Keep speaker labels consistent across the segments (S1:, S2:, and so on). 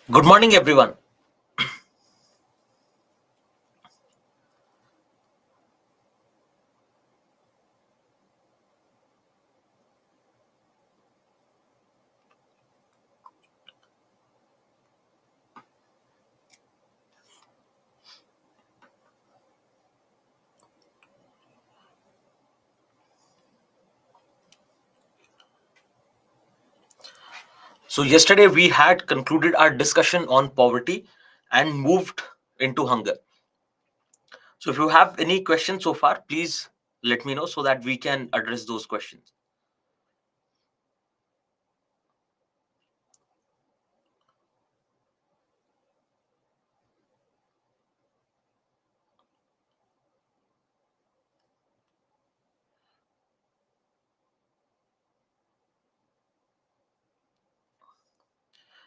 S1: Good morning, everyone. So, yesterday we had concluded our discussion on poverty and moved into hunger. So, if you have any questions so far, please let me know so that we can address those questions.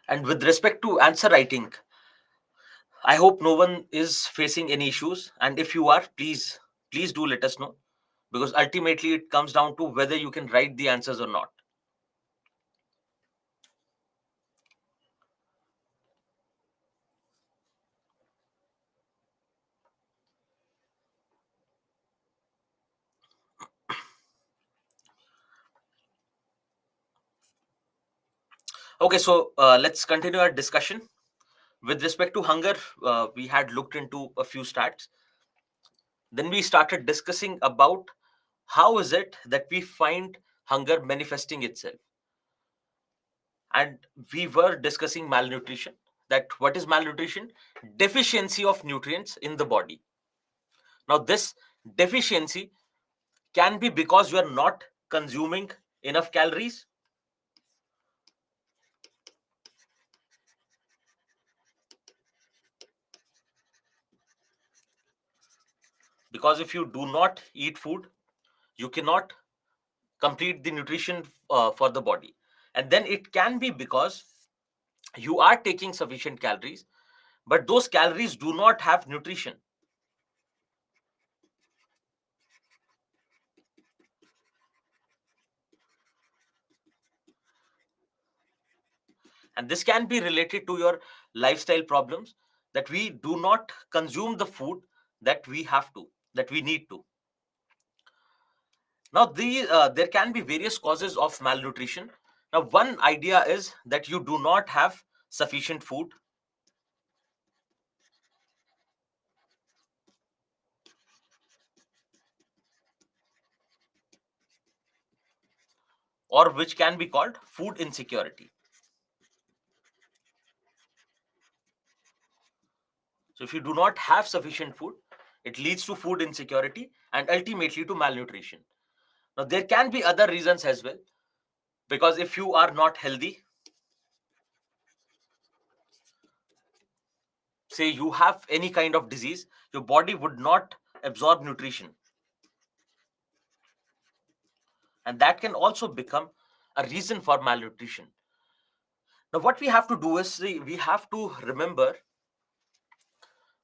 S1: And with respect to answer writing, I hope no one is facing any issues. And if you are, please do let us know, because ultimately it comes down to whether you can write the answers or not. Okay, so let's continue our discussion. With respect to hunger, we had looked into a few stats. Then we started discussing about how is it that we find hunger manifesting itself. And we were discussing malnutrition. That what is malnutrition? Deficiency of nutrients in the body. Now, this deficiency can be because you are not consuming enough calories, because if you do not eat food, you cannot complete the nutrition for the body. And then it can be because you are taking sufficient calories, but those calories do not have nutrition. And this can be related to your lifestyle problems, that we do not consume the food that we have to, that we need to. Now, there can be various causes of malnutrition. Now, one idea is that you do not have sufficient food, or which can be called food insecurity. So, if you do not have sufficient food, it leads to food insecurity and ultimately to malnutrition. Now, there can be other reasons as well, because if you are not healthy, say you have any kind of disease, your body would not absorb nutrition, and that can also become a reason for malnutrition. Now, what we have to do is, we have to remember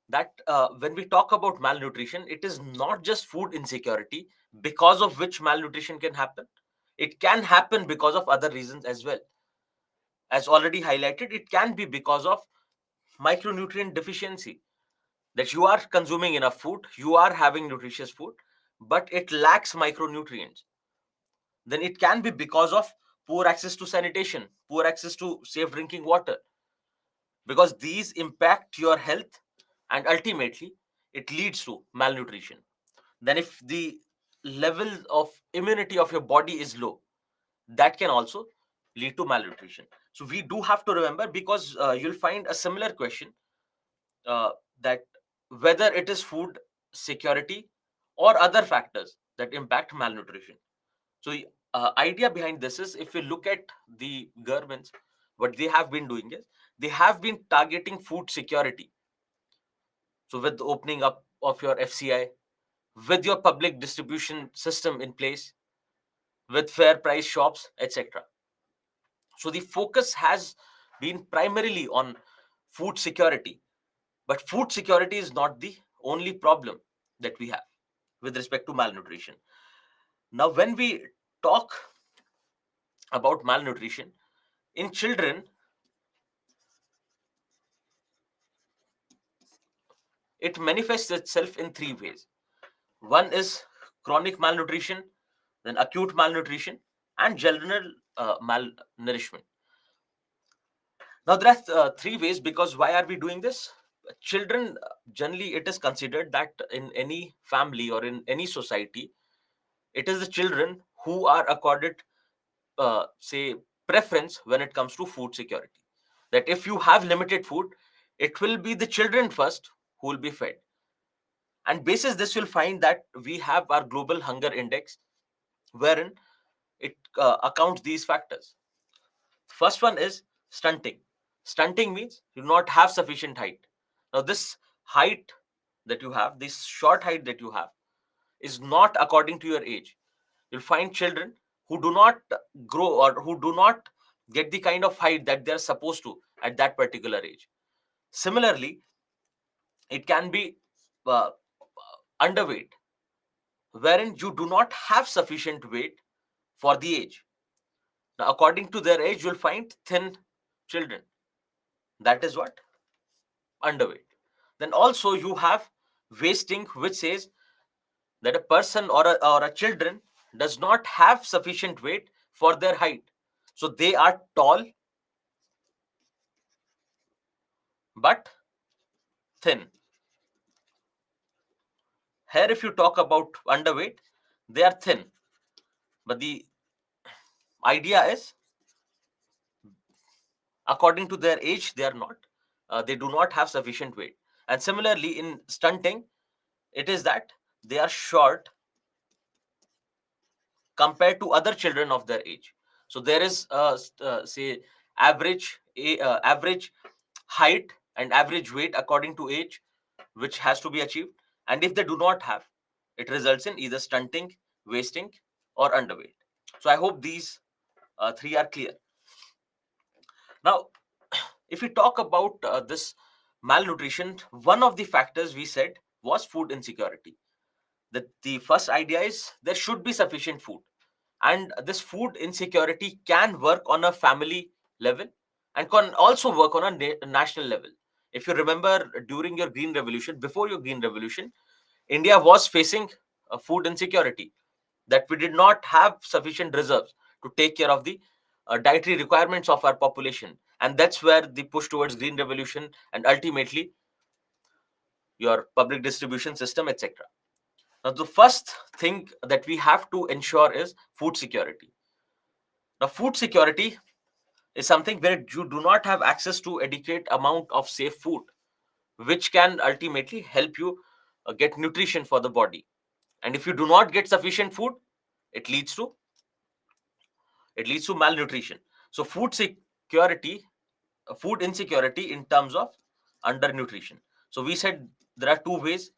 S1: that when we talk about malnutrition, it is not just food insecurity because of which malnutrition can happen. It can happen because of other reasons as well. As already highlighted, it can be because of micronutrient deficiency, that you are consuming enough food, you are having nutritious food, but it lacks micronutrients. Then it can be because of poor access to sanitation, poor access to safe drinking water, because these impact your health, and ultimately it leads to malnutrition. Then if the level of immunity of your body is low, that can also lead to malnutrition. So we do have to remember, because you'll find a similar question, uh, that whether it is food security or other factors that impact malnutrition. So the idea behind this is, if you look at the governments, what they have been doing is, they have been targeting food security. So with the opening up of your FCI, with your public distribution system in place, with fair price shops, etc. So the focus has been primarily on food security. But food security is not the only problem that we have with respect to malnutrition. Now, when we talk about malnutrition in children, It manifests itself in three ways. One is chronic malnutrition, then acute malnutrition, and general malnourishment. Now, there are three ways, because why are we doing this? Children, generally, it is considered that in any family or in any society, it is the children who are accorded, say, preference when it comes to food security. That if you have limited food, it will be the children first who will be fed. And basis this, you'll find that we have our global hunger index, wherein it accounts these factors. First one is stunting. Stunting means you do not have sufficient height. Now, this height that you have, this short height that you have, is not according to your age. You'll find children who do not grow or who do not get the kind of height that they're supposed to at that particular age. Similarly, it can be underweight, wherein you do not have sufficient weight for the age. Now, according to their age, you'll find thin children. That is what? Underweight. Then also you have wasting, which says that a person or a children does not have sufficient weight for their height. So they are tall but thin. Here, if you talk about underweight, they are thin. But the idea is, according to their age, they are not. They do not have sufficient weight. And similarly, in stunting, it is that they are short compared to other children of their age. So there is, say, average height and average weight according to age, which has to be achieved. And if they do not have, it results in either stunting, wasting, or underweight. So I hope these three are clear. Now, if we talk about this malnutrition, one of the factors we said was food insecurity. The first idea is there should be sufficient food, and this food insecurity can work on a family level and can also work on a national level. If you remember, during your green revolution, before your green revolution, India was facing food insecurity, that we did not have sufficient reserves to take care of the dietary requirements of our population. And that's where the push towards green revolution and ultimately your public distribution system, etc. Now, the first thing that we have to ensure is food security. Now, food security is something where you do not have access to adequate amount of safe food, which can ultimately help you get nutrition for the body. And if you do not get sufficient food, it leads to malnutrition. So food insecurity in terms of undernutrition. So we said there are two ways.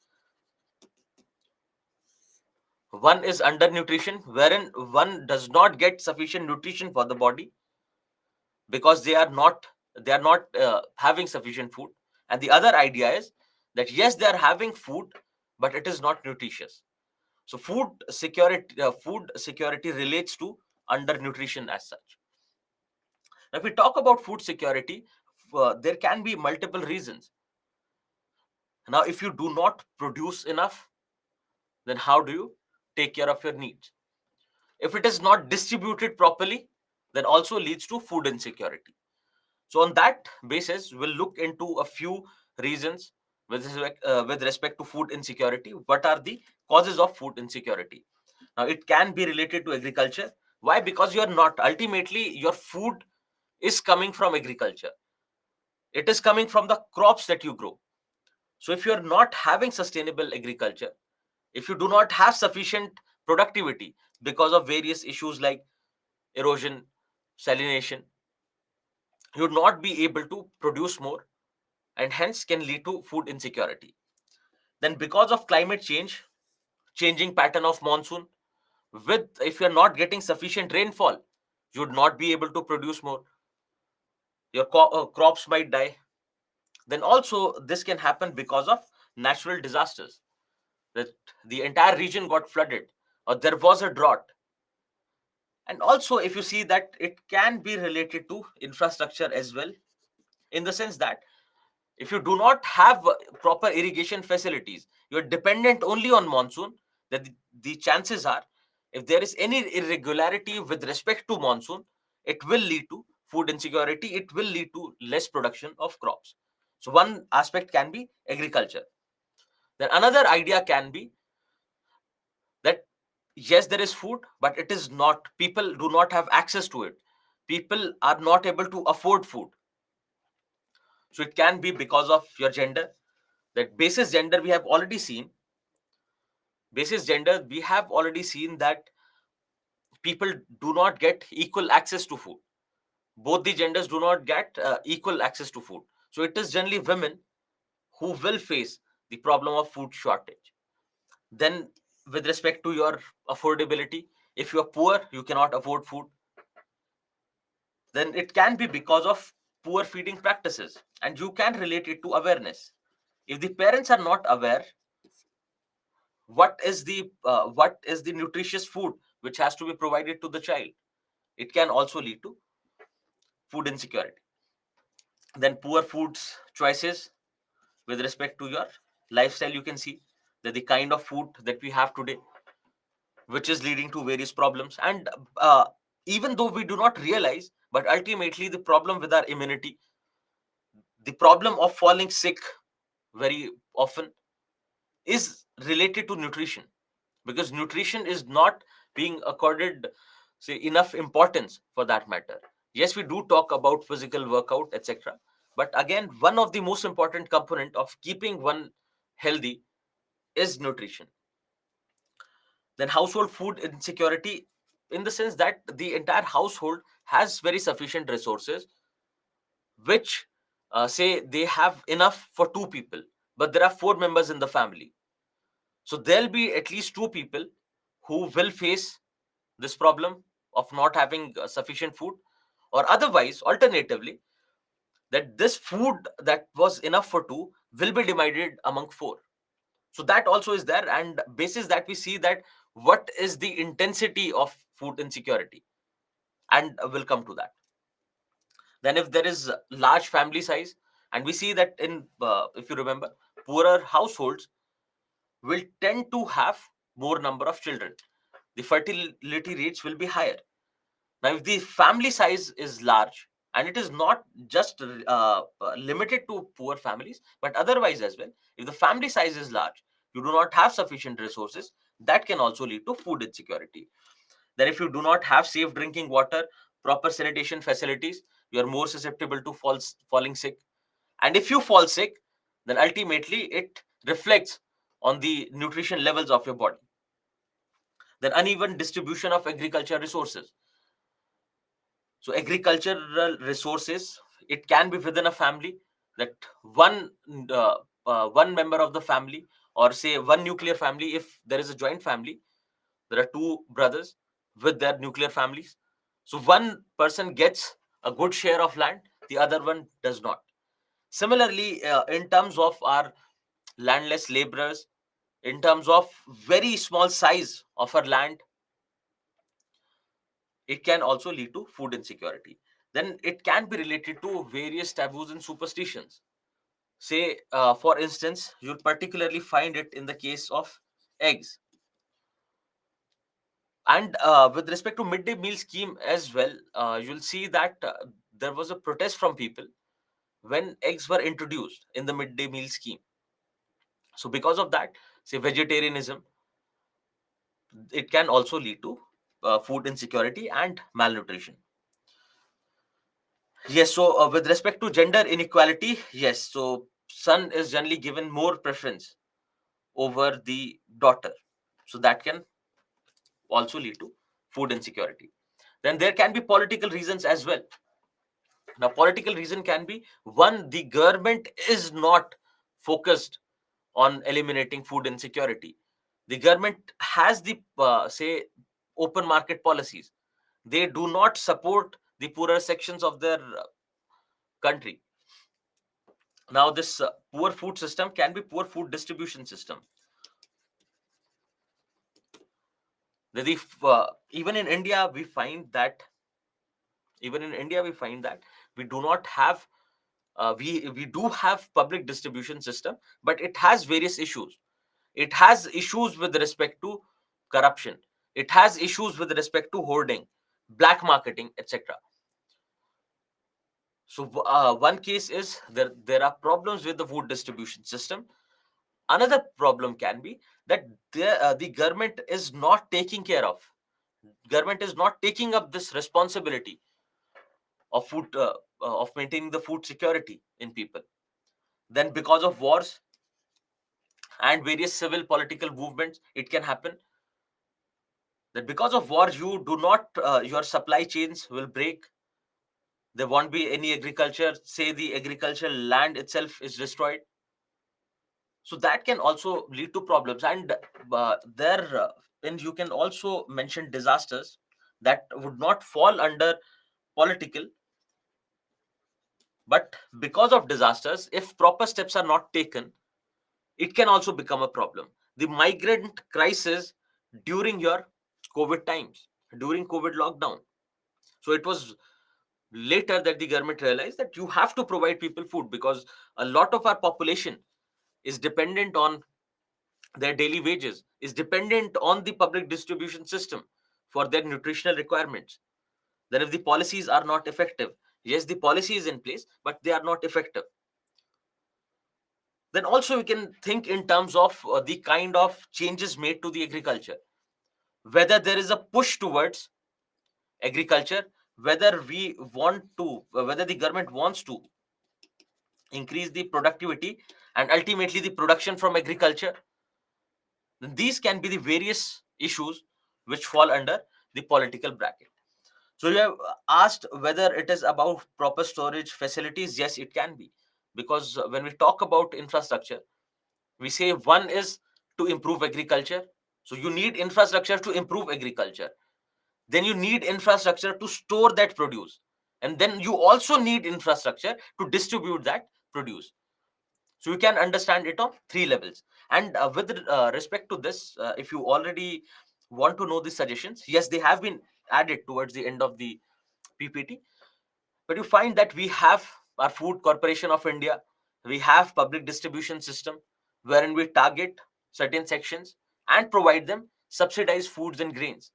S1: One is undernutrition, wherein one does not get sufficient nutrition for the body because they are not having sufficient food. And the other idea is that yes, they are having food, but it is not nutritious. So food security relates to undernutrition as such. Now, if we talk about food security, there can be multiple reasons. Now, if you do not produce enough, then how do you take care of your needs? If it is not distributed properly, then also leads to food insecurity. So, on that basis, we'll look into a few reasons with respect to food insecurity. What are the causes of food insecurity? Now, it can be related to agriculture. Why? Because you are not, ultimately, your food is coming from agriculture. It is coming from the crops that you grow. So, if you are not having sustainable agriculture, if you do not have sufficient productivity because of various issues like erosion, salination, you would not be able to produce more and hence can lead to food insecurity. Then, because of climate change, changing pattern of monsoon, with if you're not getting sufficient rainfall, you would not be able to produce more. Your crops might die. Then also this can happen because of natural disasters, that the entire region got flooded or there was a drought. And also, if you see that it can be related to infrastructure as well, in the sense that If you do not have proper irrigation facilities, you're dependent only on monsoon, that the chances are, if there is any irregularity with respect to monsoon, it will lead to food insecurity, it will lead to less production of crops. So one aspect can be agriculture. Then another idea can be that yes, there is food, but it is not, people do not have access to it, people are not able to afford food. So it can be because of your gender. That basis gender, we have already seen, that people do not get equal access to food. Both the genders do not get equal access to food. So it is generally women who will face the problem of food shortage. Then, with respect to your affordability, if you are poor, you cannot afford food, then it can be because of poor feeding practices, and you can relate it to awareness. If the parents are not aware what is the nutritious food which has to be provided to the child, it can also lead to food insecurity. Then poor foods choices with respect to your lifestyle, you can see that the kind of food that we have today, which is leading to various problems. And even though we do not realize, but ultimately the problem with our immunity, the problem of falling sick very often, is related to nutrition, because nutrition is not being accorded, say, enough importance for that matter. Yes, we do talk about physical workout, etc., but again, one of the most important component of keeping one healthy is nutrition. Then household food insecurity, in the sense that the entire household has very sufficient resources, which say they have enough for two people, but there are four members in the family. So there'll be at least two people who will face this problem of not having sufficient food, or otherwise, alternatively, that this food that was enough for two will be divided among four. So that also is there, and basis that we see that what is the intensity of food insecurity, and we'll come to that. Then if there is large family size, and we see that in if you remember, poorer households will tend to have more number of children, the fertility rates will be higher. Now, if the family size is large, and it is not just limited to poor families, but otherwise as well, if the family size is large, you do not have sufficient resources, that can also lead to food insecurity. Then, if you do not have safe drinking water, proper sanitation facilities, you are more susceptible to falling sick. And if you fall sick, then ultimately it reflects on the nutrition levels of your body. Then, uneven distribution of agriculture resources. So agricultural resources, it can be within a family, that one one member of the family, or say one nuclear family, if there is a joint family, there are two brothers with their nuclear families. So one person gets a good share of land, the other one does not. Similarly, in terms of our landless laborers, in terms of very small size of our land, it can also lead to food insecurity. Then it can be related to various taboos and superstitions. Say, for instance, you'll particularly find it in the case of eggs. And with respect to midday meal scheme as well, you'll see that there was a protest from people when eggs were introduced in the midday meal scheme. So because of that, say vegetarianism, it can also lead to food insecurity and malnutrition. Yes, so with respect to gender inequality, yes, so son is generally given more preference over the daughter. So that can also lead to food insecurity. Then there can be political reasons as well. Now, political reason can be one, the government is not focused on eliminating food insecurity. The government has the, say, open market policies. They do not support the poorer sections of their country. Now, this poor food system can be poor food distribution system. Even in India, we find that we do not have We do have public distribution system, but it has various issues. It has issues with respect to corruption. It has issues with respect to hoarding, black marketing, etc. So one case is there are problems with the food distribution system. Another problem can be that the government is not taking care of, government is not taking up this responsibility of food of maintaining the food security in people. Then because of wars and various civil political movements, it can happen that because of war you do not your supply chains will break. There won't be any agriculture, say the agricultural land itself is destroyed. So that can also lead to problems. And there and you can also mention disasters that would not fall under political, but because of disasters, if proper steps are not taken, it can also become a problem. The migrant crisis during your COVID times, during COVID lockdown. So it was later that the government realized that you have to provide people food, because a lot of our population is dependent on their daily wages, is dependent on the public distribution system for their nutritional requirements. Then if the policies are not effective, yes, the policy is in place, but they are not effective. Then also we can think in terms of the kind of changes made to the agriculture, whether there is a push towards agriculture, whether we want to whether the government wants to increase the productivity and ultimately the production from agriculture. Then these can be the various issues which fall under the political bracket. So you have asked whether it is about proper storage facilities. Yes, it can be, because when we talk about infrastructure, we say one is to improve agriculture. So you need infrastructure to improve agriculture. Then you need infrastructure to store that produce. And then you also need infrastructure to distribute that produce. So you can understand it on three levels. And with respect to this, if you already want to know the suggestions, yes, they have been added towards the end of the PPT. But you find that we have our Food Corporation of India, we have public distribution system wherein we target certain sections and provide them subsidized foods and grains.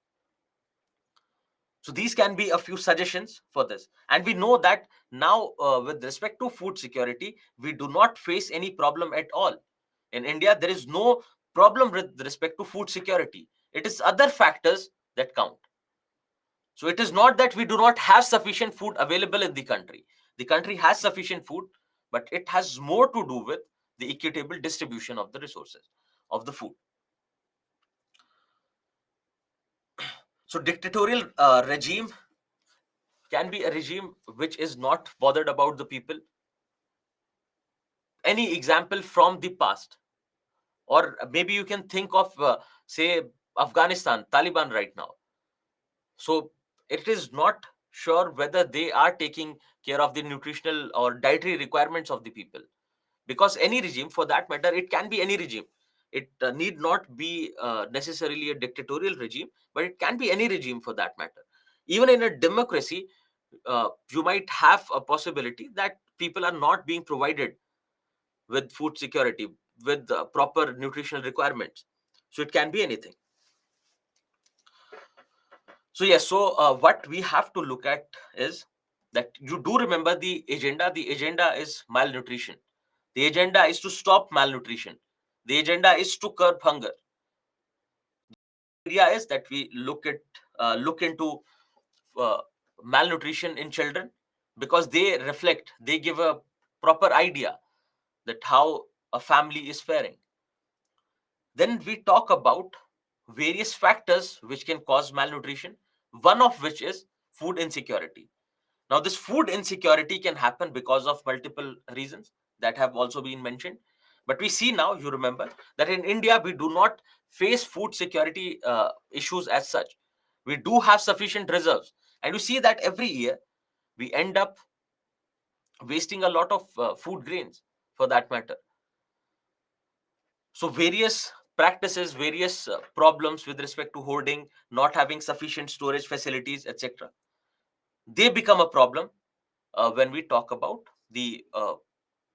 S1: So these can be a few suggestions for this. And we know that now, with respect to food security, we do not face any problem at all. In India, there is no problem with respect to food security. It is other factors that count. So it is not that we do not have sufficient food available in the country. The country has sufficient food, but it has more to do with the equitable distribution of the resources of the food. So dictatorial regime can be a regime which is not bothered about the people. Any example from the past, or maybe you can think of say Afghanistan, Taliban right now. So it is not sure whether they are taking care of the nutritional or dietary requirements of the people, because any regime for that matter, it can be any regime. It need not be necessarily a dictatorial regime, but it can be any regime for that matter. Even in a democracy, you might have a possibility that people are not being provided with food security, with proper nutritional requirements. So it can be anything. So yes, so what we have to look at is that you do remember the agenda. The agenda is malnutrition. The agenda is to stop malnutrition. The agenda is to curb hunger. The idea is that we look into uh, malnutrition in children, because they give a proper idea that how a family is faring. Then we talk about various factors which can cause malnutrition, one of which is food insecurity. Now, this food insecurity can happen because of multiple reasons that have also been mentioned. But we see now, you remember, that in India, we do not face food security issues as such. We do have sufficient reserves. And you see that every year, we end up wasting a lot of food grains for that matter. So various practices, various problems with respect to hoarding, not having sufficient storage facilities, etc., they become a problem when we talk about the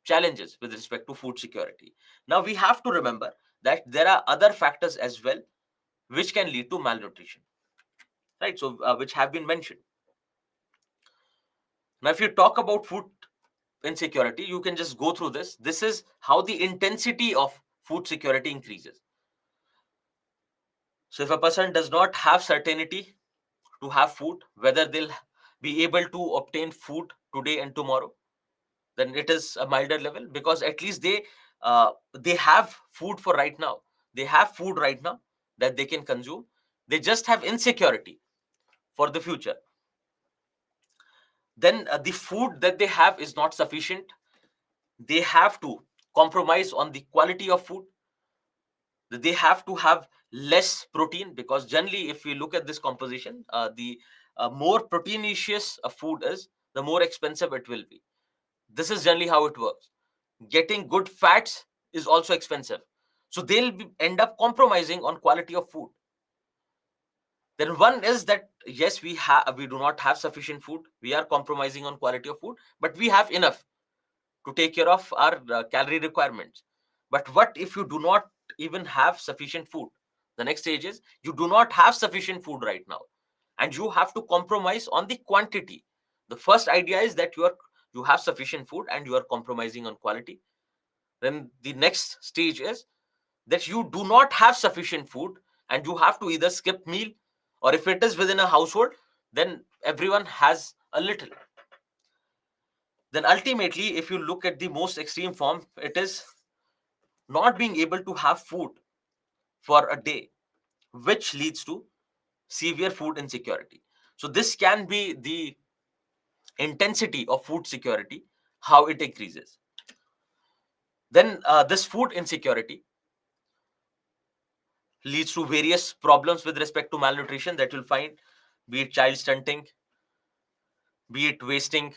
S1: challenges with respect to food security. Now we have to remember that there are other factors as well which can lead to malnutrition, right? So which have been mentioned. Now if you talk about food insecurity, you can just go through this. This is how the intensity of food security increases. So if a person does not have certainty to have food, whether they'll be able to obtain food today and tomorrow, then it is a milder level, because at least they have food for right now. They have food right now that they can consume. They just have insecurity for the future. Then the food that they have is not sufficient. They have to compromise on the quality of food. They have to have less protein, because generally if you look at this composition, the more proteinaceous a food is, the more expensive it will be. This is generally how it works. Getting good fats is also expensive, so end up compromising on quality of food. Then one is that yes, we do not have sufficient food, we are compromising on quality of food, but we have enough to take care of our calorie requirements. But what if you do not even have sufficient food? The next stage is you do not have sufficient food right now, and you have to compromise on the quantity. The first idea is that you have sufficient food and you are compromising on quality. Then the next stage is that you do not have sufficient food and you have to either skip meal, or if it is within a household, then everyone has a little. Then ultimately, if you look at the most extreme form, it is not being able to have food for a day, which leads to severe food insecurity. So this can be the intensity of food security, how it increases. Then this food insecurity leads to various problems with respect to malnutrition that you'll find, be it child stunting, be it wasting,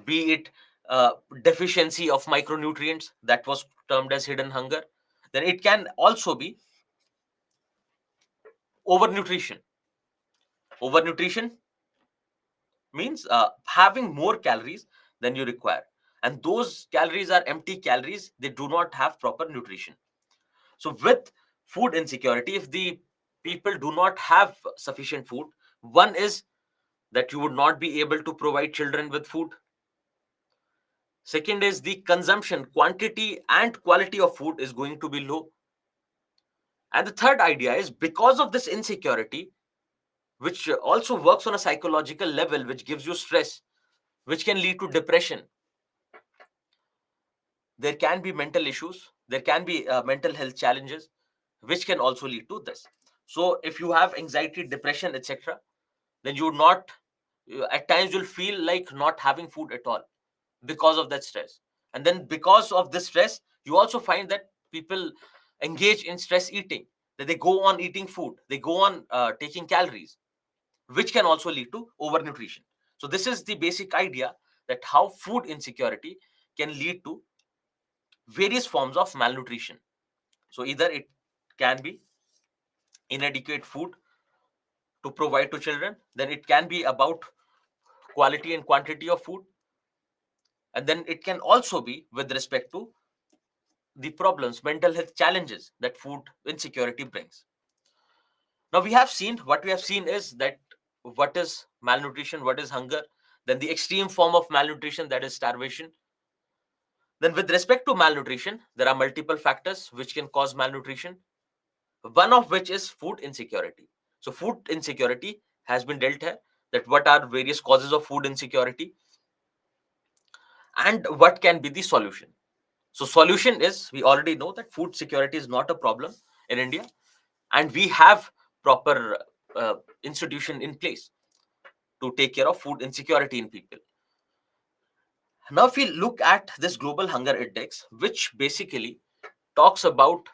S1: be it uh, deficiency of micronutrients, that was termed as hidden hunger. Then it can also be overnutrition. Overnutrition means having more calories than you require, and those calories are empty calories, they do not have proper nutrition. So with food insecurity, if the people do not have sufficient food, one is that you would not be able to provide children with food. Second is the consumption quantity and quality of food is going to be low. And the third idea is, because of this insecurity, which also works on a psychological level, which gives you stress, which can lead to depression. There can be mental issues, there can be mental health challenges, which can also lead to this. So if you have anxiety, depression, etc., then you would not, at times you'll feel like not having food at all because of that stress. And then because of this stress, you also find that people engage in stress eating, that they go on eating food, they go on taking calories, which can also lead to overnutrition. So this is the basic idea, that how food insecurity can lead to various forms of malnutrition. So either it can be inadequate food to provide to children, then it can be about quality and quantity of food, and then it can also be with respect to the problems, mental health challenges that food insecurity brings. Now what we have seen is that what is malnutrition, what is hunger, then the extreme form of malnutrition, that is starvation. Then with respect to malnutrition, there are multiple factors which can cause malnutrition, one of which is food insecurity. So food insecurity has been dealt here, that what are various causes of food insecurity and what can be the solution. So solution is, we already know that food security is not a problem in India, and we have proper institution in place to take care of food insecurity in people. Now if we look at this global hunger index, which basically talks about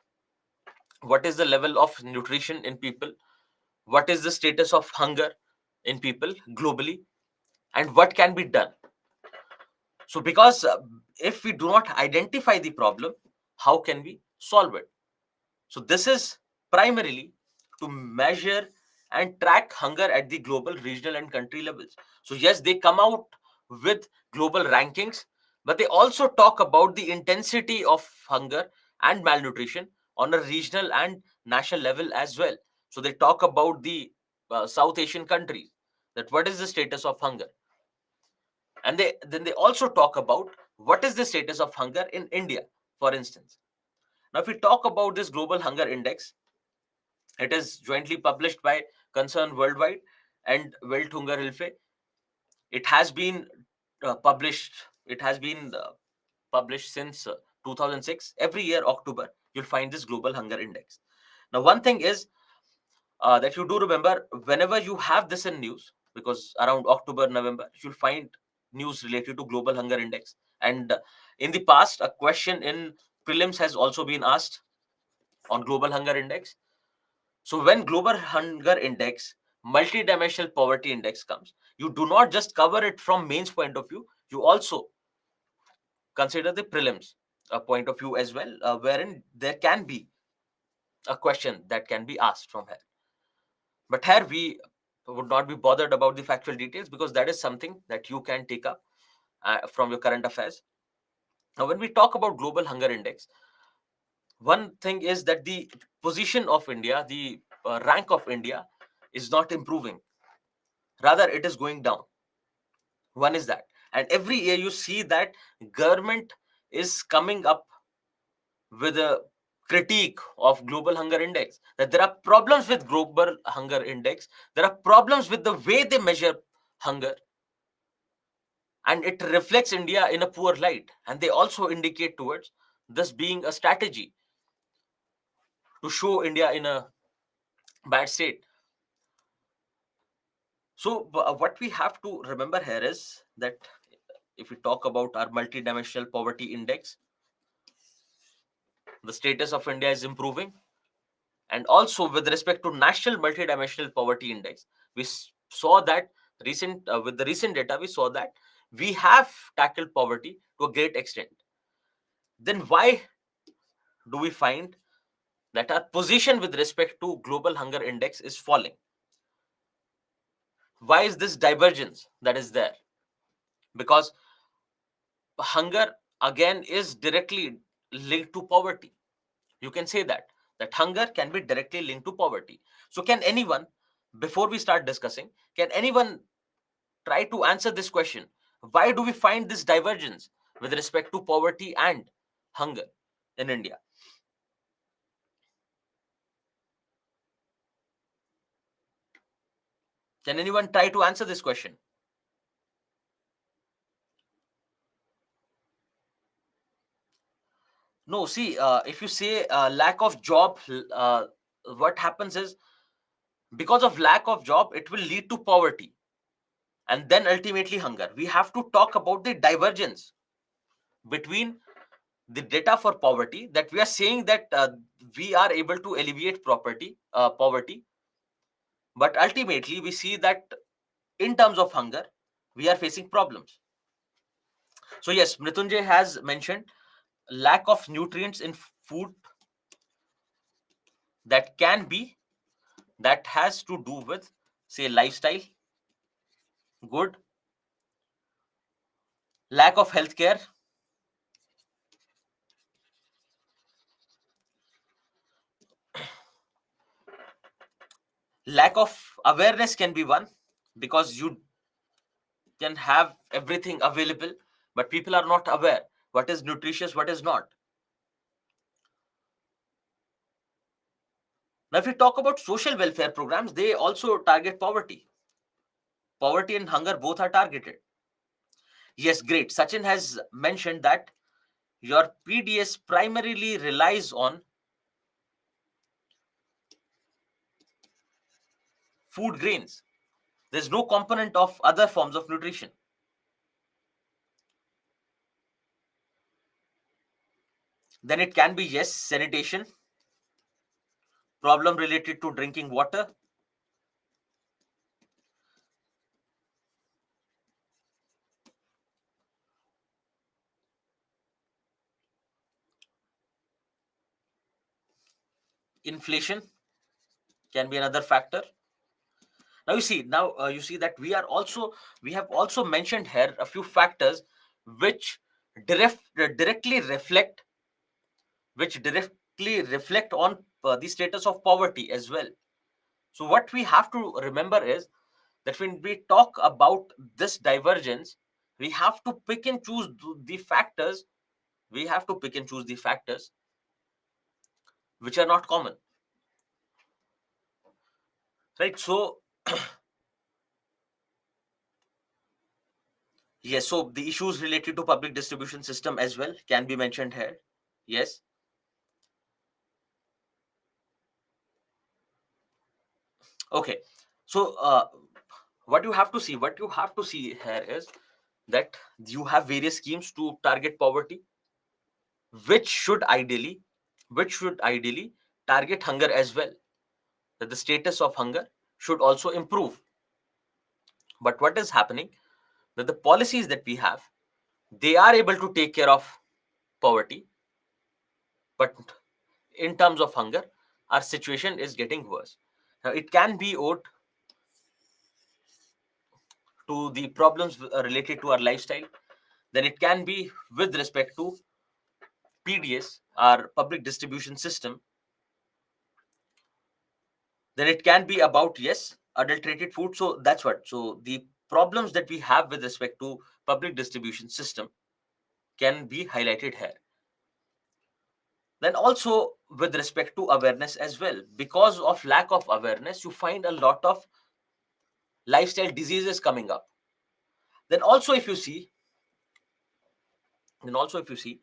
S1: what is the level of nutrition in people, what is the status of hunger in people globally, and what can be done. So because if we do not identify the problem, how can we solve it? So this is primarily to measure and track hunger at the global, regional, and country levels. So yes, they come out with global rankings, But they also talk about the intensity of hunger and malnutrition on a regional and national level as well. So they talk about the South Asian countries, that what is the status of hunger, and they also talk about what is the status of hunger in India, for instance. Now, if we talk about this global hunger index, it is jointly published by Concern Worldwide and Welthungerhilfe. It has been published. It has been published since 2006. Every year, October, you'll find this global hunger index. Now, one thing is that you do remember, whenever you have this in news, because around October, November, you'll find news related to global hunger index. And in the past, a question in prelims has also been asked on global hunger index. So when global hunger index, multidimensional poverty index comes, you do not just cover it from mains point of view, you also consider the prelims point of view as well, wherein there can be a question that can be asked from here. But here we would not be bothered about the factual details, because that is something that you can take up from your current affairs. Now, when we talk about global hunger index, one thing is that the position of India, the rank of India, is not improving. Rather, it is going down. One is that. And every year you see that government is coming up with a critique of global hunger index, that there are problems with global hunger index, there are problems with the way they measure hunger, and it reflects India in a poor light. And they also indicate towards this being a strategy to show India in a bad state. So what we have to remember here is that if we talk about our multidimensional poverty index, the status of India is improving. And also with respect to national multidimensional poverty index, we saw that with the recent data, we saw that we have tackled poverty to a great extent. Then why do we find that our position with respect to global hunger index is falling? Why is this divergence that is there? Because hunger again is directly linked to poverty. You can say that hunger can be directly linked to poverty. So can anyone, before we start discussing, can anyone try to answer this question? Why do we find this divergence with respect to poverty and hunger in India? Can anyone try to answer this question? No, see, if you say lack of job, what happens is, because of lack of job, it will lead to poverty and then ultimately hunger. We have to talk about the divergence between the data for poverty, that we are saying that we are able to alleviate poverty, but ultimately we see that in terms of hunger, we are facing problems. So yes, Mritunjay has mentioned lack of nutrients in food, that can be, that has to do with, say, lifestyle, good, lack of healthcare, lack of awareness can be one, because you can have everything available, but people are not aware what is nutritious, what is not. Now, if we talk about social welfare programs, they also target poverty. Poverty and hunger both are targeted. Yes, great. Sachin has mentioned that your PDS primarily relies on food grains. There's no component of other forms of nutrition. Then it can be, yes, sanitation, problem related to drinking water, inflation can be another factor. Now you see that we have also mentioned here a few factors which directly reflect which directly reflect on the status of poverty as well. So what we have to remember is that when we talk about this divergence, we have to pick and choose the factors. We have to pick and choose the factors which are not common, right? So yes, so the issues related to public distribution system as well can be mentioned here. Yes. Okay. So what you have to see here is that you have various schemes to target poverty, which should ideally which should ideally target hunger as well, that the status of hunger should also improve. But what is happening, that the policies that we have, they are able to take care of poverty, but in terms of hunger, our situation is getting worse. Now it can be owed to the problems related to our lifestyle, then it can be with respect to PDS, our public distribution system, then it can be about, yes, adulterated food. So that's what. So the problems that we have with respect to public distribution system can be highlighted here. Then also with respect to awareness as well, because of lack of awareness, you find a lot of lifestyle diseases coming up. Then also if you see, then also if you see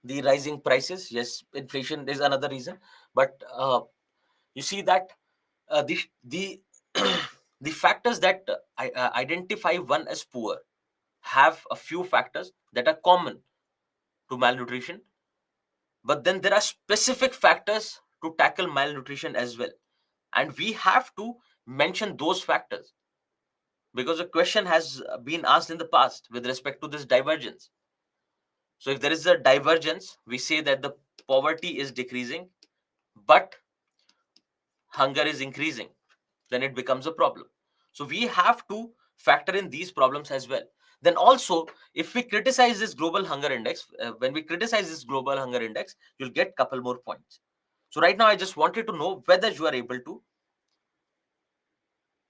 S1: the rising prices, yes, inflation is another reason, but you see that the the factors that identify one as poor have a few factors that are common to malnutrition, but then there are specific factors to tackle malnutrition as well, and we have to mention those factors because a question has been asked in the past with respect to this divergence. So if there is a divergence, we say that the poverty is decreasing but hunger is increasing, then it becomes a problem. So we have to factor in these problems as well. Then also, if we criticize this global hunger index, when we criticize this global hunger index, you'll get couple more points. So right now, I just wanted to know whether you are able to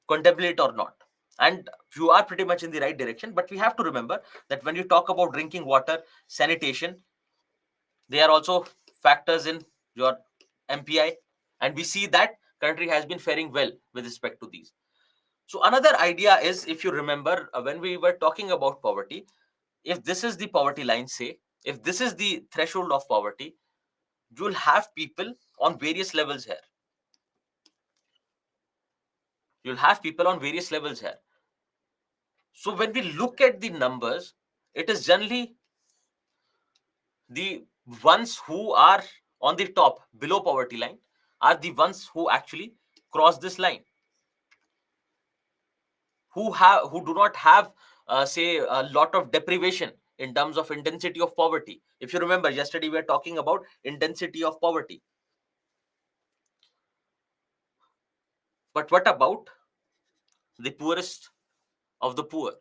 S1: contemplate or not. And you are pretty much in the right direction. But we have to remember that when you talk about drinking water, sanitation, they are also factors in your MPI. And we see that country has been faring well with respect to these. So another idea is, if you remember, when we were talking about poverty, if this is the poverty line, say, if this is the threshold of poverty, you'll have people on various levels here. You'll have people on various levels here. So when we look at the numbers, it is generally the ones who are on the top below poverty line are the ones who actually cross this line, who do not have say a lot of deprivation in terms of intensity of poverty. If you remember, yesterday we were talking about intensity of poverty. But what about the poorest of the poor?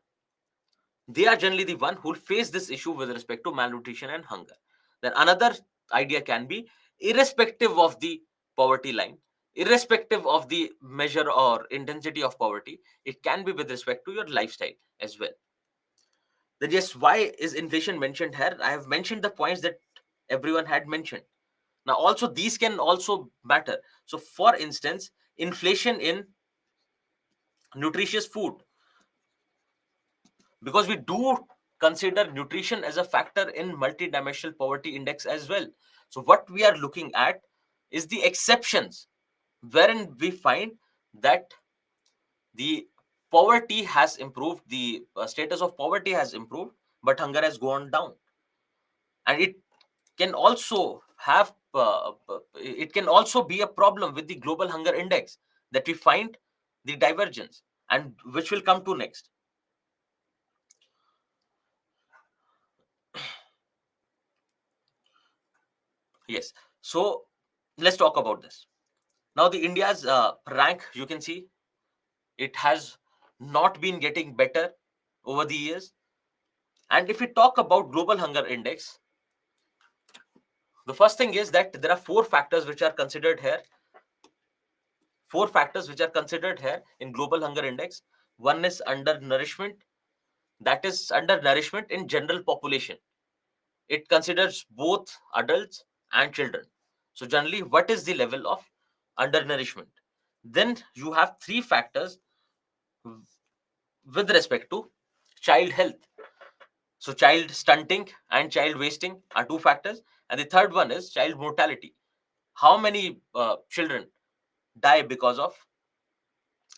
S1: They are generally the one who will face this issue with respect to malnutrition and hunger. Then another idea can be, irrespective of the poverty line, irrespective of the measure or intensity of poverty, it can be with respect to your lifestyle as well. Then yes, why is inflation mentioned here? I have mentioned the points that everyone had mentioned. Now also these can also matter. So for instance, inflation in nutritious food, because we do consider nutrition as a factor in multidimensional poverty index as well. So what we are looking at is the exceptions, wherein we find that the poverty has improved, the status of poverty has improved, but hunger has gone down. And it can also have it can also be a problem with the global hunger index, that we find the divergence, and which will come to next. Yes, so let's talk about this. Now the India's rank, you can see, it has not been getting better over the years. And if we talk about global hunger index, the first thing is that there are four factors which are considered here. Four factors which are considered here in global hunger index. One is undernourishment, that is undernourishment in general population. It considers both adults and children. So generally, what is the level of undernourishment? Then you have three factors with respect to child health. So child stunting and child wasting are two factors. And the third one is child mortality. How many children die because of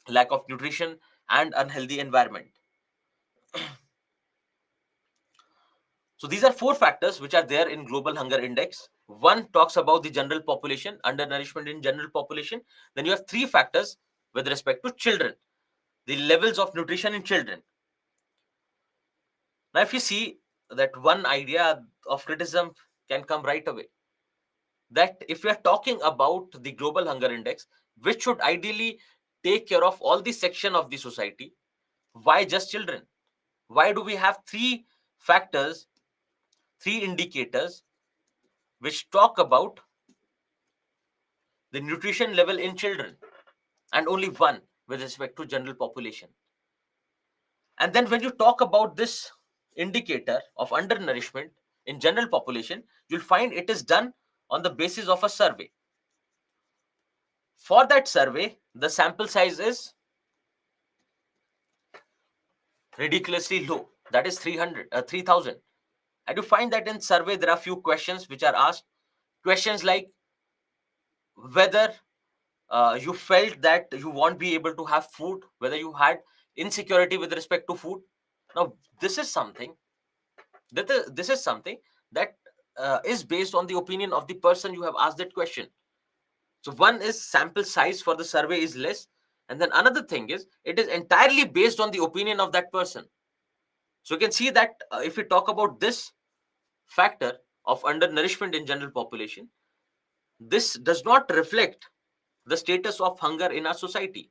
S1: lack of nutrition and unhealthy environment? So these are four factors which are there in global hunger index. One talks about the general population, undernourishment in general population. Then you have three factors with respect to children, the levels of nutrition in children. Now, if you see that one idea of criticism can come right away, that if we are talking about the global hunger index, which should ideally take care of all the section of the society, why just children? Why do we have three factors, three indicators which talk about the nutrition level in children and only one with respect to general population? And then when you talk about this indicator of undernourishment in general population, you'll find it is done on the basis of a survey. For that survey, the sample size is ridiculously low, that is 3,000. And you find that in survey there are few questions which are asked. Questions like whether you felt that you won't be able to have food, whether you had insecurity with respect to food. Now this is something that is based on the opinion of the person you have asked that question. So one is sample size for the survey is less, and then another thing is it is entirely based on the opinion of that person. So you can see that if we talk about this factor of undernourishment in general population, this does not reflect the status of hunger in our society.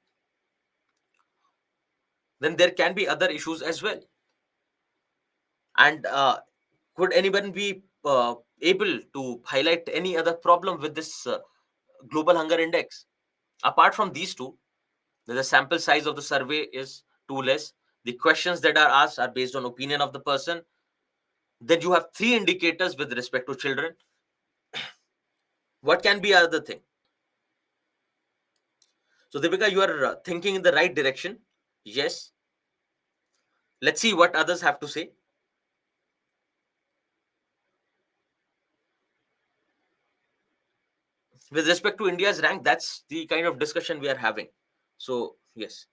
S1: Then there can be other issues as well. And could anyone be able to highlight any other problem with this global hunger index? Apart from these two, the sample size of the survey is too less. The questions that are asked are based on opinion of the person. Then you have three indicators with respect to children. What can be other thing? So Deepika, you are thinking in the right direction. Yes. Let's see what others have to say. With respect to India's rank, that's the kind of discussion we are having. So yes.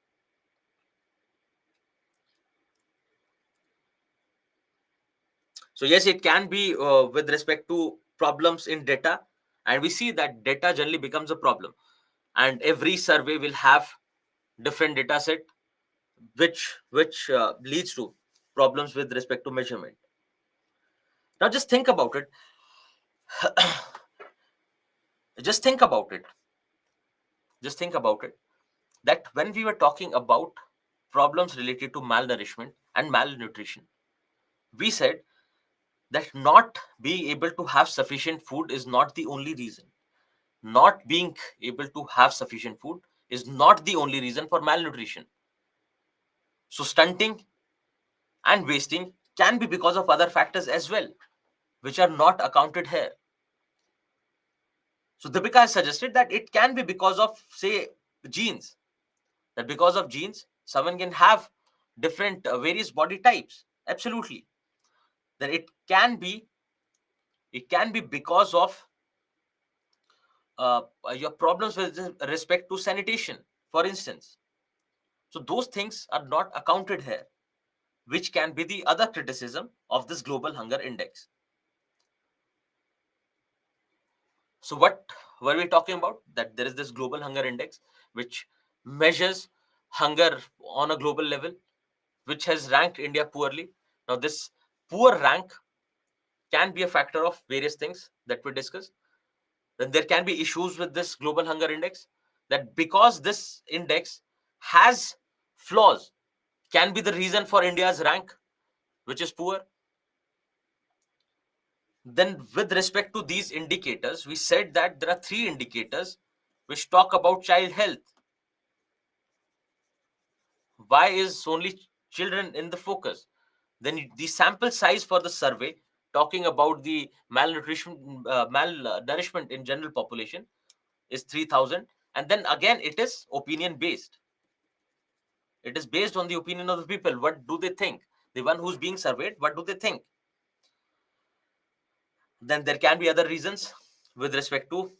S1: So yes, it can be with respect to problems in data, and we see that data generally becomes a problem, and every survey will have different data set, which leads to problems with respect to measurement. Now just think about it. just think about it. Just think about it. That when we were talking about problems related to malnourishment and malnutrition, we said that not being able to have sufficient food is not the only reason. Not being able to have sufficient food is not the only reason for malnutrition. So stunting and wasting can be because of other factors as well, which are not accounted here. So Deepika has suggested that it can be because of, say, genes. That because of genes, someone can have different various body types. Absolutely. Then it can be because of your problems with respect to sanitation, for instance. So those things are not accounted here, which can be the other criticism of this global hunger index. So what were we talking about? That there is this global hunger index which measures hunger on a global level, which has ranked India poorly. Now this poor rank can be a factor of various things that we discussed. Then there can be issues with this global hunger index, that because this index has flaws, can be the reason for India's rank, which is poor. Then with respect to these indicators, we said that there are three indicators which talk about child health. Why is only children in the focus? Then the sample size for the survey talking about the malnourishment in general population is 3000, and then again it is opinion based. It is based on the opinion of the people. What do they think? The one who's being surveyed, what do they think? Then there can be other reasons with respect to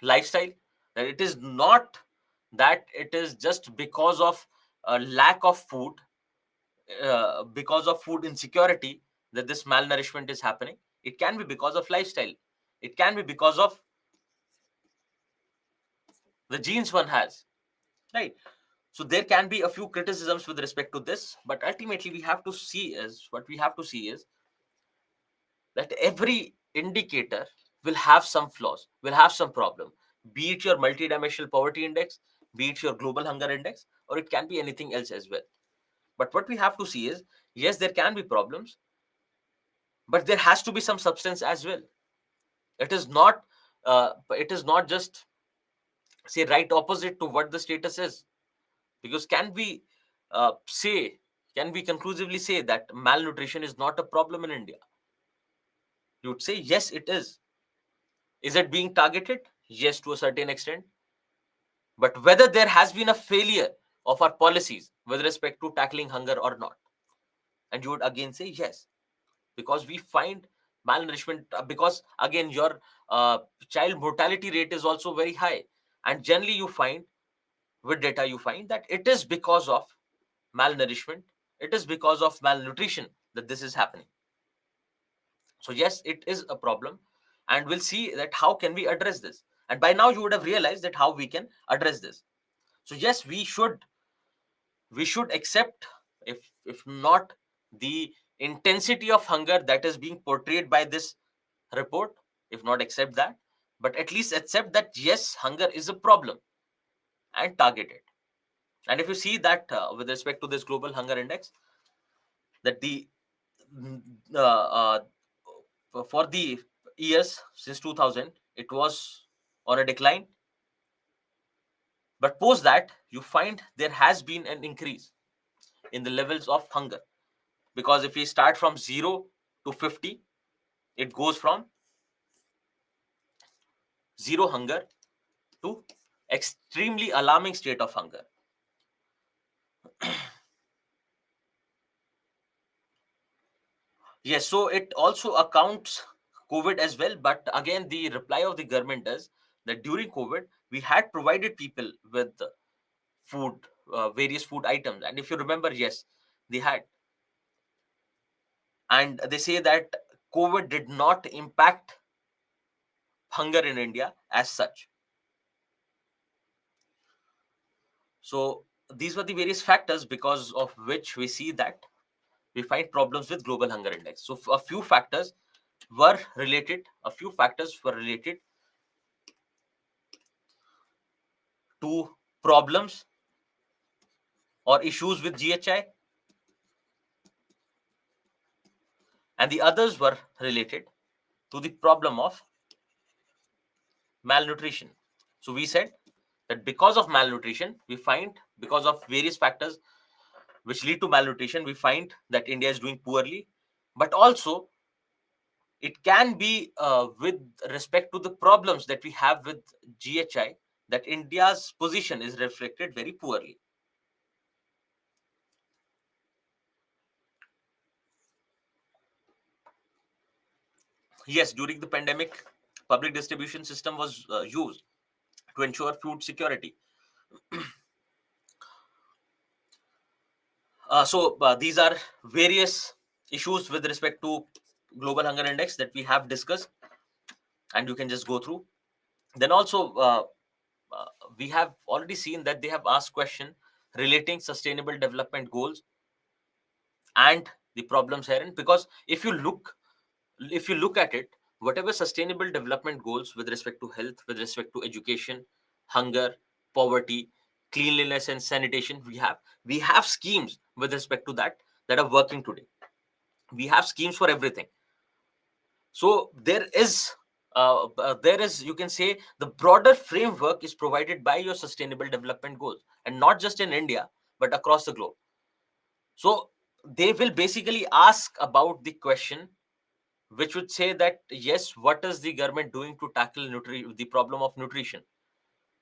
S1: lifestyle. That it is not that it is just because of a lack of food, because of food insecurity, that this malnourishment is happening. It can be because of lifestyle. It can be because of the genes one has, right? So there can be a few criticisms with respect to this, but ultimately we have to see is what we have to see is that every indicator will have some flaws, will have some problem, be it your multidimensional poverty index, be it your global hunger index, or it can be anything else as well. But what we have to see is, yes, there can be problems, but there has to be some substance as well. It is not just say right opposite to what the status is. Because say can we conclusively say that malnutrition is not a problem in India? You would say yes, it is. Is it being targeted? Yes, to a certain extent. But whether there has been a failure of our policies with respect to tackling hunger or not, and you would again say yes, because we find malnourishment, because again your child mortality rate is also very high, and generally you find with data you find that it is because of malnourishment, it is because of malnutrition that this is happening. So yes, it is a problem, and we'll see that how can we address this. And by now you would have realized that how we can address this. So yes, we should accept, if not the intensity of hunger that is being portrayed by this report, if not accept that, but at least accept that yes, hunger is a problem and target it. And if you see that with respect to this global hunger index, that the mm, for the years since 2000 it was on a decline, but post that you find there has been an increase in the levels of hunger. Because if we start from 0 to 50, it goes from zero hunger to extremely alarming state of hunger. Yes, so it also accounts COVID as well. But again, the reply of the government is that during COVID, we had provided people with food, various food items. And if you remember, yes, they had. And they say that COVID did not impact hunger in India as such. So these were the various factors because of which we see that we find problems with global hunger index. So a few factors were related to problems or issues with GHI, and the others were related to the problem of malnutrition. So we said that because of malnutrition, because of various factors which lead to malnutrition, we find that India is doing poorly. But also, it can be with respect to the problems that we have with GHI, that India's position is reflected very poorly. Yes, during the pandemic, public distribution system was used to ensure food security. So these are various issues with respect to global hunger index that we have discussed, and you can just go through. Then also, uh, we have already seen that they have asked question relating sustainable development goals and the problems herein. Because if you look at it, whatever sustainable development goals with respect to health, with respect to education, hunger, poverty, cleanliness and sanitation, we have schemes with respect to that are working today. We have schemes for everything. So there is, you can say, the broader framework is provided by your sustainable development goals, and not just in India but across the globe. So they will basically ask about the question, which would say that yes, what is the government doing to tackle the problem of nutrition?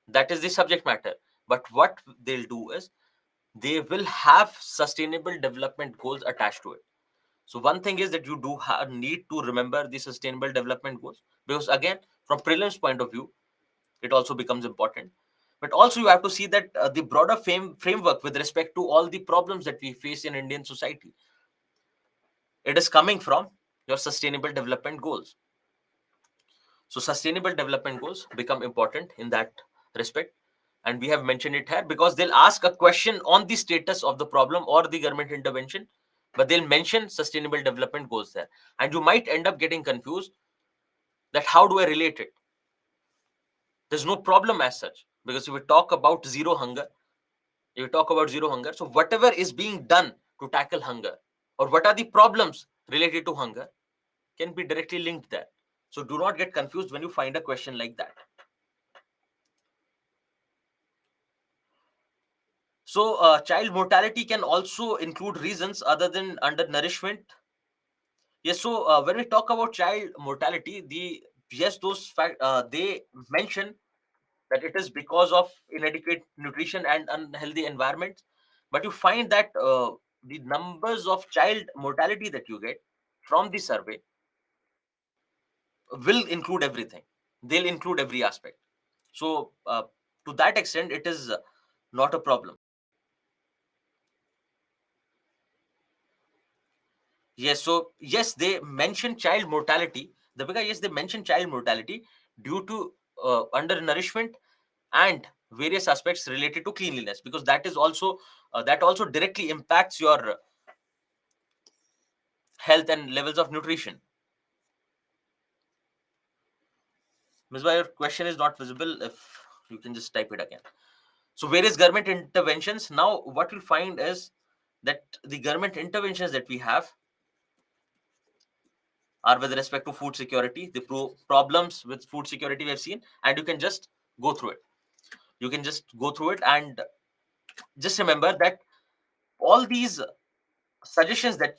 S1: That is the subject matter. But what they'll do is they will have sustainable development goals attached to it. So one thing is that you do need to remember the sustainable development goals, because again, from prelims point of view, it also becomes important. But also you have to see that the broader framework with respect to all the problems that we face in Indian society, it is coming from your sustainable development goals. So sustainable development goals become important in that respect. And we have mentioned it here because they'll ask a question on the status of the problem or the government intervention, but they'll mention sustainable development goals there. And you might end up getting confused that how do I relate it? There's no problem as such, because if we talk about zero hunger, so whatever is being done to tackle hunger, or what are the problems related to hunger, can be directly linked there. So do not get confused when you find a question like that. So child mortality can also include reasons other than undernourishment. Yes, so when we talk about child mortality, those they mention that it is because of inadequate nutrition and unhealthy environments. But you find that the numbers of child mortality that you get from the survey will include everything. They'll include every aspect. So to that extent, it is not a problem. Yes, so yes, they mention child mortality. Deepika, yes, they mention child mortality due to undernourishment and various aspects related to cleanliness, because that also directly impacts your health and levels of nutrition. Misbah, your question is not visible. If you can just type it again. So various government interventions. Now, what you'll find is that the government interventions that we have are with respect to food security. The problems with food security we have seen, and you can just go through it. You can just go through it and just remember that all these suggestions that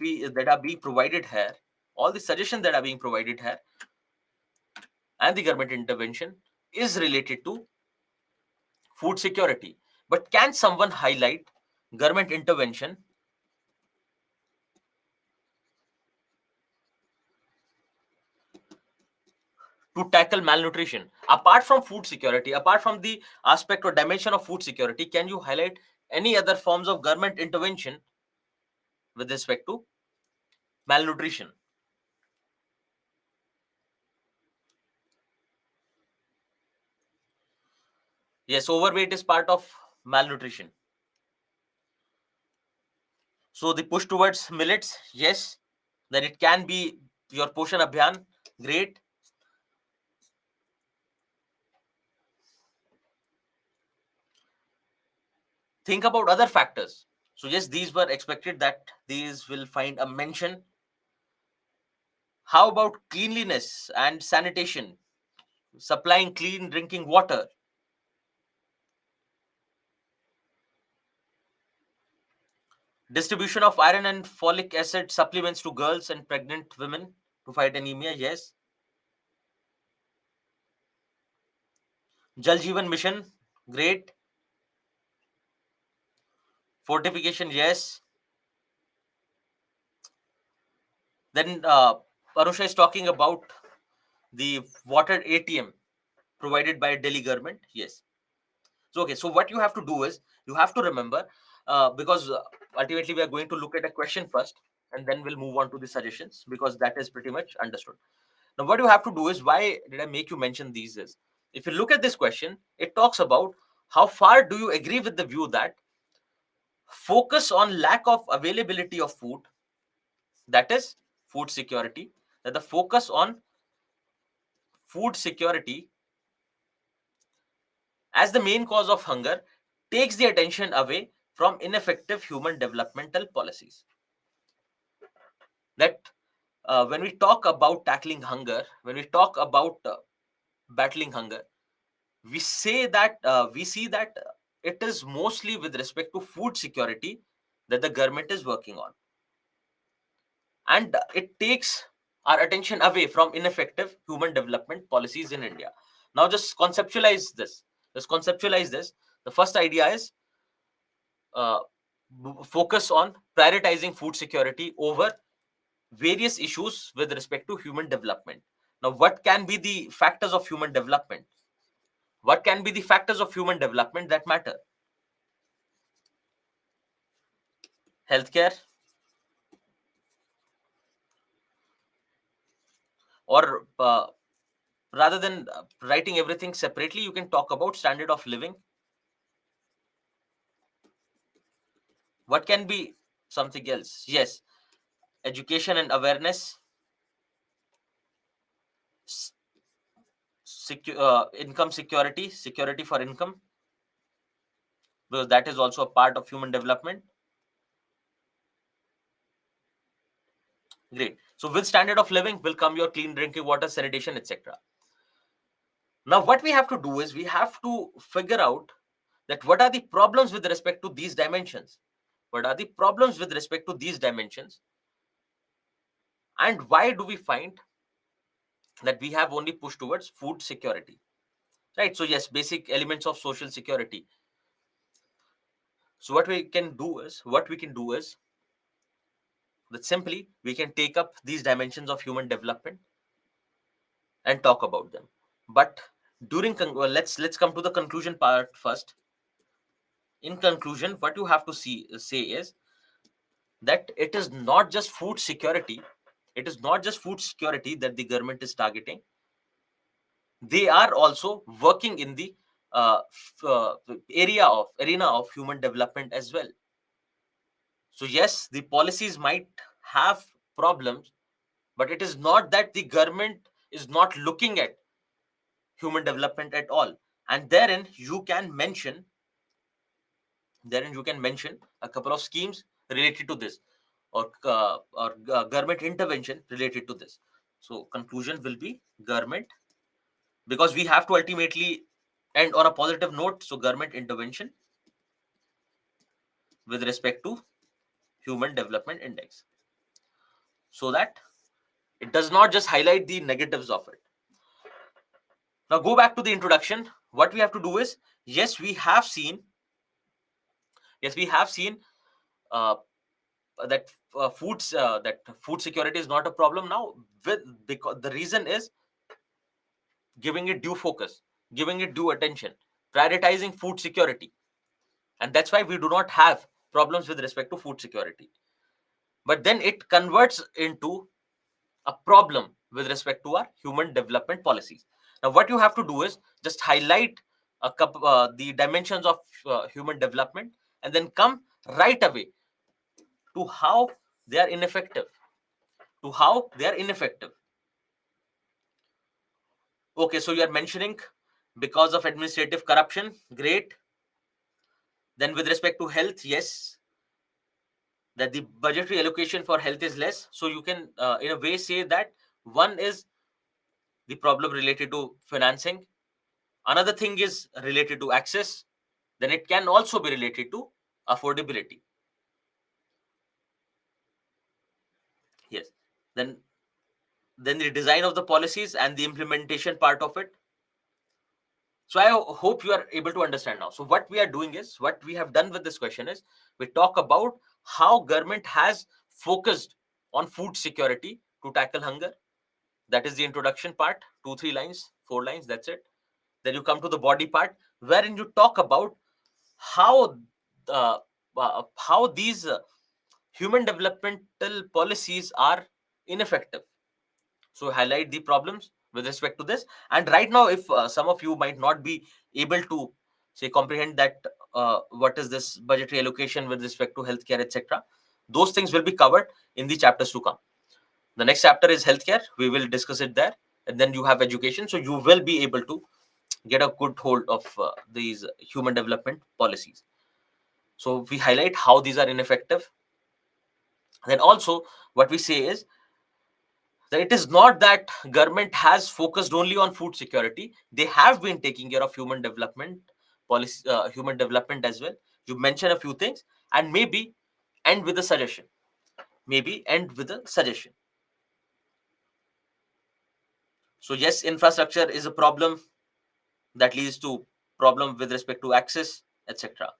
S1: are being provided here, all the suggestions that are being provided here, and the government intervention is related to food security. But can someone highlight government intervention to tackle malnutrition apart from food security, apart from the aspect or dimension of food security? Can you highlight any other forms of government intervention with respect to malnutrition? Yes, overweight is part of malnutrition. So the push towards millets, yes, then it can be your Poshan Abhiyan, great. Think about other factors. So yes, these were expected that these will find a mention. How about cleanliness and sanitation, supplying clean drinking water, distribution of iron and folic acid supplements to girls and pregnant women to fight anemia, yes. Jal Jeevan Mission, great. Fortification, yes. Then Parusha is talking about the water ATM provided by Delhi government, yes. So okay, so what you have to do is you have to remember, because ultimately we are going to look at a question first, and then we'll move on to the suggestions, because that is pretty much understood. Now what you have to do is, why did I make you mention these is, if you look at this question, it talks about how far do you agree with the view that focus on lack of availability of food, that is food security, that the focus on food security as the main cause of hunger takes the attention away from ineffective human developmental policies. that when we talk about tackling hunger, when we talk about battling hunger, we see that it is mostly with respect to food security that the government is working on, and it takes our attention away from ineffective human development policies in India. Now just conceptualize this. The first idea is uh, focus on prioritizing food security over various issues with respect to human development. Now, what can be the factors of human development? What can be the factors of human development that matter? Healthcare, or rather than writing everything separately, you can talk about standard of living. What can be something else? Yes, education and awareness, income security, security for income, because that is also a part of human development. Great. So with standard of living will come your clean drinking water, sanitation, etc. Now, what we have to do is we have to figure out that what are the problems with respect to these dimensions. What are the problems with respect to these dimensions? And why do we find that we have only pushed towards food security? Right. So, yes, basic elements of social security. So, what we can do is that simply we can take up these dimensions of human development and talk about them. But well, let's come to the conclusion part first. In conclusion, what you have to say is that it is not just food security. It is not just food security that the government is targeting. They are also working in the arena of human development as well. So yes, the policies might have problems, but it is not that the government is not looking at human development at all. And therein you can mention a couple of schemes related to this, or government intervention related to this. So conclusion will be government, because we have to ultimately end on a positive note. So government intervention with respect to human development index, so that it does not just highlight the negatives of it. Now go back to the introduction. What we have to do is, yes, we have seen uh, that food security is not a problem now. Because the reason is giving it due focus, giving it due attention, prioritizing food security, and that's why we do not have problems with respect to food security. But then it converts into a problem with respect to our human development policies. Now, what you have to do is just highlight the dimensions of human development, and then come right away to how they are ineffective. To how they are ineffective. Okay, so you are mentioning because of administrative corruption. Great. Then with respect to health, yes, that the budgetary allocation for health is less. So you can, in a way, say that one is the problem related to financing. Another thing is related to access. Then it can also be related to affordability. Yes. Then the design of the policies and the implementation part of it. So I hope you are able to understand now. So what we are doing is, what we have done with this question is, we talk about how government has focused on food security to tackle hunger. That is the introduction part, 2 3 lines, 4 lines, that's it. Then you come to the body part, wherein you talk about how uh, how these human developmental policies are ineffective. So highlight the problems with respect to this. And right now, if some of you might not be able to say comprehend that what is this budgetary allocation with respect to healthcare, etc., those things will be covered in the chapters to come. The next chapter is healthcare. We will discuss it there. And then you have education, so you will be able to get a good hold of these human development policies. So we highlight how these are ineffective. Then also, what we say is that it is not that government has focused only on food security. They have been taking care of human development policy, human development as well. You mentioned a few things, and maybe end with a suggestion. Maybe end with a suggestion. So yes, infrastructure is a problem that leads to problem with respect to access, etc.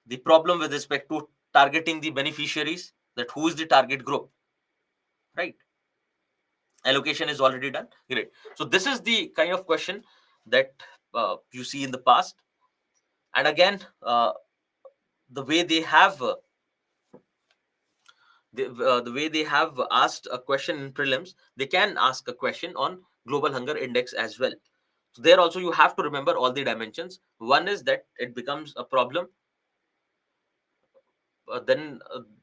S1: The problem with respect to targeting the beneficiaries, that who is the target group, right? Allocation is already done. Great. So this is the kind of question that you see in the past. And again, the way they have the way they have asked a question in prelims, they can ask a question on global hunger index as well. So there also you have to remember all the dimensions. One is that it becomes a problem. Then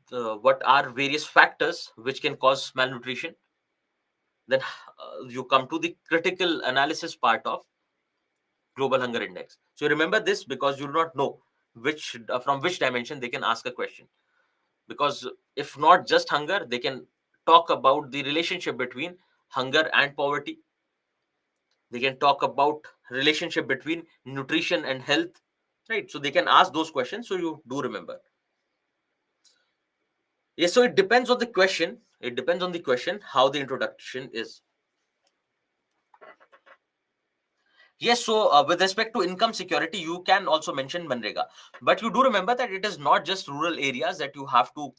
S1: what are various factors which can cause malnutrition? Then you come to the critical analysis part of global hunger index. So remember this, because you do not know which from which dimension they can ask a question. Because if not just hunger, they can talk about the relationship between hunger and poverty. They can talk about relationship between nutrition and health, right? So they can ask those questions, so you do remember. Yes, so it depends on the question. It depends on the question how the introduction is. Yes, so with respect to income security, you can also mention Manrega, but you do remember that it is not just rural areas that you have to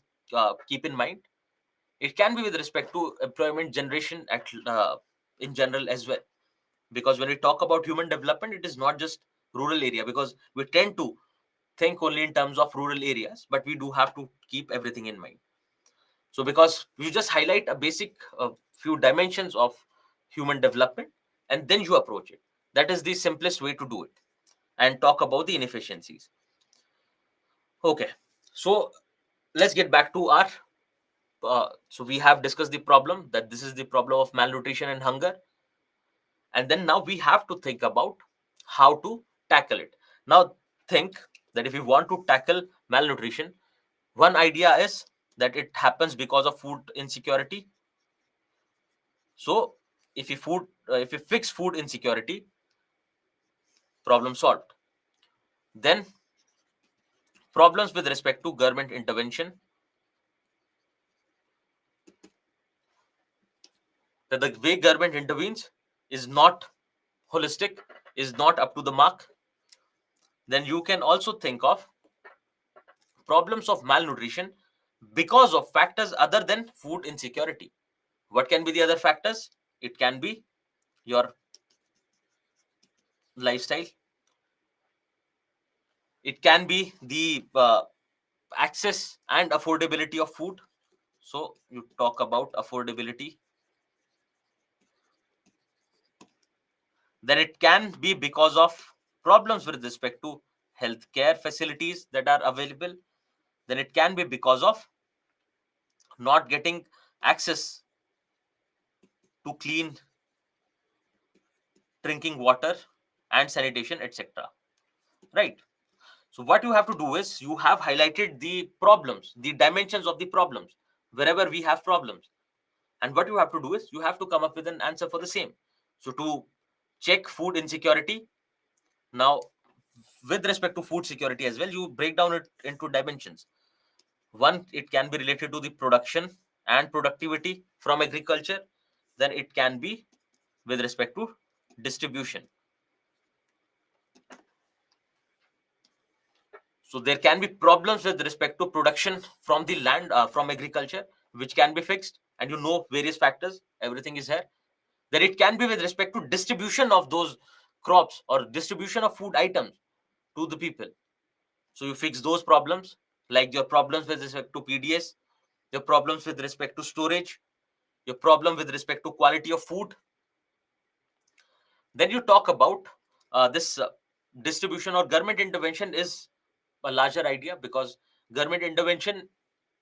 S1: keep in mind. It can be with respect to employment generation in general as well. Because when we talk about human development, it is not just rural area, because we tend to think only in terms of rural areas, but we do have to keep everything in mind. So because you just highlight a basic few dimensions of human development, and then you approach it. That is the simplest way to do it, and talk about the inefficiencies. Okay, so let's get back to our so we have discussed the problem, that this is the problem of malnutrition and hunger, and then now we have to think about how to tackle it. Now think that if we want to tackle malnutrition, one idea is that it happens because of food insecurity. So if you fix food insecurity, problem solved. Then problems with respect to government intervention, that the way government intervenes is not holistic, is not up to the mark. Then you can also think of problems of malnutrition because of factors other than food insecurity. What can be the other factors? It can be your lifestyle. It can be the access and affordability of food. So you talk about affordability. Then it can be because of problems with respect to healthcare facilities that are available. Then it can be because of not getting access to clean drinking water and sanitation, etc. Right? So what you have to do is, you have highlighted the problems, the dimensions of the problems, wherever we have problems. And what you have to do is, you have to come up with an answer for the same. So to check food insecurity, now with respect to food security as well, you break down it into dimensions. One, it can be related to the production and productivity from agriculture. Then it can be with respect to distribution. So there can be problems with respect to production from the land, from agriculture, which can be fixed, and you know various factors, everything is here. Then it can be with respect to distribution of those crops or distribution of food items to the people. So you fix those problems, like your problems with respect to PDS, your problems with respect to storage, your problem with respect to quality of food. Then you talk about this distribution or government intervention is a larger idea, because government intervention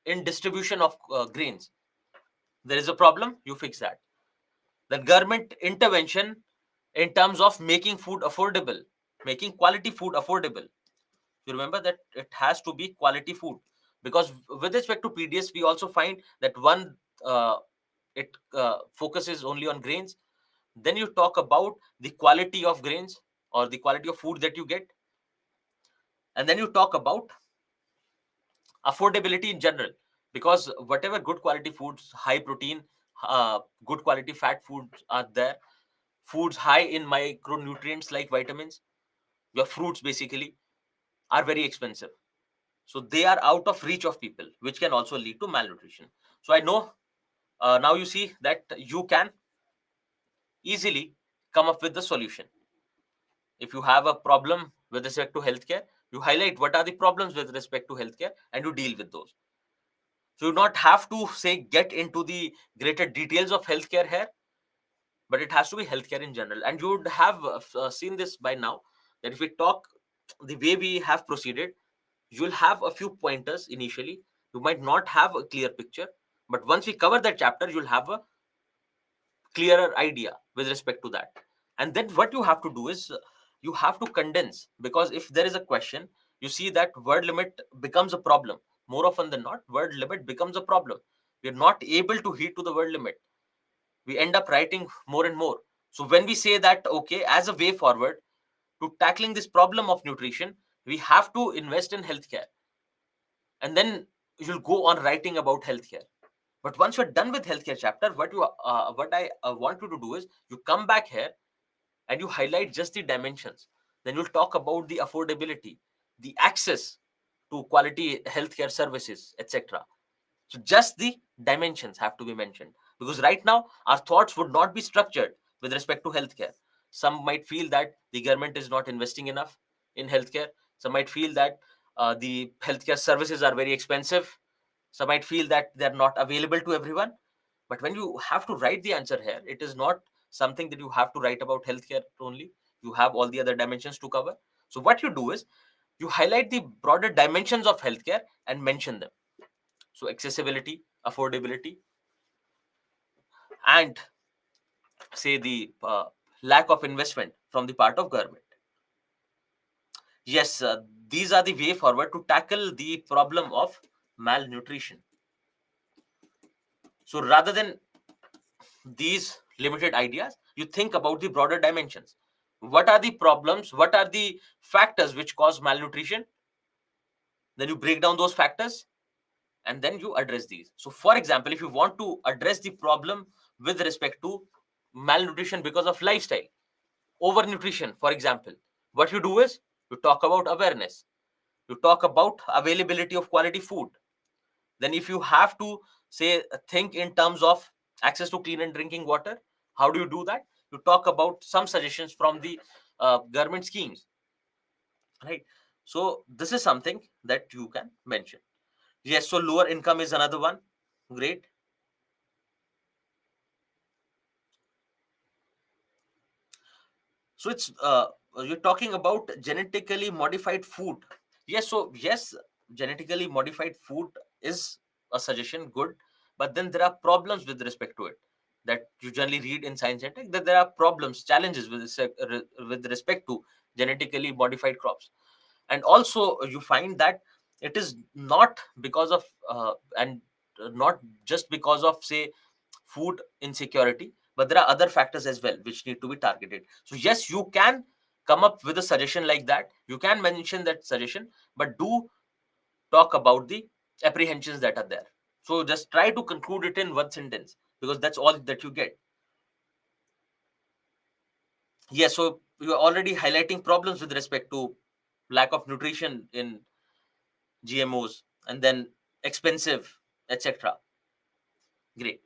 S1: in distribution of grains, there is a problem, you fix that. Then government intervention in terms of making food affordable, making quality food affordable. You remember that it has to be quality food. Because with respect to PDS, we also find that one, it focuses only on grains. Then you talk about the quality of grains or the quality of food that you get, and then you talk about affordability in general, because whatever good quality foods, high protein, good quality fat foods are there, foods high in micronutrients like vitamins, your fruits basically, are very expensive. So they are out of reach of people, which can also lead to malnutrition. So I know, now you see that you can easily come up with the solution. If you have a problem with respect to healthcare, you highlight what are the problems with respect to healthcare and you deal with those. So you not have to say get into the greater details of healthcare here, but it has to be healthcare in general. And you would have seen this by now, that if we talk the way we have proceeded, you'll have a few pointers initially. You might not have a clear picture, but once we cover that chapter, you'll have a clearer idea with respect to that. And then what you have to do is, you have to condense, because if there is a question, you see that word limit becomes a problem. More often than not, word limit becomes a problem. We're not able to heed to the word limit. We end up writing more and more. So when we say that, okay, as a way forward to tackling this problem of nutrition, we have to invest in healthcare, and then you'll go on writing about healthcare. But once you're done with healthcare chapter, what I want you to do is, you come back here and you highlight just the dimensions. Then you'll talk about the affordability, the access to quality healthcare services, etc. So just the dimensions have to be mentioned, because right now our thoughts would not be structured with respect to healthcare. Some might feel that the government is not investing enough in healthcare. Some might feel that the healthcare services are very expensive. Some might feel that they're not available to everyone. But when you have to write the answer here, it is not something that you have to write about healthcare only. You have all the other dimensions to cover. So what you do is, you highlight the broader dimensions of healthcare and mention them. So accessibility, affordability, and say the lack of investment from the part of government. Yes, these are the way forward to tackle the problem of malnutrition. So rather than these limited ideas, you think about the broader dimensions. What are the problems? What are the factors which cause malnutrition? Then you break down those factors and then you address these. So, for example, if you want to address the problem with respect to malnutrition because of lifestyle, overnutrition, for example, what you do is, you talk about awareness, you talk about availability of quality food. Then, if you have to say, think in terms of access to clean and drinking water, how do you do that? You talk about some suggestions from the government schemes, right? So, this is something that you can mention. Yes, so lower income is another one. Great. So it's you're talking about genetically modified food. Yes, so yes, genetically modified food is a suggestion, good, but then there are problems with respect to it, that you generally read in science and tech, that there are problems, challenges with respect to genetically modified crops. And also you find that it is not because of and not just because of, say, food insecurity, but there are other factors as well which need to be targeted. So yes, you can come up with a suggestion like that, you can mention that suggestion, but do talk about the apprehensions that are there. So just try to conclude it in one sentence, because that's all that you get. Yes, so you are already highlighting problems with respect to lack of nutrition in GMOs, and then expensive, etc. Great.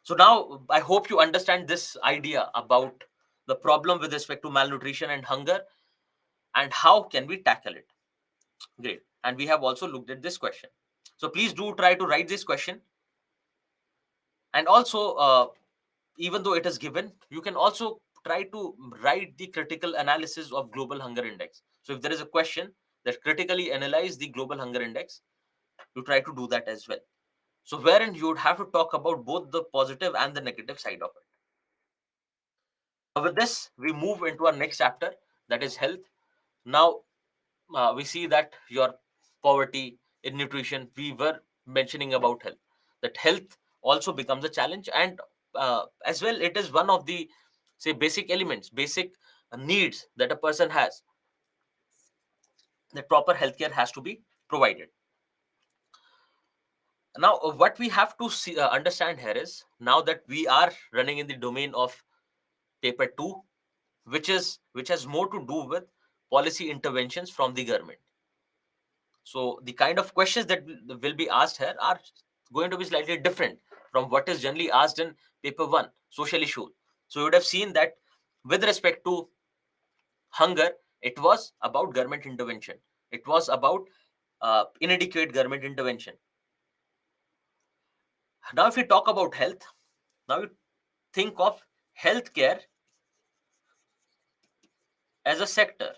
S1: So now I hope you understand this idea about the problem with respect to malnutrition and hunger, and how can we tackle it. Great. And we have also looked at this question. So please do try to write this question. And also, even though it is given, you can also try to write the critical analysis of global hunger index. So if there is a question that critically analyze the global hunger index, you try to do that as well. So wherein you would have to talk about both the positive and the negative side of it. With this, we move into our next chapter, that is health. Now, we see that your poverty, in nutrition, we were mentioning about health, that health also becomes a challenge. And as well, it is one of the, say, basic elements, basic needs that a person has, that proper healthcare has to be provided. Now, what we have to see, understand here is, now that we are running in the domain of paper 2, which has more to do with policy interventions from the government. So the kind of questions that will be asked here are going to be slightly different from what is generally asked in paper 1, social issue. So you would have seen that with respect to hunger, it was about government intervention. It was about inadequate government intervention. Now, if we talk about health, now you think of healthcare as a sector.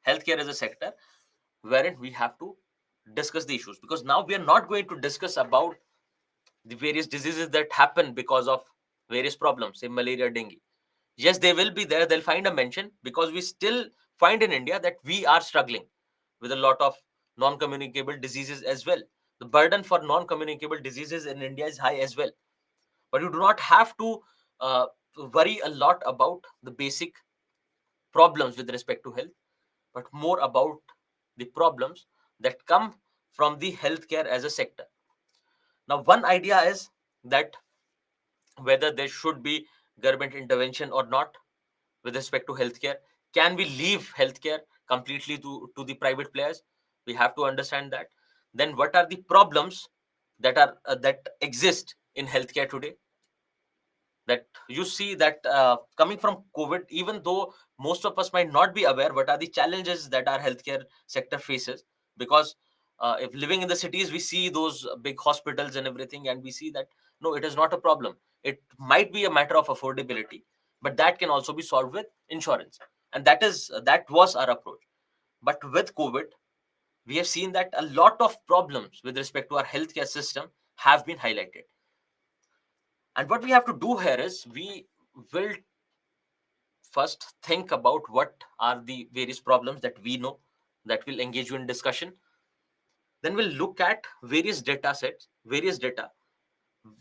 S1: Healthcare as a sector wherein we have to discuss the issues, because now we are not going to discuss about the various diseases that happen because of various problems, say malaria, dengue. Yes, they will be there, they'll find a mention, because we still find in India that we are struggling with a lot of non-communicable diseases as well. The burden for non-communicable diseases in India is high as well. But you do not have to uh, worry a lot about the basic problems with respect to health, but more about the problems that come from the healthcare as a sector. Now, one idea is that whether there should be government intervention or not with respect to healthcare. Can we leave healthcare completely to the private players? We have to understand that. Then, what are the problems that exist in healthcare today? That you see that coming from COVID, even though most of us might not be aware what are the challenges that our healthcare sector faces, because if living in the cities, we see those big hospitals and everything, and we see that no, it is not a problem. It might be a matter of affordability, but that can also be solved with insurance, and that was our approach. But with COVID, we have seen that a lot of problems with respect to our healthcare system have been highlighted. And what we have to do here is, we will first think about what are the various problems that we know, that will engage you in discussion. Then we'll look at various data sets, various data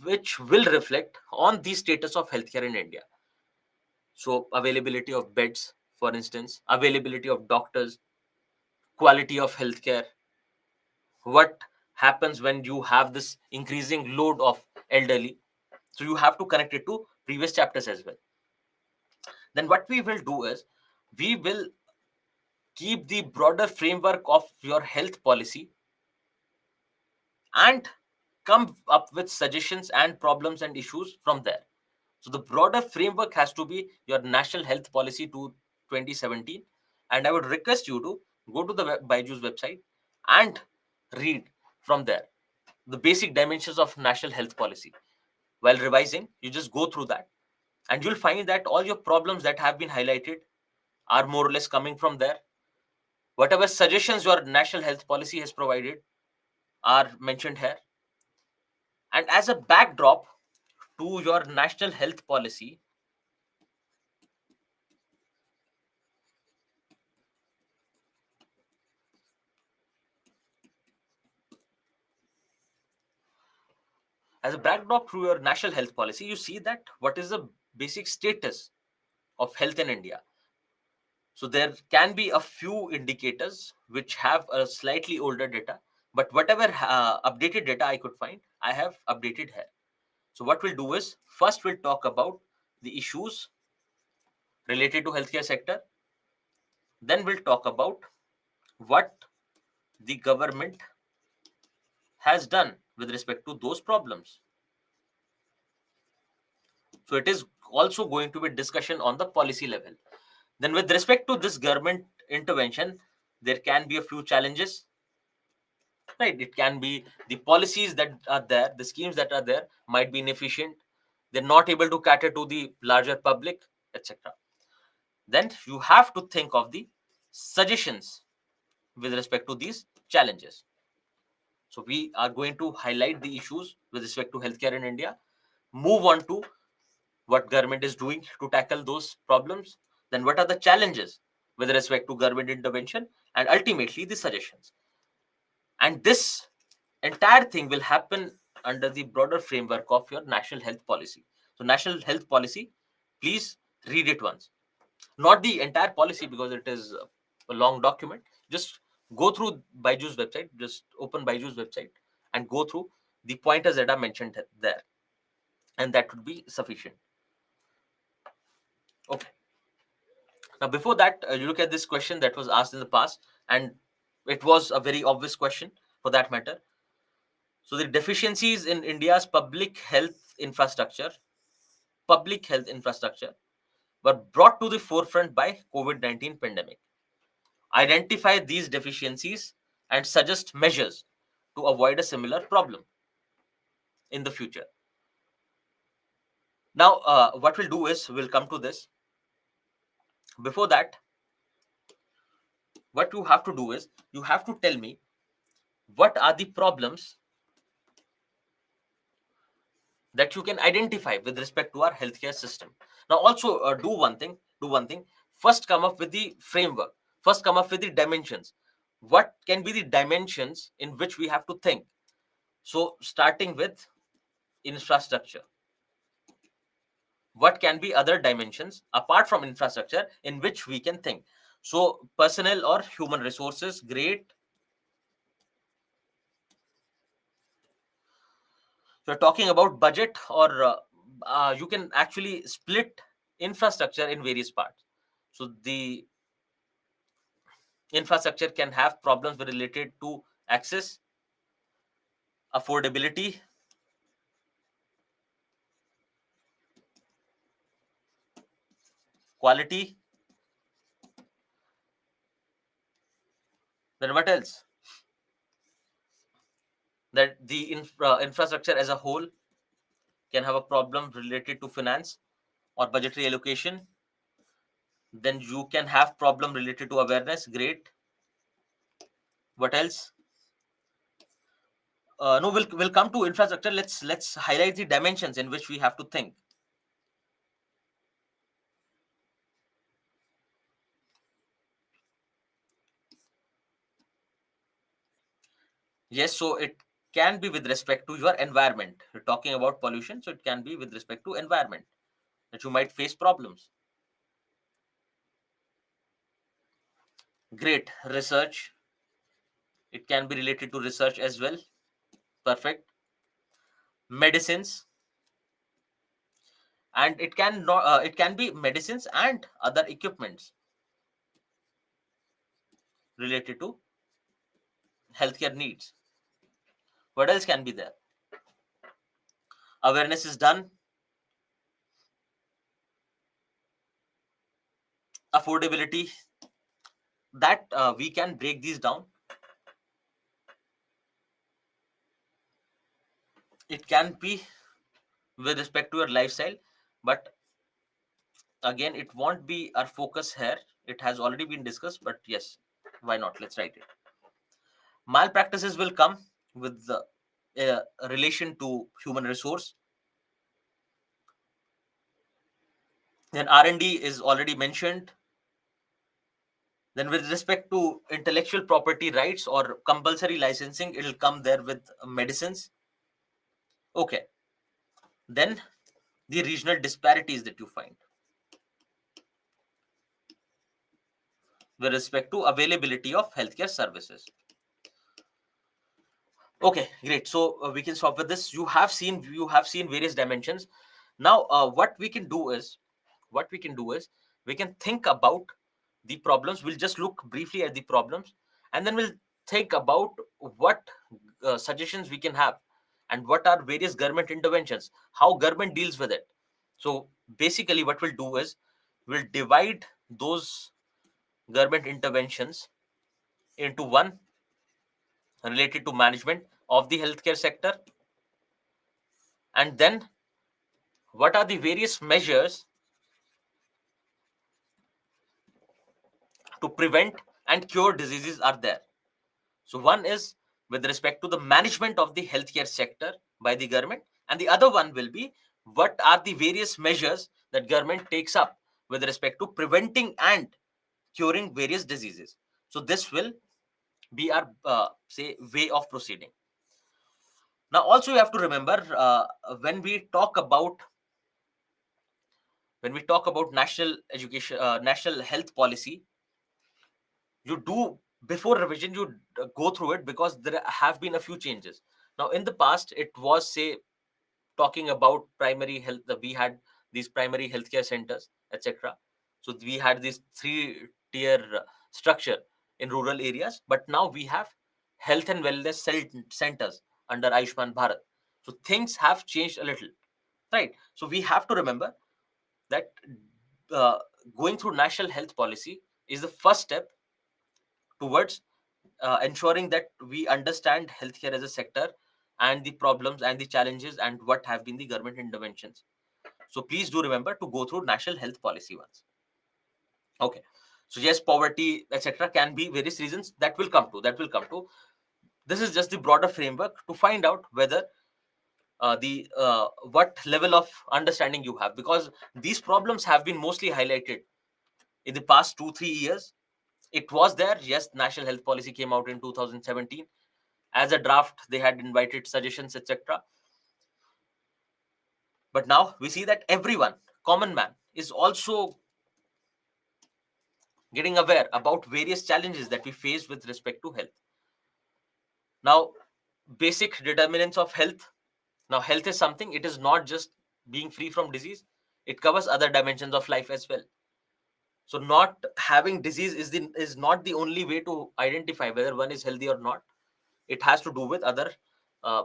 S1: which will reflect on the status of healthcare in India. So availability of beds, for instance, availability of doctors, quality of healthcare, what happens when you have this increasing load of elderly. So you have to connect it to previous chapters as well. Then what we will do is, we will keep the broader framework of your health policy and come up with suggestions and problems and issues from there. So the broader framework has to be your national health policy to 2017, and I would request you to go to the Byju's website and read from there the basic dimensions of national health policy. While revising, you just go through that, and you'll find that all your problems that have been highlighted are more or less coming from there. Whatever suggestions your national health policy has provided are mentioned here. And as a backdrop to your national health policy, you see that what is the basic status of health in India. So there can be a few indicators which have a slightly older data, but whatever updated data I could find, I have updated here. So what we'll do is, first we'll talk about the issues related to healthcare sector. Then we'll talk about what the government has done with respect to those problems. So it is also going to be discussion on the policy level. Then with respect to this government intervention, there can be a few challenges, right? It can be the policies that are there, the schemes that are there might be inefficient. They're not able to cater to the larger public, etc. Then you have to think of the suggestions with respect to these challenges. So we are going to highlight the issues with respect to healthcare in India, move on to what government is doing to tackle those problems, then what are the challenges with respect to government intervention, and ultimately the suggestions. And this entire thing will happen under the broader framework of your national health policy. So national health policy, please read it once, not the entire policy because it is a long document. Just go through Byju's website, just open Byju's website and go through the pointers that are mentioned there, and that would be sufficient. Okay, now before that, you look at this question that was asked in the past, and it was a very obvious question for that matter. So the deficiencies in India's public health infrastructure were brought to the forefront by COVID-19 pandemic. Identify these deficiencies and suggest measures to avoid a similar problem in the future. Now, what we'll do is we'll come to this. Before that, what you have to do is you have to tell me what are the problems that you can identify with respect to our healthcare system. Now, also do one thing. First, come up with the framework. First, come up with the dimensions. What can be the dimensions in which we have to think? So, starting with infrastructure. What can be other dimensions apart from infrastructure in which we can think? So, personnel or human resources, great. So, you're talking about budget, or you can actually split infrastructure in various parts. So, the infrastructure can have problems related to access, affordability, quality. Then what else? That the infrastructure as a whole can have a problem related to finance or budgetary allocation. Then you can have problem related to awareness, great. What else? No, we'll come to infrastructure. Let's highlight the dimensions in which we have to think. Yes, so it can be with respect to your environment. You're talking about pollution, so it can be with respect to environment that you might face problems. Great. Research, it can be related to research as well. Perfect. Medicines, and it can be medicines and other equipments related to healthcare needs. What else can be there? Awareness is done. Affordability, that we can break these down. It can be with respect to your lifestyle, but again, it won't be our focus here. It has already been discussed, but yes, why not? Let's write it. Malpractices will come with the relation to human resource. Then R&D is already mentioned. Then with respect to intellectual property rights or compulsory licensing, it will come there with medicines. Okay. Then the regional disparities that you find with respect to availability of healthcare services. Okay, great. So we can stop with this. You have seen various dimensions. Now, what we can do is we can think about the problems. We'll just look briefly at the problems, and then we'll think about what suggestions we can have, and what are various government interventions, how government deals with it. So basically, what we'll do is we'll divide those government interventions into one related to management of the healthcare sector, and then what are the various measures to prevent and cure diseases are there. So one is with respect to the management of the healthcare sector by the government, and the other one will be what are the various measures that government takes up with respect to preventing and curing various diseases. So this will be our say way of proceeding. Now also you have to remember, when we talk about national education, national health policy, you do, before revision you go through it, because there have been a few changes. Now in the past it was, say, talking about primary health, we had these primary healthcare centers, etc. So we had this three tier structure in rural areas, but now we have health and wellness centers under Ayushman Bharat. So things have changed a little, right? So we have to remember that uh, going through national health policy is the first step towards ensuring that we understand healthcare as a sector, and the problems and the challenges and what have been the government interventions. So please do remember to go through national health policy once. Okay. So yes, poverty, etc., can be various reasons that will come to. This is just the broader framework to find out whether the what level of understanding you have, because these problems have been mostly highlighted in the past 2 3 years. It was there, yes, national health policy came out in 2017 as a draft, they had invited suggestions, etc. But now we see that everyone, common man, is also getting aware about various challenges that we face with respect to health. Now, basic determinants of health. Now, health is something, it is not just being free from disease, it covers other dimensions of life as well. So not having disease is not the only way to identify whether one is healthy or not. It has to do with other uh,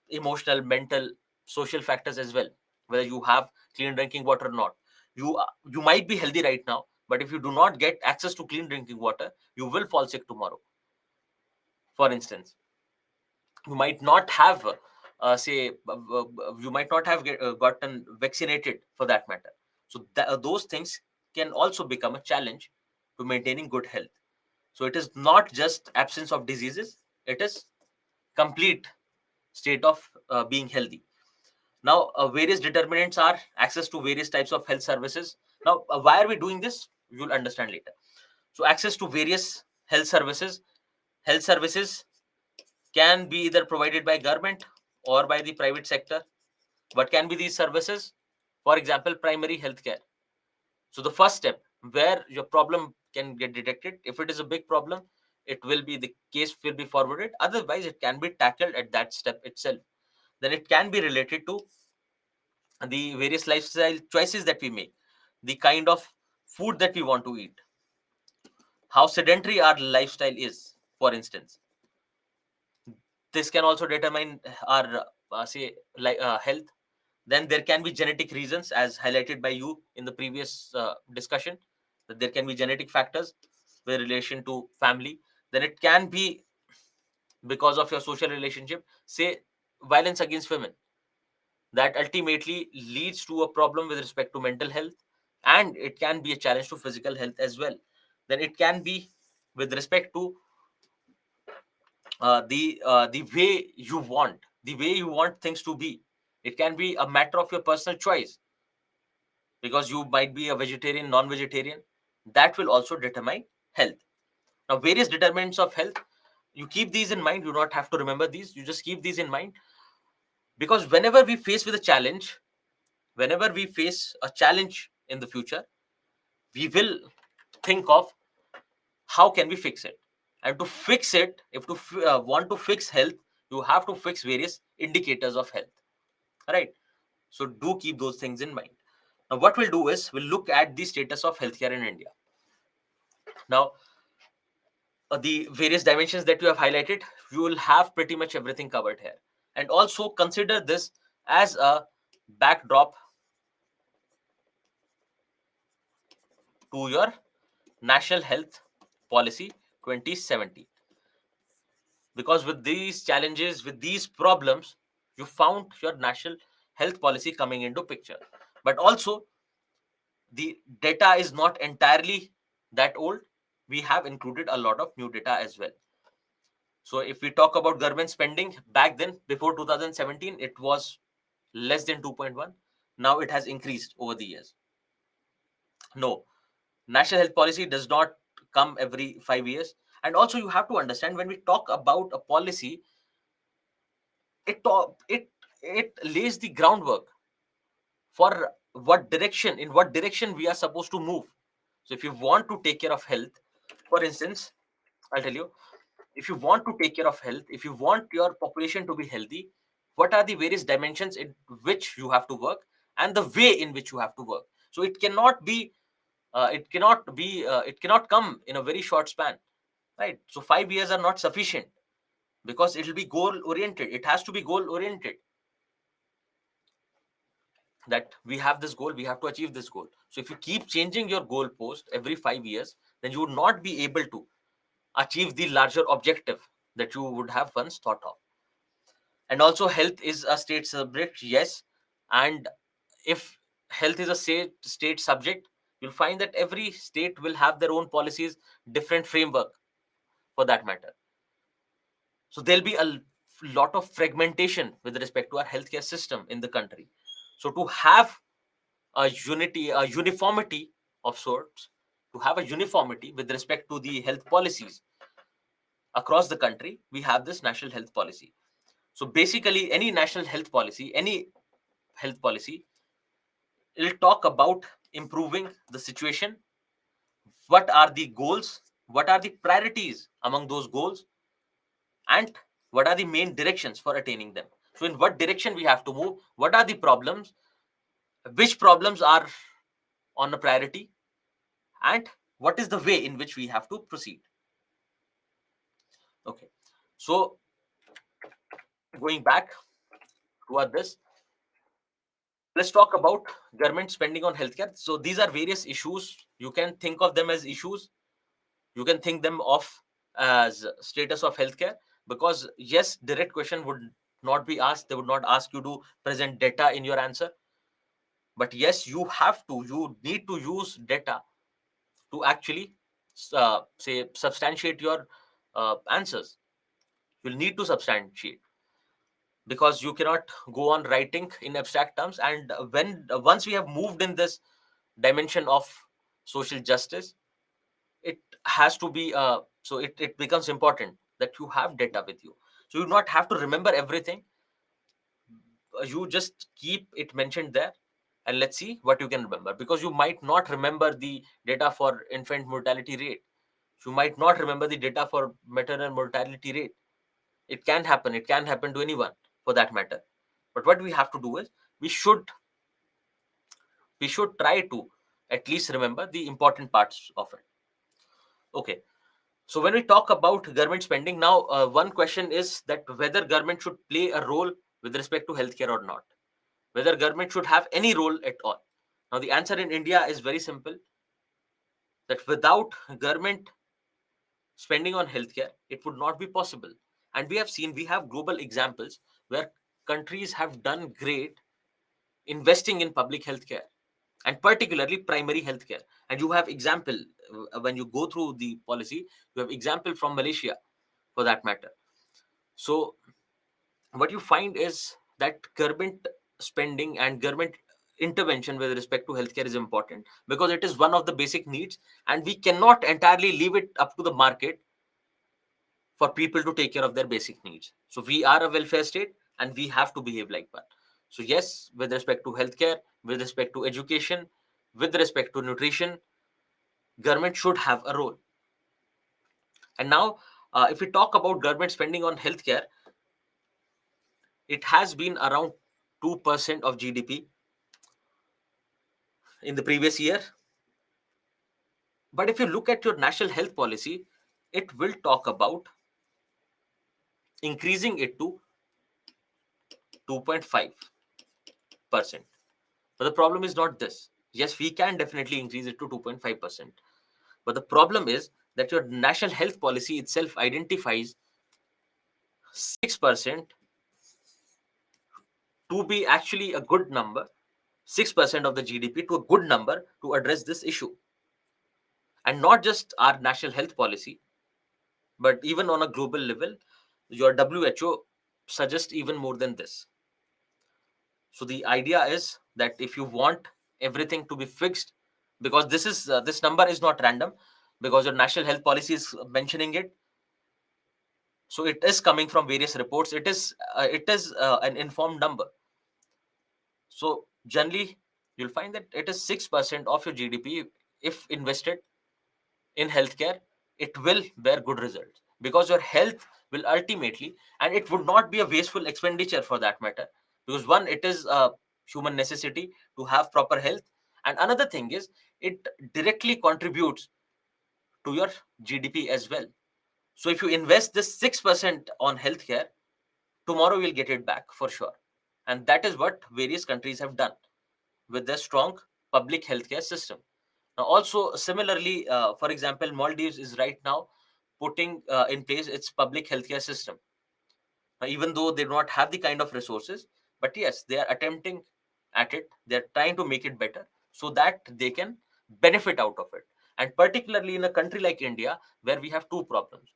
S1: emotional, mental, social factors as well, whether you have clean drinking water or not. You might be healthy right now, but if you do not get access to clean drinking water, you will fall sick tomorrow. For instance, you might not have say you might not have gotten vaccinated, for that matter. So those things can also become a challenge to maintaining good health. So it is not just absence of diseases, it is complete state of being healthy. Now, various determinants are access to various types of health services. Now, why are we doing this? You'll understand later. So, access to various health services. Health services can be either provided by government or by the private sector. What can be these services? For example, primary health care. So, the first step where your problem can get detected, if it is a big problem, it will be, the case will be forwarded. Otherwise, it can be tackled at that step itself. Then it can be related to the various lifestyle choices that we make, the kind of food that we want to eat, how sedentary our lifestyle is, for instance. This can also determine our say health. Then there can be genetic reasons, as highlighted by you in the previous discussion, that there can be genetic factors with relation to family. Then it can be because of your social relationship, say violence against women, that ultimately leads to a problem with respect to mental health, and it can be a challenge to physical health as well. Then it can be with respect to the way you want things to be. It can be a matter of your personal choice, because you might be a vegetarian, non-vegetarian. That will also determine health. Now, various determinants of health, you keep these in mind. You do not have to remember these, you just keep these in mind, because whenever we face a challenge in the future, we will think of how can we fix it. And to fix it, if to want to fix health, you have to fix various indicators of health, right? So do keep those things in mind. Now what we'll do is we'll look at the status of healthcare in India. Now, the various dimensions that you have highlighted, you will have pretty much everything covered here. And also consider this as a backdrop to your national health policy 2017, because with these challenges, with these problems, you found your national health policy coming into picture. But also, the data is not entirely that old. We have included a lot of new data as well. So if we talk about government spending, back then before 2017 it was less than 2.1. Now it has increased over the years. No, national health policy does not come every 5 years. And also you have to understand, when we talk about a policy, it lays the groundwork for in what direction we are supposed to move. So if you want to take care of health, for instance, I'll tell you, if you want to take care of health, if you want your population to be healthy, what are the various dimensions in which you have to work, and the way in which you have to work. So it cannot come in a very short span, right? So 5 years are not sufficient, because it will be goal oriented. It has to be goal oriented, that we have this goal, we have to achieve this goal. So if you keep changing your goal post every 5 years, then you would not be able to achieve the larger objective that you would have once thought of. And also, health is a state subject, yes. And if health is a state subject, you'll find that every state will have their own policies, different framework for that matter. So there'll be a lot of fragmentation with respect to our healthcare system in the country. So to have a uniformity of sorts, to have a uniformity with respect to the health policies across the country, we have this national health policy. So basically, any national health policy, any health policy, it'll talk about improving the situation. What are the goals? What are the priorities among those goals? And what are the main directions for attaining them? So, in what direction we have to move? What are the problems? Which problems are on a priority? And what is the way in which we have to proceed? Okay. So, going back toward this, let's talk about government spending on healthcare. So, these are various issues. You can think of them as issues. You can think them of as status of healthcare, because yes, direct question would not be asked. They would not ask you to present data in your answer. But yes, you need to use data to actually say substantiate your answers. You'll need to substantiate, because you cannot go on writing in abstract terms. And when once we have moved in this dimension of social justice, it has to be it becomes important that you have data with you. So you do not have to remember everything. You just keep it mentioned there, and let's see what you can remember, because you might not remember the data for infant mortality rate. You might not remember the data for maternal mortality rate. It can happen to anyone, for that matter. But what we have to do is, we should try to at least remember the important parts of it. Okay. So when we talk about government spending now, one question is that whether government should play a role with respect to healthcare or not, whether government should have any role at all. Now the answer in India is very simple, that without government spending on healthcare, it would not be possible. And we have global examples where countries have done great investing in public healthcare, and particularly primary healthcare. And you have example, when you go through the policy, you have example from Malaysia, for that matter. So what you find is that government spending and government intervention with respect to healthcare is important, because it is one of the basic needs, and we cannot entirely leave it up to the market for people to take care of their basic needs. So we are a welfare state, and we have to behave like one. So yes, with respect to healthcare, with respect to education, with respect to nutrition, government should have a role. And now, if we talk about government spending on healthcare, it has been around 2% of GDP in the previous year. But if you look at your national health policy, it will talk about increasing it to 2.5%. But the problem is not this. Yes, we can definitely increase it to 2.5%. But the problem is that your national health policy itself identifies 6% to be actually a good number, 6% of the GDP to a good number to address this issue. And not just our national health policy, but even on a global level, your WHO suggests even more than this. So the idea is that if you want everything to be fixed, because this number is not random. because your national health policy is mentioning it. So it is coming from various reports. It is an informed number. So generally, you'll find that it is 6% of your GDP. If invested in healthcare, it will bear good results, because your health will ultimately, and it would not be a wasteful expenditure for that matter, because one, it is a human necessity to have proper health, and another thing is it directly contributes to your GDP as well. So if you invest this 6% on healthcare, tomorrow you'll get it back for sure. And that is what various countries have done with their strong public healthcare system. Now, also similarly, for example, Maldives is right now putting in place its public healthcare system. Even though they do not have the kind of resources, but yes, they are attempting at it. They are trying to make it better so that they can benefit out of it. And particularly in a country like India, where we have two problems.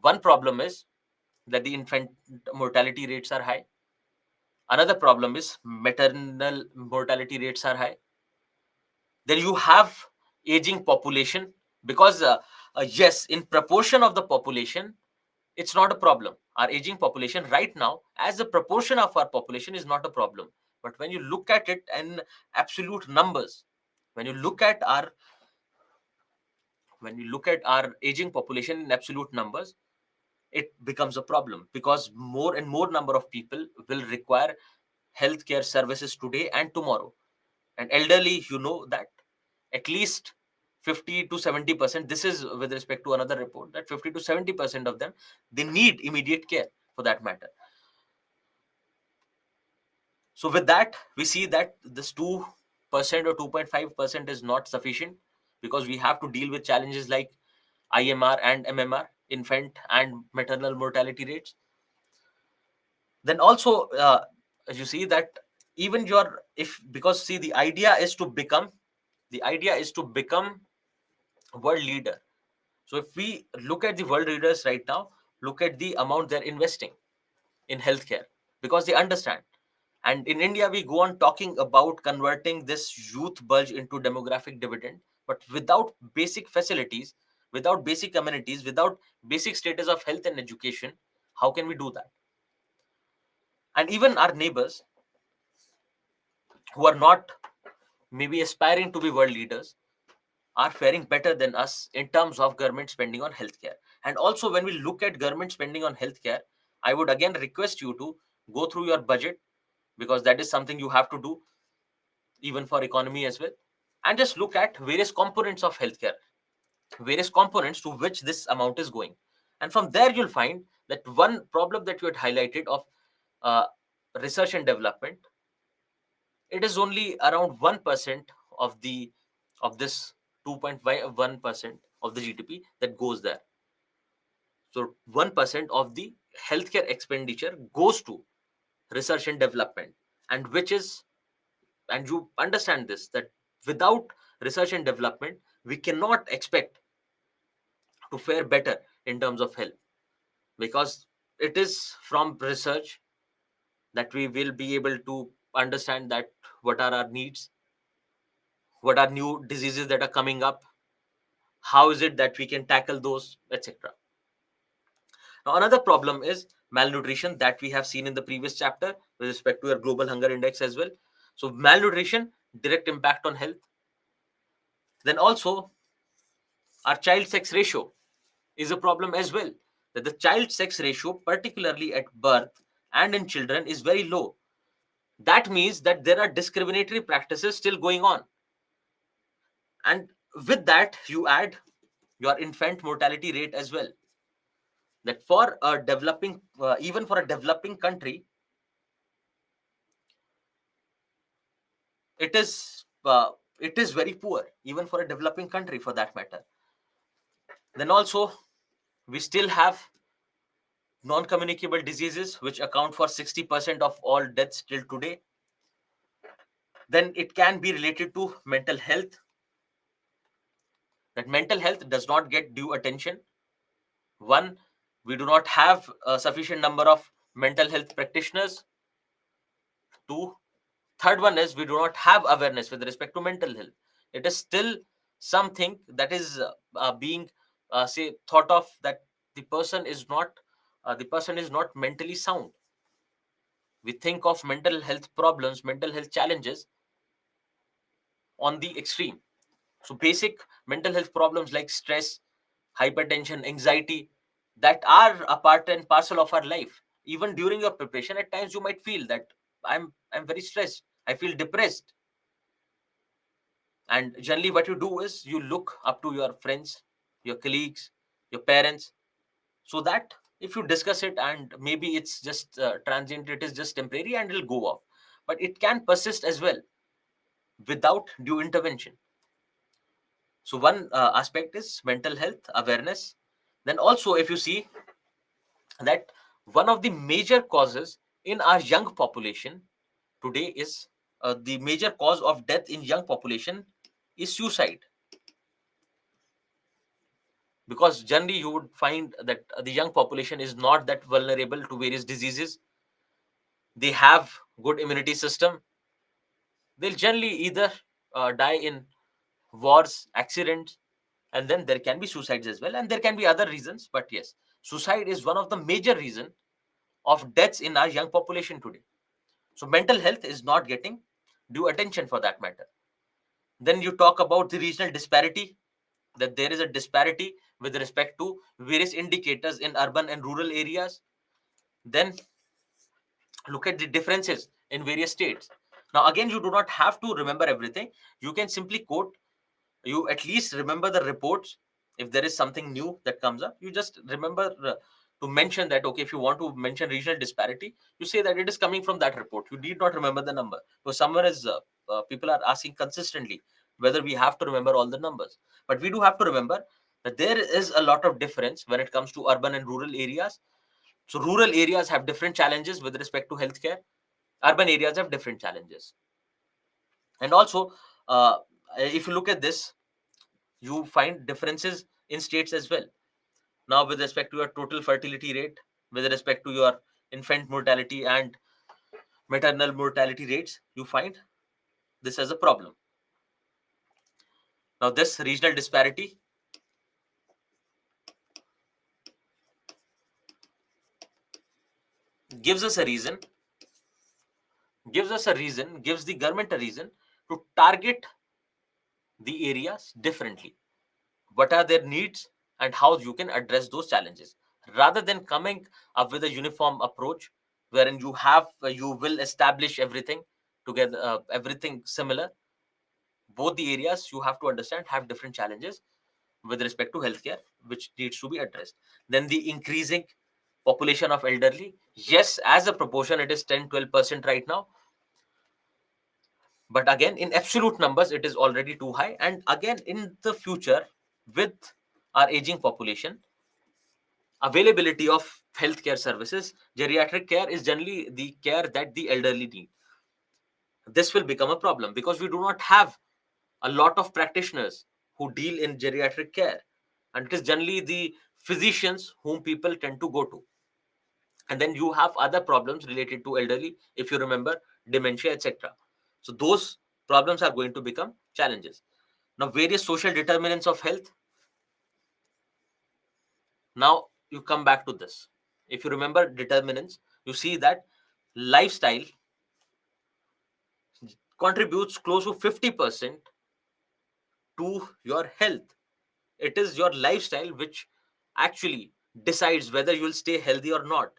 S1: One problem is that the infant mortality rates are high. Another problem is maternal mortality rates are high. Then you have aging population, because yes, in proportion of the population, it's not a problem. Our aging population right now, as a proportion of our population, is not a problem. But when you look at it in absolute numbers, when you look at our aging population in absolute numbers, it becomes a problem, because more and more number of people will require healthcare services today and tomorrow. And elderly, you know that at least 50 to 70%, this is with respect to another report, that 50 to 70% of them, they need immediate care for that matter. So with that, we see that this 2% or 2.5% is not sufficient, because we have to deal with challenges like IMR and MMR, infant and maternal mortality rates. Then also, as you see that even your, if, because see, the idea is to become world leader. So if we look at the world leaders right now, look at the amount they're investing in healthcare, because they understand. And in India, we go on talking about converting this youth bulge into demographic dividend, but without basic facilities, without basic amenities, without basic status of health and education, how can we do that? And even our neighbors, who are not maybe aspiring to be world leaders, are faring better than us in terms of government spending on healthcare. And also, when we look at government spending on healthcare, I would again request you to go through your budget, because that is something you have to do even for economy as well, and just look at various components of healthcare, various components to which this amount is going. And from there, you'll find that one problem that you had highlighted of uh, research and development, it is only around 1% of the of this 2.1% of the GDP that goes there. So 1% of the healthcare expenditure goes to research and development, and which is, and you understand this, that without research and development, we cannot expect to fare better in terms of health, because it is from research that we will be able to understand that what are our needs, what are new diseases that are coming up, how is it that we can tackle those, etc. Now, another problem is malnutrition that we have seen in the previous chapter with respect to our global hunger index as well. So malnutrition, direct impact on health. Then also, our child sex ratio is a problem as well. That the child sex ratio, particularly at birth and in children, is very low. That means that there are discriminatory practices still going on. And with that, you add your infant mortality rate as well. That for a developing, even for a developing country, it is very poor, even for a developing country for that matter. Then also, we still have non-communicable diseases, which account for 60% of all deaths till today. Then it can be related to mental health, that mental health does not get due attention. One, we do not have a sufficient number of mental health practitioners. Two, third one is we do not have awareness with respect to mental health. It is still something that is being say thought of, that the person is not mentally sound. We think of mental health problems, mental health challenges on the extreme. So basic mental health problems like stress, hypertension, anxiety, that are a part and parcel of our life. Even during your preparation, at times you might feel that I'm very stressed, I feel depressed. And generally what you do is you look up to your friends, your colleagues, your parents, so that if you discuss it, and maybe it's just transient, it is just temporary and it'll go off, but it can persist as well without due intervention. So one aspect is mental health awareness. Then also, if you see that one of the major causes in our young population today is the major cause of death in young population is suicide. Because generally you would find that the young population is not that vulnerable to various diseases. They have good immunity system. They'll generally either die in wars, accidents, and then there can be suicides as well, and there can be other reasons, but yes, suicide is one of the major reason of deaths in our young population today. So mental health is not getting due attention for that matter. Then you talk about the regional disparity, that there is a disparity with respect to various indicators in urban and rural areas. Then look at the differences in various states. Now again, you do not have to remember everything. You can simply quote, you at least remember the reports. If there is something new that comes up, you just remember to mention that, okay, if you want to mention regional disparity, you say that it is coming from that report. You need not remember the number. So somewhere is people are asking consistently whether we have to remember all the numbers, but we do have to remember that there is a lot of difference when it comes to urban and rural areas. So rural areas have different challenges with respect to healthcare. Urban areas have different challenges. And also, uh, if you look at this, you find differences in states as well. Now, with respect to your total fertility rate, with respect to your infant mortality and maternal mortality rates, you find this as a problem. Now, this regional disparity gives us a reason, gives the government a reason to target the areas differently. What are their needs and how you can address those challenges, rather than coming up with a uniform approach wherein you will establish everything together, everything similar. Both the areas, you have to understand, have different challenges with respect to healthcare, which needs to be addressed. Then the increasing population of elderly, yes, as a proportion it is 10-12% right now, but again in absolute numbers it is already too high. And again, in the future, with our aging population, availability of healthcare services, geriatric care is generally the care that the elderly need. This will become a problem because we do not have a lot of practitioners who deal in geriatric care, and it is generally the physicians whom people tend to go to. And then you have other problems related to elderly, if you remember, dementia, etc. So those problems are going to become challenges. Now, various social determinants of health. Now you come back to this. If you remember determinants, you see that lifestyle contributes close to 50% to your health. It is your lifestyle which actually decides whether you will stay healthy or not.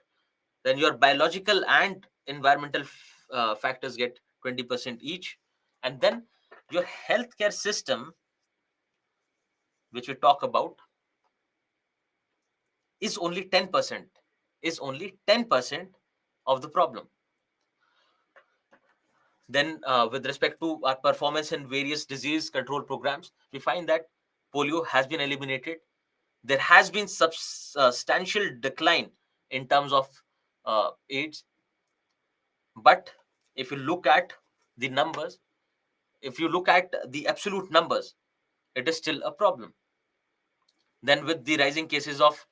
S1: Then your biological and environmental factors get 20% each. And then your healthcare system, which we talk about, is only 10%, is only 10% of the problem. Then, with respect to our performance in various disease control programs, we find that polio has been eliminated. There has been substantial decline in terms of AIDS. But if you look at the numbers, if you look at the absolute numbers, it is still a problem. Then, with the rising cases of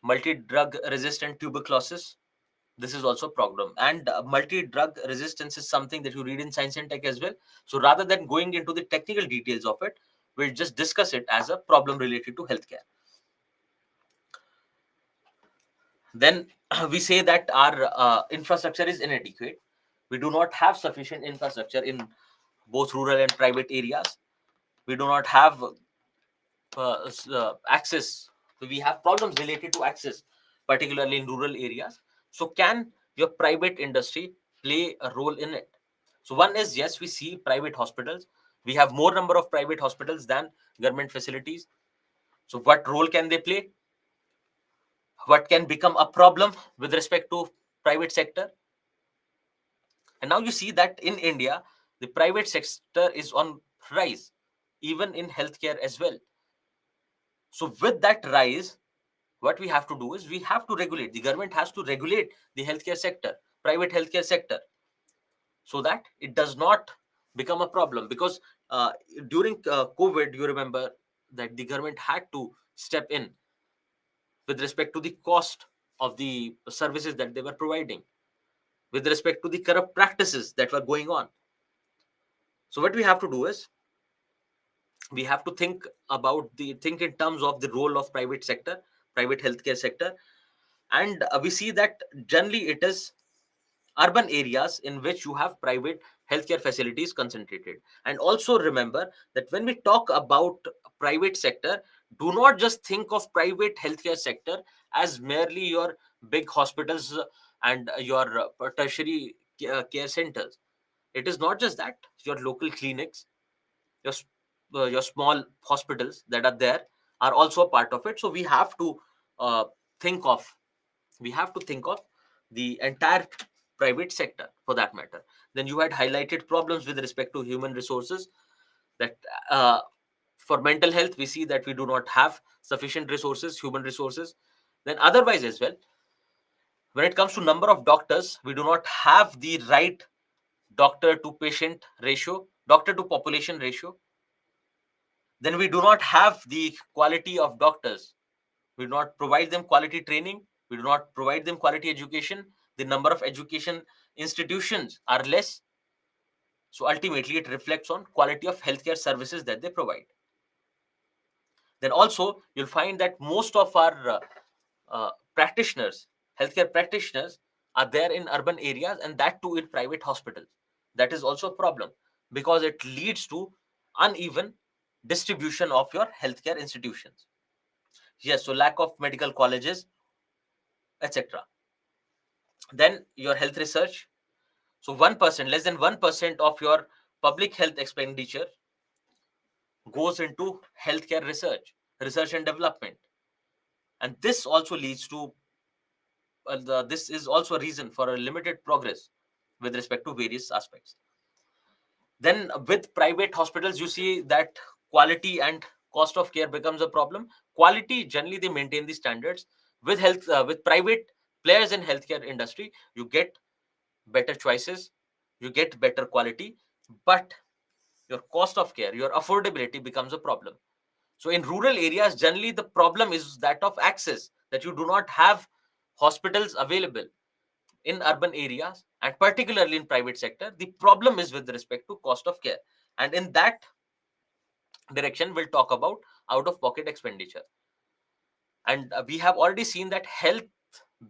S1: multi-drug resistant tuberculosis, this is also a problem. And multi-drug resistance is something that you read in science and tech as well. So rather than going into the technical details of it, we'll just discuss it as a problem related to healthcare. Then we say that our infrastructure is inadequate. We do not have sufficient infrastructure in both rural and private areas. We do not have access. We have problems related to access, particularly in rural areas. So can your private industry play a role in it? So one is, yes, we see private hospitals. We have more number of private hospitals than government facilities. So what role can they play? What can become a problem with respect to private sector? And now you see that in India, the private sector is on rise, even in healthcare as well. So with that rise, what we have to do is we have to regulate. The government has to regulate the healthcare sector, private healthcare sector, so that it does not become a problem. Because during COVID, you remember that the government had to step in with respect to the cost of the services that they were providing, with respect to the corrupt practices that were going on. So what we have to do is we have to think in terms of the role of private sector, private healthcare sector. And we see that generally it is urban areas in which you have private healthcare facilities concentrated. And also remember that when we talk about private sector, do not just think of private healthcare sector as merely your big hospitals and your tertiary care centers. It is not just that. Your local clinics, your your small hospitals that are there are also a part of it. So uh, think of we have to think of the entire private sector for that matter. Then you had highlighted problems with respect to human resources, that uh, for mental health we see that we do not have sufficient resources, human resources. Then otherwise as well, when it comes to number of doctors, we do not have the right doctor to patient ratio, doctor to population ratio. Then we do not have the quality of doctors. We do not provide them quality training. We do not provide them quality education. The number of education institutions are less. So ultimately, it reflects on quality of healthcare services that they provide. Then also, you'll find that most of our practitioners, healthcare practitioners, are there in urban areas, and that too in private hospitals. That is also a problem because it leads to uneven distribution of your healthcare institutions. Yes, so lack of medical colleges, etc. Then your health research. So 1%, less than 1% of your public health expenditure goes into healthcare research and development. And this also leads to, this is also a reason for a limited progress with respect to various aspects. Then with private hospitals, you see that quality and cost of care becomes a problem. Quality, generally they maintain the standards. With private players in healthcare industry, you get better choices, you get better quality, but your cost of care, your affordability becomes a problem. So in rural areas, generally the problem is that of access, that you do not have hospitals available. In urban areas and particularly in private sector, the problem is with respect to cost of care. And in that direction, we'll talk about out of pocket expenditure. And we have already seen that health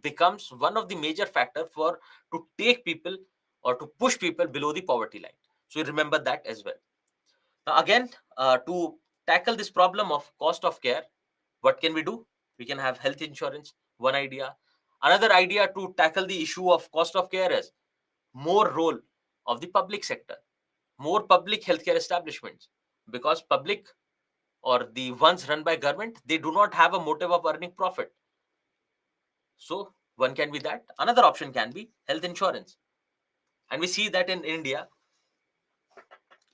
S1: becomes one of the major factor for to take people or to push people below the poverty line. So remember that as well. Now again, to tackle this problem of cost of care, what can we do? We can have health insurance, one idea. Another idea to tackle the issue of cost of care is more role of the public sector, more public healthcare establishments, because public or the ones run by government, they do not have a motive of earning profit. So one can be that. Another option can be health insurance. And we see that in India,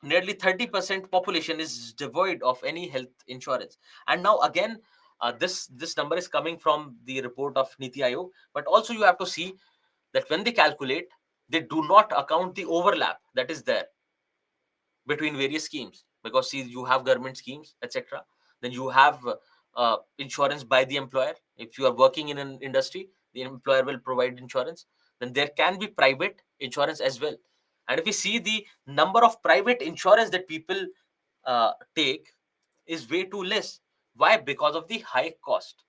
S1: nearly 30% population is devoid of any health insurance. And now again, this number is coming from the report of Niti Aayog, but also you have to see that when they calculate, they do not account the overlap that is there between various schemes. Because see, you have government schemes, etc. Then you have insurance by the employer. If you are working in an industry, the employer will provide insurance. Then there can be private insurance as well. And if we see the number of private insurance that people take, is way too less. Why? Because of the high cost.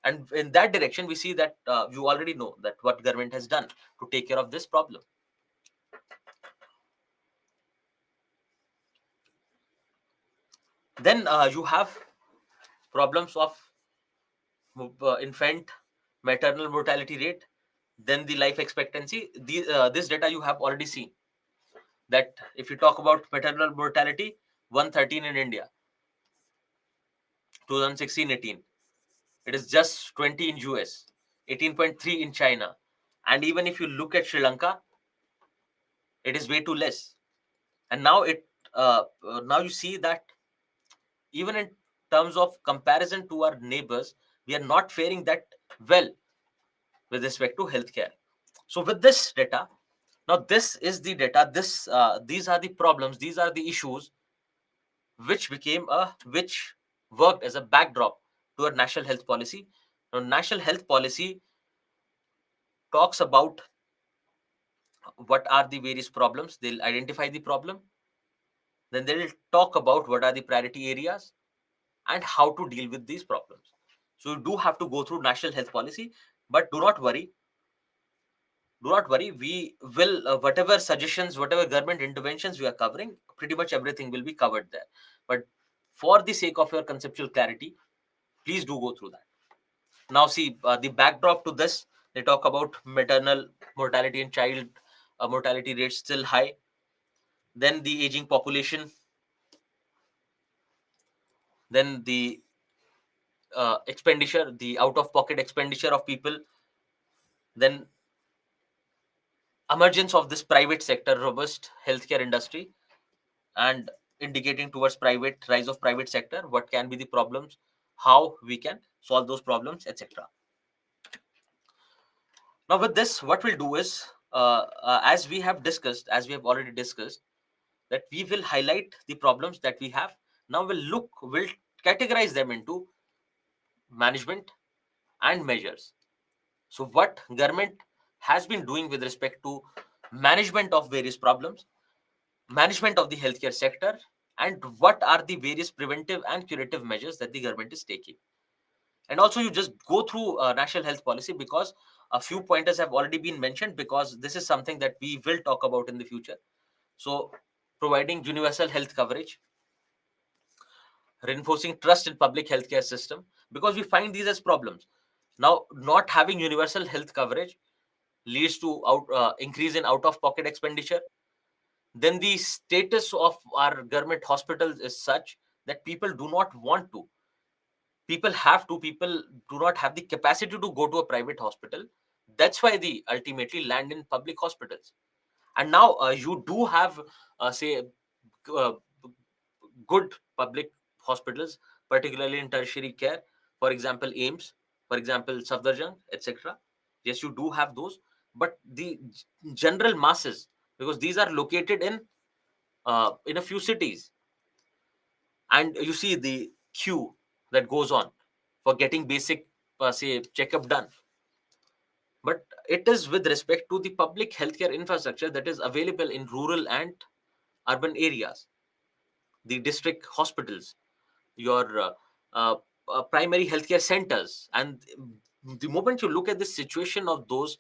S1: And in that direction, we see that you already know that what government has done to take care of this problem. Then you have problems of infant maternal mortality rate, then the life expectancy. This data you have already seen, that if you talk about maternal mortality, 113 in India, 2016-18. It is just 20 in US, 18.3 in China. And even if you look at Sri Lanka, it is way too less. And now you see that even in terms of comparison to our neighbors, we are not faring that well with respect to healthcare. So with this data, now this is the data. These are the problems. These are the issues which worked as a backdrop to our national health policy. Now, national health policy talks about what are the various problems. They'll identify the problem, then they'll talk about what are the priority areas and how to deal with these problems. So you do have to go through national health policy, but do not worry, we will whatever suggestions, whatever government interventions we are covering, pretty much everything will be covered there. But for the sake of your conceptual clarity, please do go through that. Now see, the backdrop to this, they talk about maternal mortality and child mortality rates still high, then the aging population, then the expenditure, the out of pocket expenditure of people, then emergence of this private sector robust healthcare industry, and indicating towards private rise of private sector, what can be the problems, how we can solve those problems, etc. Now with this, what we'll do is, as we have already discussed, that we will highlight the problems that we have. Now we'll categorize them into management and measures. So what government has been doing with respect to management of various problems, management of the healthcare sector, and what are the various preventive and curative measures that the government is taking. And also you just go through national health policy, because a few pointers have already been mentioned, because this is something that we will talk about in the future. So providing universal health coverage, reinforcing trust in public healthcare system, because we find these as problems. Now, not having universal health coverage leads to increase in out of pocket expenditure. Then the status of our government hospitals is such that people do not have the capacity to go to a private hospital. That's why they ultimately land in public hospitals. And now you do have say uh, good public hospitals, particularly in tertiary care, for example AIMS, for example Safdarjung, etc. Yes, you do have those, but the general masses, because these are located in a few cities, and you see the queue that goes on for getting basic say checkup done. But it is with respect to the public healthcare infrastructure that is available in rural and urban areas, the district hospitals, your primary healthcare centers. And the moment you look at the situation of those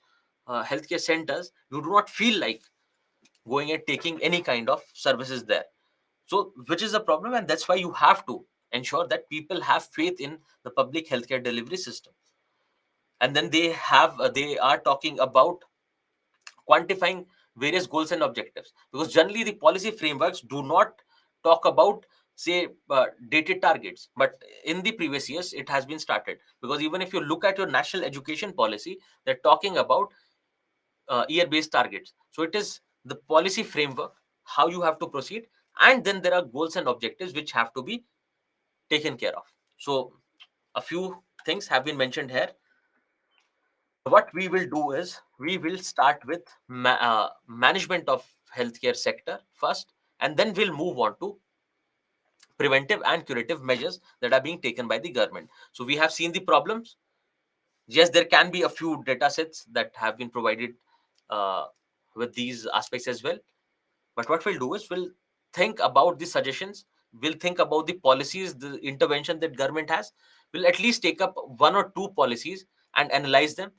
S1: healthcare centers, you do not feel like going and taking any kind of services there. So which is a problem, and that's why you have to ensure that people have faith in the public healthcare delivery system. And then they are talking about quantifying various goals and objectives, because generally the policy frameworks do not talk about say dated targets, but in the previous years it has been started. Because even if you look at your national education policy, they're talking about year based targets. So it is the policy framework, how you have to proceed, and then there are goals and objectives which have to be taken care of. So a few things have been mentioned here. What we will do is we will start with management of healthcare sector first, and then we'll move on to preventive and curative measures that are being taken by the government. So we have seen the problems. Yes, there can be a few data sets that have been provided uh, with these aspects as well. But what we'll do is we'll think about the suggestions, we'll think about the policies, the intervention that government has. We'll at least take up one or two policies and analyze them,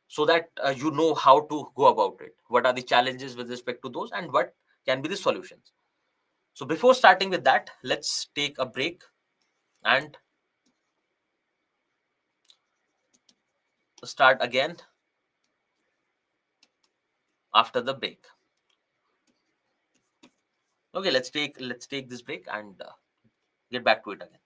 S1: so that you know how to go about it. What are the challenges with respect to those, and what can be the solutions? So before starting with that, let's take a break and start again after the break. Okay, let's take this break and get back to it again.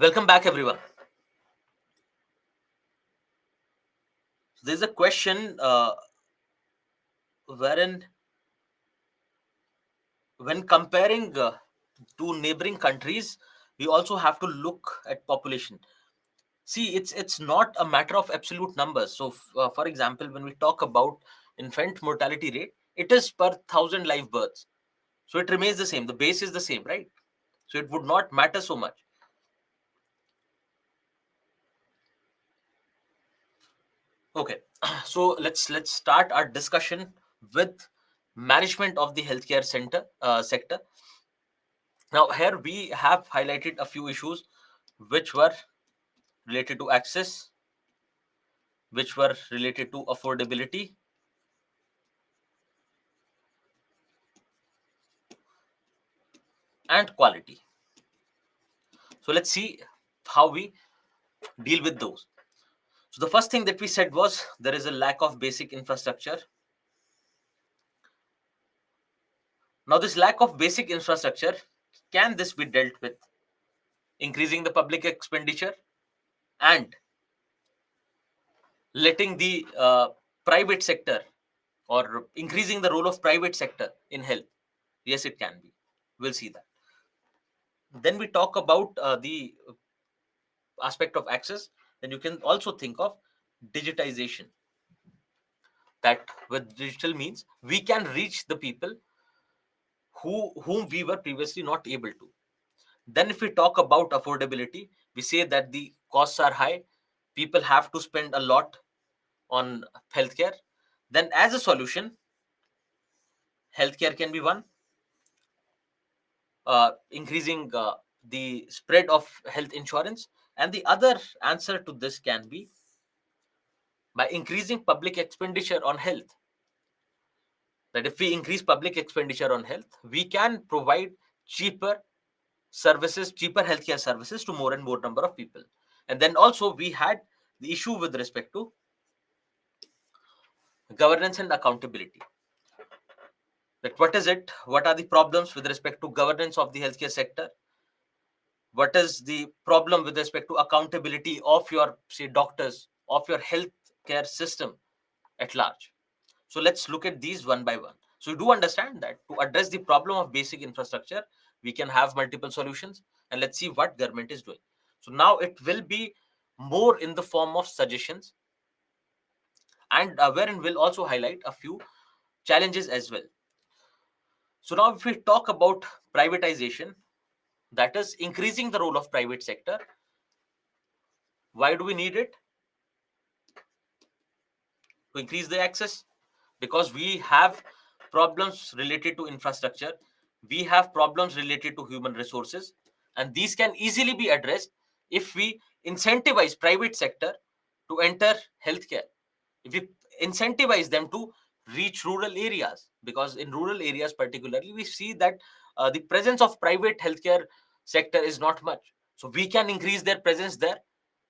S1: Welcome back, everyone. There's a question wherein, when comparing to neighboring countries, we also have to look at population. See, it's not a matter of absolute numbers. So, for example, when we talk about infant mortality rate, it is per thousand live births. So it remains the same. The base is the same, right? So it would not matter so much. Okay, so let's start our discussion with management of the healthcare sector. Now, here we have highlighted a few issues which were related to access, which were related to affordability, and quality. So let's see how we deal with those. So the first thing that we said was there is a lack of basic infrastructure. Now, this lack of basic infrastructure, can this be dealt with? Increasing the public expenditure and letting the private sector, or increasing the role of private sector in health. Yes, it can be. We'll see that. Then we talk about the aspect of access. Then you can also think of digitization, that with digital means we can reach the people whom we were previously not able to. Then if we talk about affordability, we say that the costs are high, people have to spend a lot on healthcare. Then as a solution, healthcare can be one, increasing the spread of health insurance. And the other answer to this can be by increasing public expenditure on health. That if we increase public expenditure on health, we can provide cheaper services, cheaper healthcare services to more and more number of people. And then also we had the issue with respect to governance and accountability. That what is it? What are the problems with respect to governance of the healthcare sector? What is the problem with respect to accountability of your, say, doctors, of your healthcare system at large? So let's look at these one by one. So you do understand that to address the problem of basic infrastructure, we can have multiple solutions, and let's see what government is doing. So now it will be more in the form of suggestions, and wherein we'll also highlight a few challenges as well. So now if we talk about privatization, that is increasing the role of private sector. Why do we need it? To increase the access, because we have problems related to infrastructure, we have problems related to human resources, and these can easily be addressed if we incentivize private sector to enter healthcare, if we incentivize them to reach rural areas, because in rural areas particularly we see that the presence of private healthcare sector is not much. So we can increase their presence there,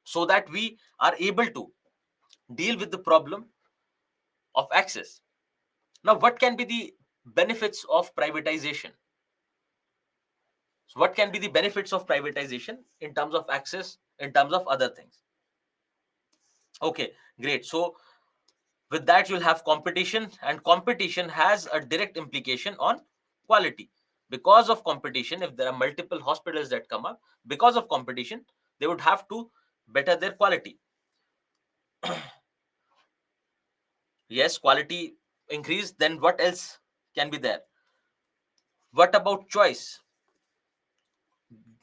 S1: so that we are able to deal with the problem of access. Now, what can be the benefits of privatization? So, what can be the benefits of privatization in terms of access, in terms of other things? Okay, great. So, with that, you'll have competition, and competition has a direct implication on quality. Because of competition, if there are multiple hospitals that come up, because of competition, they would have to better their quality. Yes, quality increase, then what else can be there? What about choice?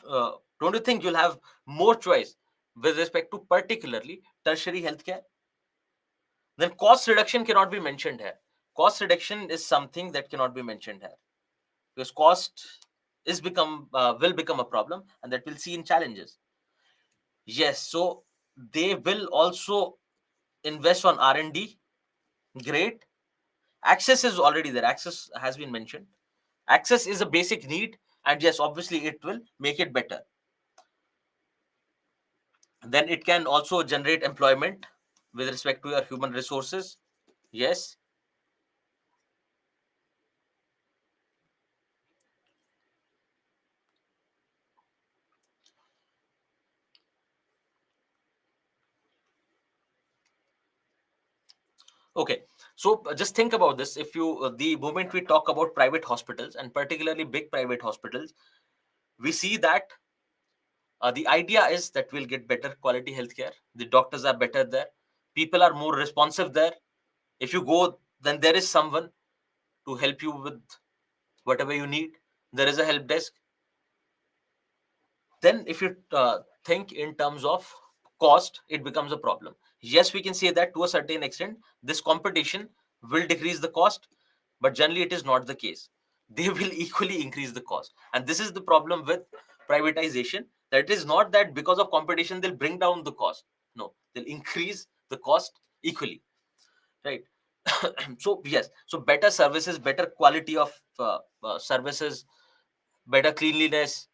S1: Don't you think you'll have more choice with respect to particularly tertiary healthcare? Then cost reduction cannot be mentioned here. Cost reduction is something that cannot be mentioned here, because cost is become will become a problem, and that we'll see in challenges. Yes, so they will also invest on R&D. Great. Access is already there. Access has been mentioned. Access is a basic need, and yes, obviously it will make it better. Then it can also generate employment with respect to your human resources. Yes. Okay, so just think about this. If you the moment we talk about private hospitals, and particularly big private hospitals, we see that the idea is that we'll get better quality healthcare. The doctors are better there, people are more responsive there. If you go, then there is someone to help you with whatever you need. There is a help desk. Then if you think in terms of cost, it becomes a problem. Yes, we can say that to a certain extent this competition will decrease the cost, but generally it is not the case. They will equally increase the cost, and this is the problem with privatization, that it is not that because of competition they'll bring down the cost. No, they'll increase the cost equally, right? So yes, so better services, better quality of services, better cleanliness,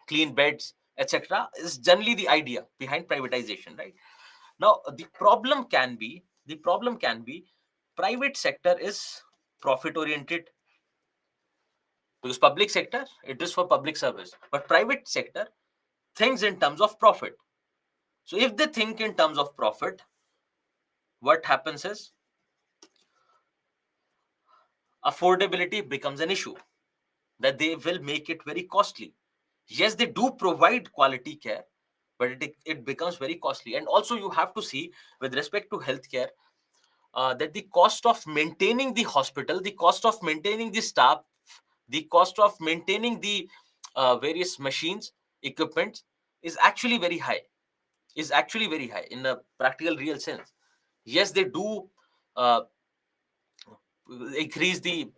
S1: clean beds, etc., is generally the idea behind privatization, right? Now the problem can be private sector is profit oriented, because public sector, it is for public service, but private sector thinks in terms of profit. So if they think in terms of profit, what happens is affordability becomes an issue, that they will make it very costly. Yes, they do provide quality care, but it becomes very costly. And also you have to see, with respect to healthcare, that the cost of maintaining the hospital, the cost of maintaining the staff, the cost of maintaining the various machines, equipment, is actually very high, is actually very high in a practical real sense. Yes, they do uh, increase the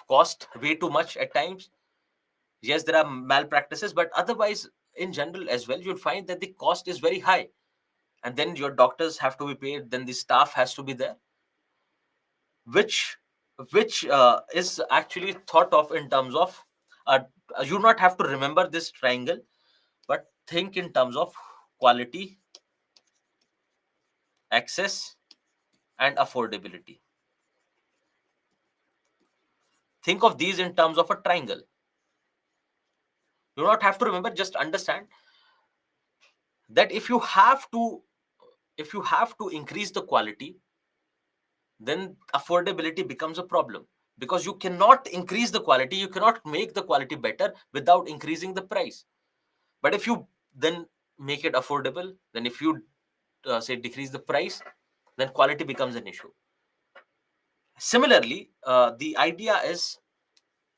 S1: cost way too much at times. Yes, there are malpractices, but otherwise in general as well, you'll find that the cost is very high. And then your doctors have to be paid, then the staff has to be there, which is actually thought of in terms of uh, you not have to remember this triangle, but think in terms of quality, access, and affordability. Think of these in terms of a triangle. You not have to remember, just understand that if you have to increase the quality, then affordability becomes a problem, because you cannot increase the quality, you cannot make the quality better without increasing the price. But if you then make it affordable, then if you say decrease the price, then quality becomes an issue. Similarly, the idea is,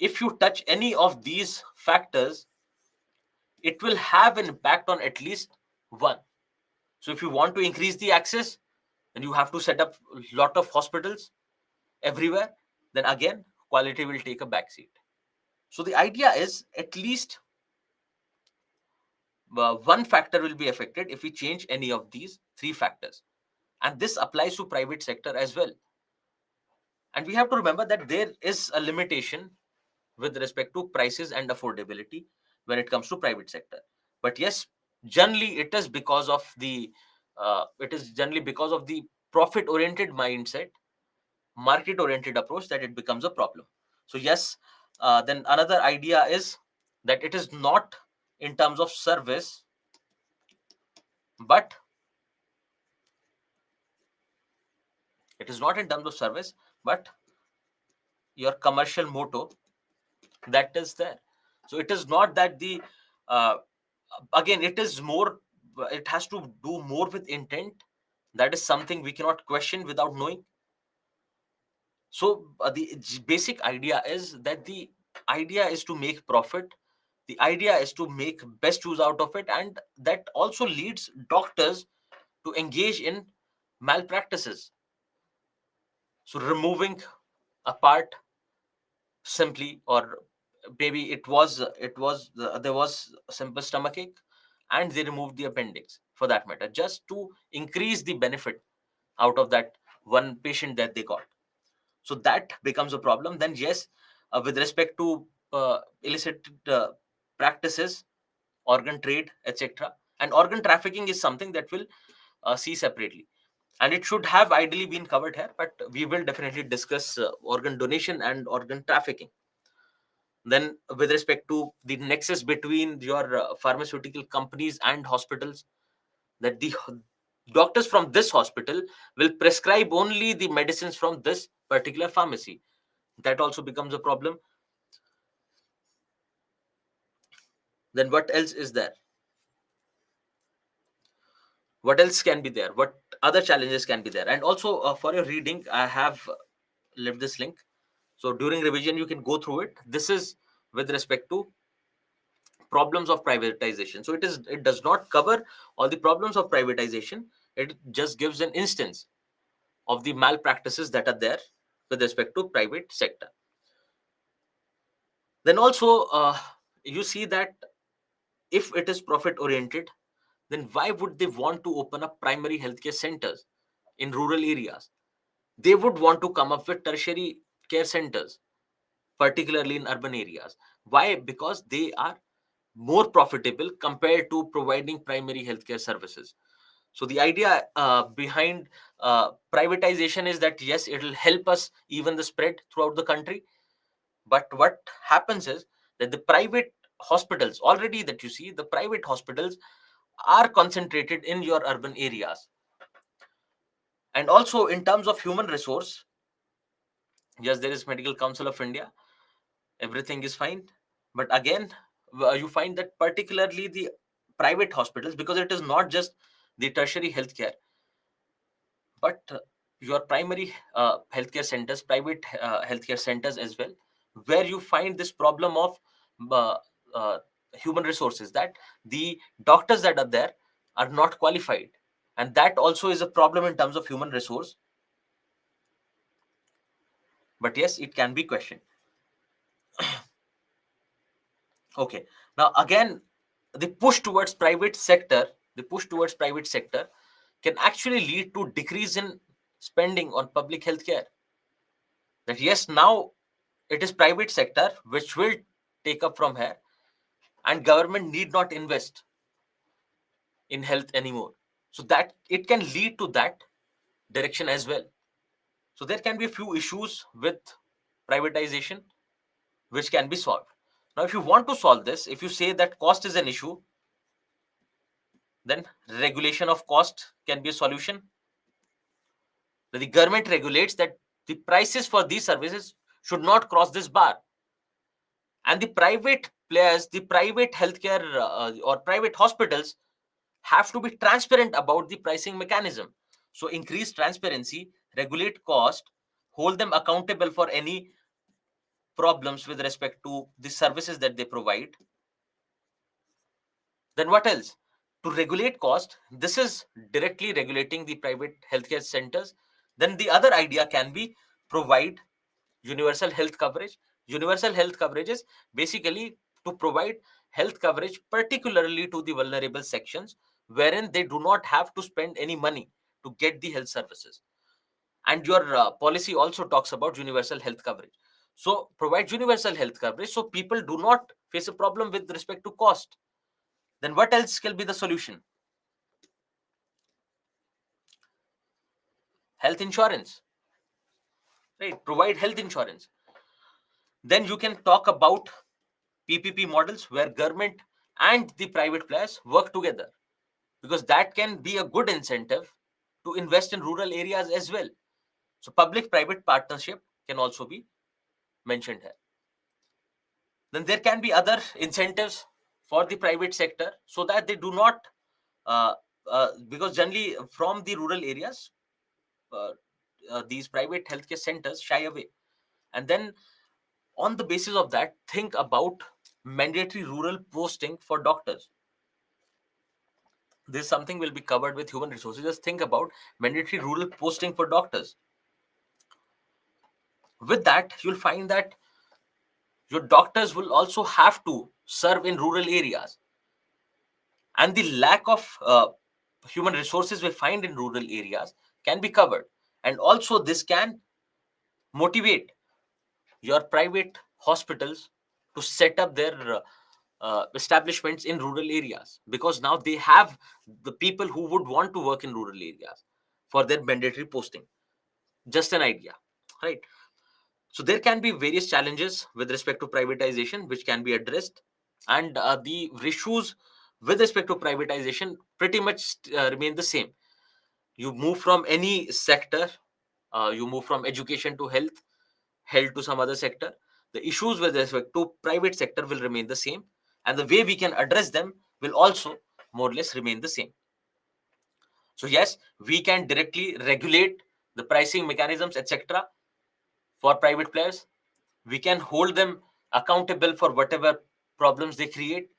S1: if you touch any of these factors, it will have an impact on at least one. So if you want to increase the access, then you have to set up a lot of hospitals everywhere. Then again, quality will take a backseat. So the idea is, at least one factor will be affected if we change any of these three factors, and this applies to private sector as well. And we have to remember that there is a limitation with respect to prices and affordability when it comes to private sector. But yes, generally it is generally because of the profit oriented mindset, market oriented approach, that it becomes a problem. So yes, then another idea is that it is not in terms of service, but it is not in terms of service, but your commercial motto that is there. So it is not that the uh, again, it is more, it has to do more with intent. That is something we cannot question without knowing. So the basic idea is that the idea is to make profit, the idea is to make best use out of it, and that also leads doctors to engage in malpractices. So removing a part simply, or maybe there was a simple stomachache, and they removed the appendix for that matter, just to increase the benefit out of that one patient that they got. So that becomes a problem. Then yes, with respect to illicit practices, organ trade, etc., and organ trafficking is something that will see separately, and it should have ideally been covered here, but we will definitely discuss organ donation and organ trafficking. Then with respect to the nexus between your pharmaceutical companies and hospitals, that Doctors from this hospital will prescribe only the medicines from this particular pharmacy. That also becomes a problem. Then what else is there? What else can be there? What other challenges can be there? And also, for your reading, I have left this link. So during revision, you can go through it. This is with respect to problems of privatization. So it does not cover all the problems of privatization. It just gives an instance of the malpractices that are there with respect to private sector. Then also, you see that if it is profit oriented, then why would they want to open up primary healthcare centers in rural areas? They would want to come up with tertiary care centers, particularly in urban areas. Why? Because they are more profitable compared to providing primary healthcare services. So the idea behind privatization is that yes, it will help us even the spread throughout the country. But what happens is that the private hospitals, already that you see, the private hospitals are concentrated in your urban areas. And also in terms of human resource, yes, there is Medical Council of India, everything is fine. But again, you find that particularly the private hospitals, because it is not just the tertiary healthcare, but your primary healthcare centers, private healthcare centers as well, where you find this problem of uh, uh, human resources, that the doctors that are there are not qualified, and that also is a problem in terms of human resource. But yes, it can be questioned. Okay, now again, the push towards private sector, the push towards private sector can actually lead to decrease in spending on public health care. That yes, now it is private sector which will take up from here, and government need not invest in health anymore. So that it can lead to that direction as well. So there can be a few issues with privatization which can be solved. Now if you want to solve this, if you say that cost is an issue, then regulation of cost can be a solution. The government regulates that the prices for these services should not cross this bar, and the private players, the private healthcare or private hospitals have to be transparent about the pricing mechanism. So increase transparency, regulate cost, hold them accountable for any problems with respect to the services that they provide. Then what else? To regulate cost, this is directly regulating the private healthcare centers. Then the other idea can be provide universal health coverage. Universal health coverage is basically to provide health coverage particularly to the vulnerable sections, wherein they do not have to spend any money to get the health services. And your policy also talks about universal health coverage. So provide universal health coverage so people do not face a problem with respect to cost. Then what else can be the solution? Health insurance, right? Provide health insurance. Then you can talk about PPP models where government and the private players work together, because that can be a good incentive to invest in rural areas as well. So public private partnership can also be mentioned here. Then there can be other incentives for the private sector so that they do not uh, because generally from the rural areas, uh, these private healthcare centers shy away. And then on the basis of that, think about mandatory rural posting for doctors. This something will be covered with human resources. Just think about mandatory rural posting for doctors. With that, you'll find that your doctors will also have to serve in rural areas, and the lack of human resources we find in rural areas can be covered. And also this can motivate your private hospitals to set up their establishments in rural areas, because now they have the people who would want to work in rural areas for their mandatory posting. Just an idea, right? So there can be various challenges with respect to privatization which can be addressed, and the issues with respect to privatization pretty much remain the same. You move from any sector, you move from education to health, health to some other sector, the issues with respect to private sector will remain the same, and the way we can address them will also more or less remain the same. So yes, we can directly regulate the pricing mechanisms, etc., for private players. We can hold them accountable for whatever problems they create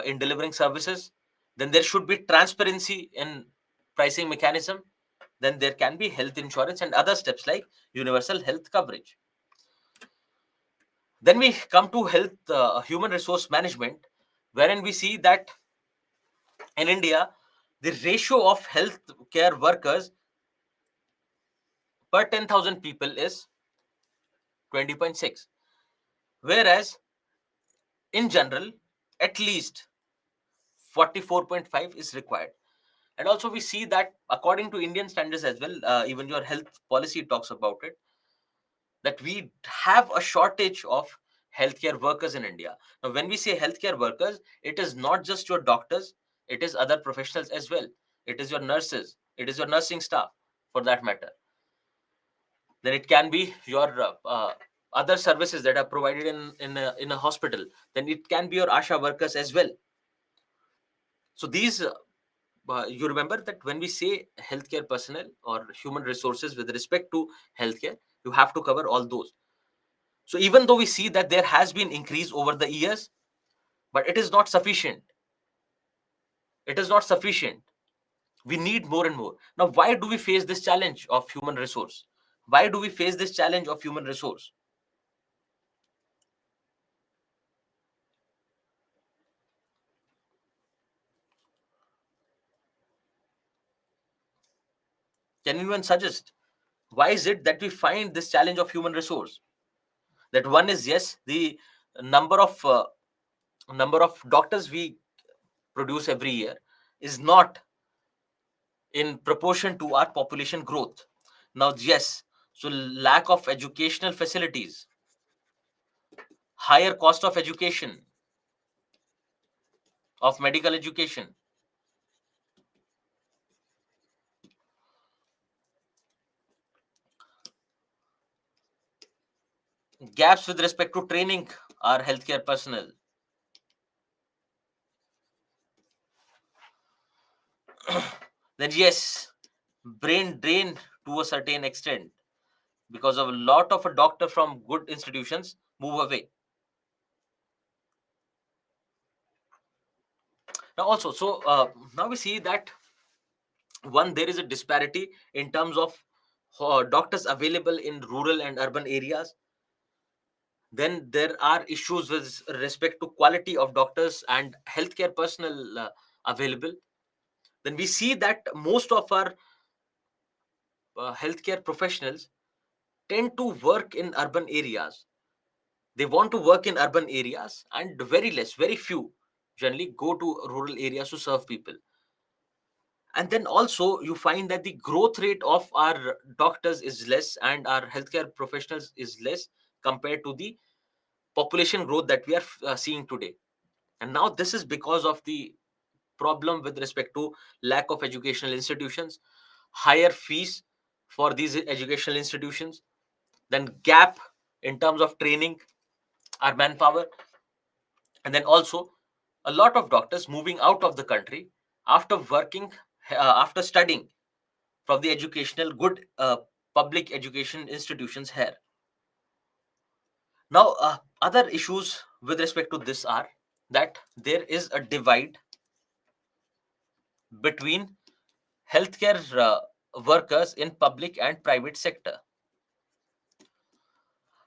S1: in delivering services. Then there should be transparency in pricing mechanism. Then there can be health insurance and other steps like universal health coverage. Then we come to health, human resource management, wherein we see that in India, the ratio of health care workers per 10,000 people is 20.6, whereas in general, at least 44.5 is required. And also, we see that according to Indian standards as well, even your health policy talks about it, that we have a shortage of healthcare workers in India. Now, when we say healthcare workers, it is not just your doctors, it is other professionals as well. It is your nurses, it is your nursing staff for that matter. Then it can be your other services that are provided in a hospital. Then it can be your ASHA workers as well. So these you remember that when we say healthcare personnel or human resources with respect to healthcare, you have to cover all those. So even though we see that there has been increase over the years, but it is not sufficient. It is not sufficient. We need more and more. Now, why do we face this challenge of human resource? Why do we face this challenge of human resource? Can anyone suggest why is it that we find this challenge of human resource? That one is, yes, the number of uh, number of doctors we produce every year is not in proportion to our population growth. Now, yes, so lack of educational facilities, higher cost of education, of medical education, gaps with respect to training our healthcare personnel, then yes, brain drain to a certain extent because of a lot of a doctor from good institutions move away. Now also, so now we see that one, there is a disparity in terms of doctors available in rural and urban areas. Then there are issues with respect to quality of doctors and healthcare personnel available. Then we see that most of our healthcare professionals tend to work in urban areas. They want to work in urban areas, and very less, very few generally go to rural areas to serve people. And then also you find that the growth rate of our doctors is less and our healthcare professionals is less compared to the population growth that we are seeing today. And now this is because of the problem with respect to lack of educational institutions, higher fees for these educational institutions, then gap in terms of training our manpower, and then also a lot of doctors moving out of the country after working, after studying from the educational good public education institutions here. Now other issues with respect to this are that there is a divide between healthcare workers in public and private sector.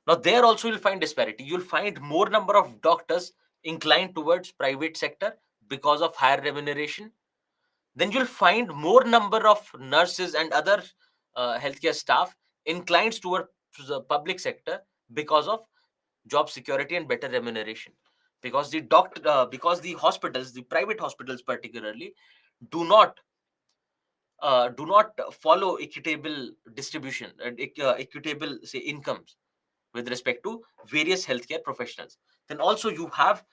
S1: Now there also you'll find disparity. You'll find more number of doctors inclined towards private sector because of higher remuneration. Then you'll find more number of nurses and other healthcare staff inclined towards the public sector because of job security and better remuneration. Because the doctor, because the hospitals, the private hospitals particularly, do not do not follow equitable distribution and equitable say incomes with respect to various healthcare professionals. Then also you have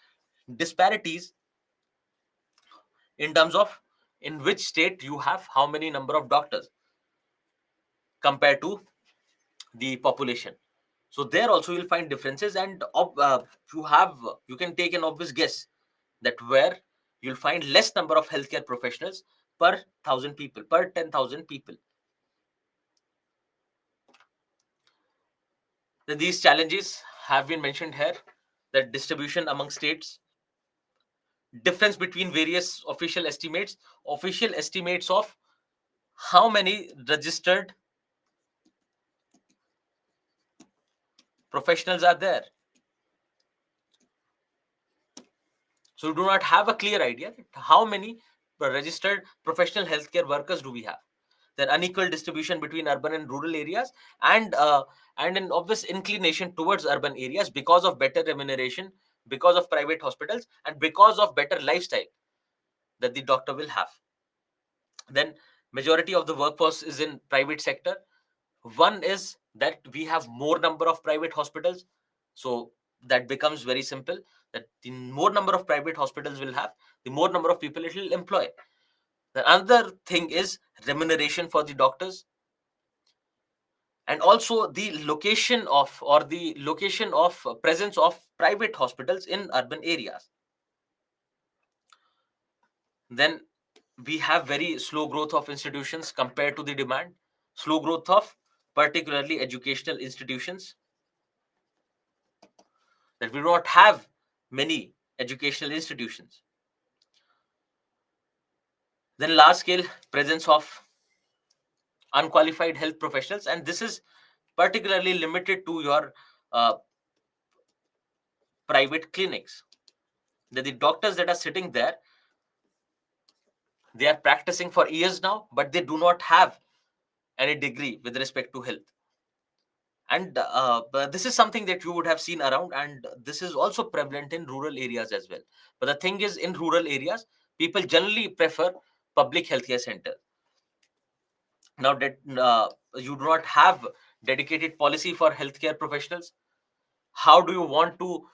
S1: disparities in terms of in which state you have how many number of doctors compared to the population. So there also you'll find differences, and you can take an obvious guess that where you'll find less number of healthcare professionals per 1,000 people, per 10,000 people. Then these challenges have been mentioned here: that distribution among states, difference between various official estimates of how many registered professionals are there. So we do not have a clear idea how many registered professional healthcare workers do we have. Then unequal distribution between urban and rural areas, and an obvious inclination towards urban areas because of better remuneration, because of private hospitals, and because of better lifestyle that the doctor will have. Then majority of the workforce is in private sector. One is that we have more number of private hospitals, so that becomes very simple, that the more number of private hospitals will have, the more number of people it will employ. The other thing is remuneration for the doctors, and also the location of presence of private hospitals in urban areas. Then we have very slow growth of institutions compared to the demand, slow growth of particularly educational institutions, that we do not have many educational institutions. Then large scale presence of unqualified health professionals, and this is particularly limited to your uh, private clinics. That the doctors that are sitting there, they are practicing for years now, but they do not have any degree with respect to health. And but this is something that you would have seen around, and this is also prevalent in rural areas as well. But the thing is, in rural areas, people generally prefer public healthcare center. Now that you do not have dedicated policy for healthcare professionals, how do you want to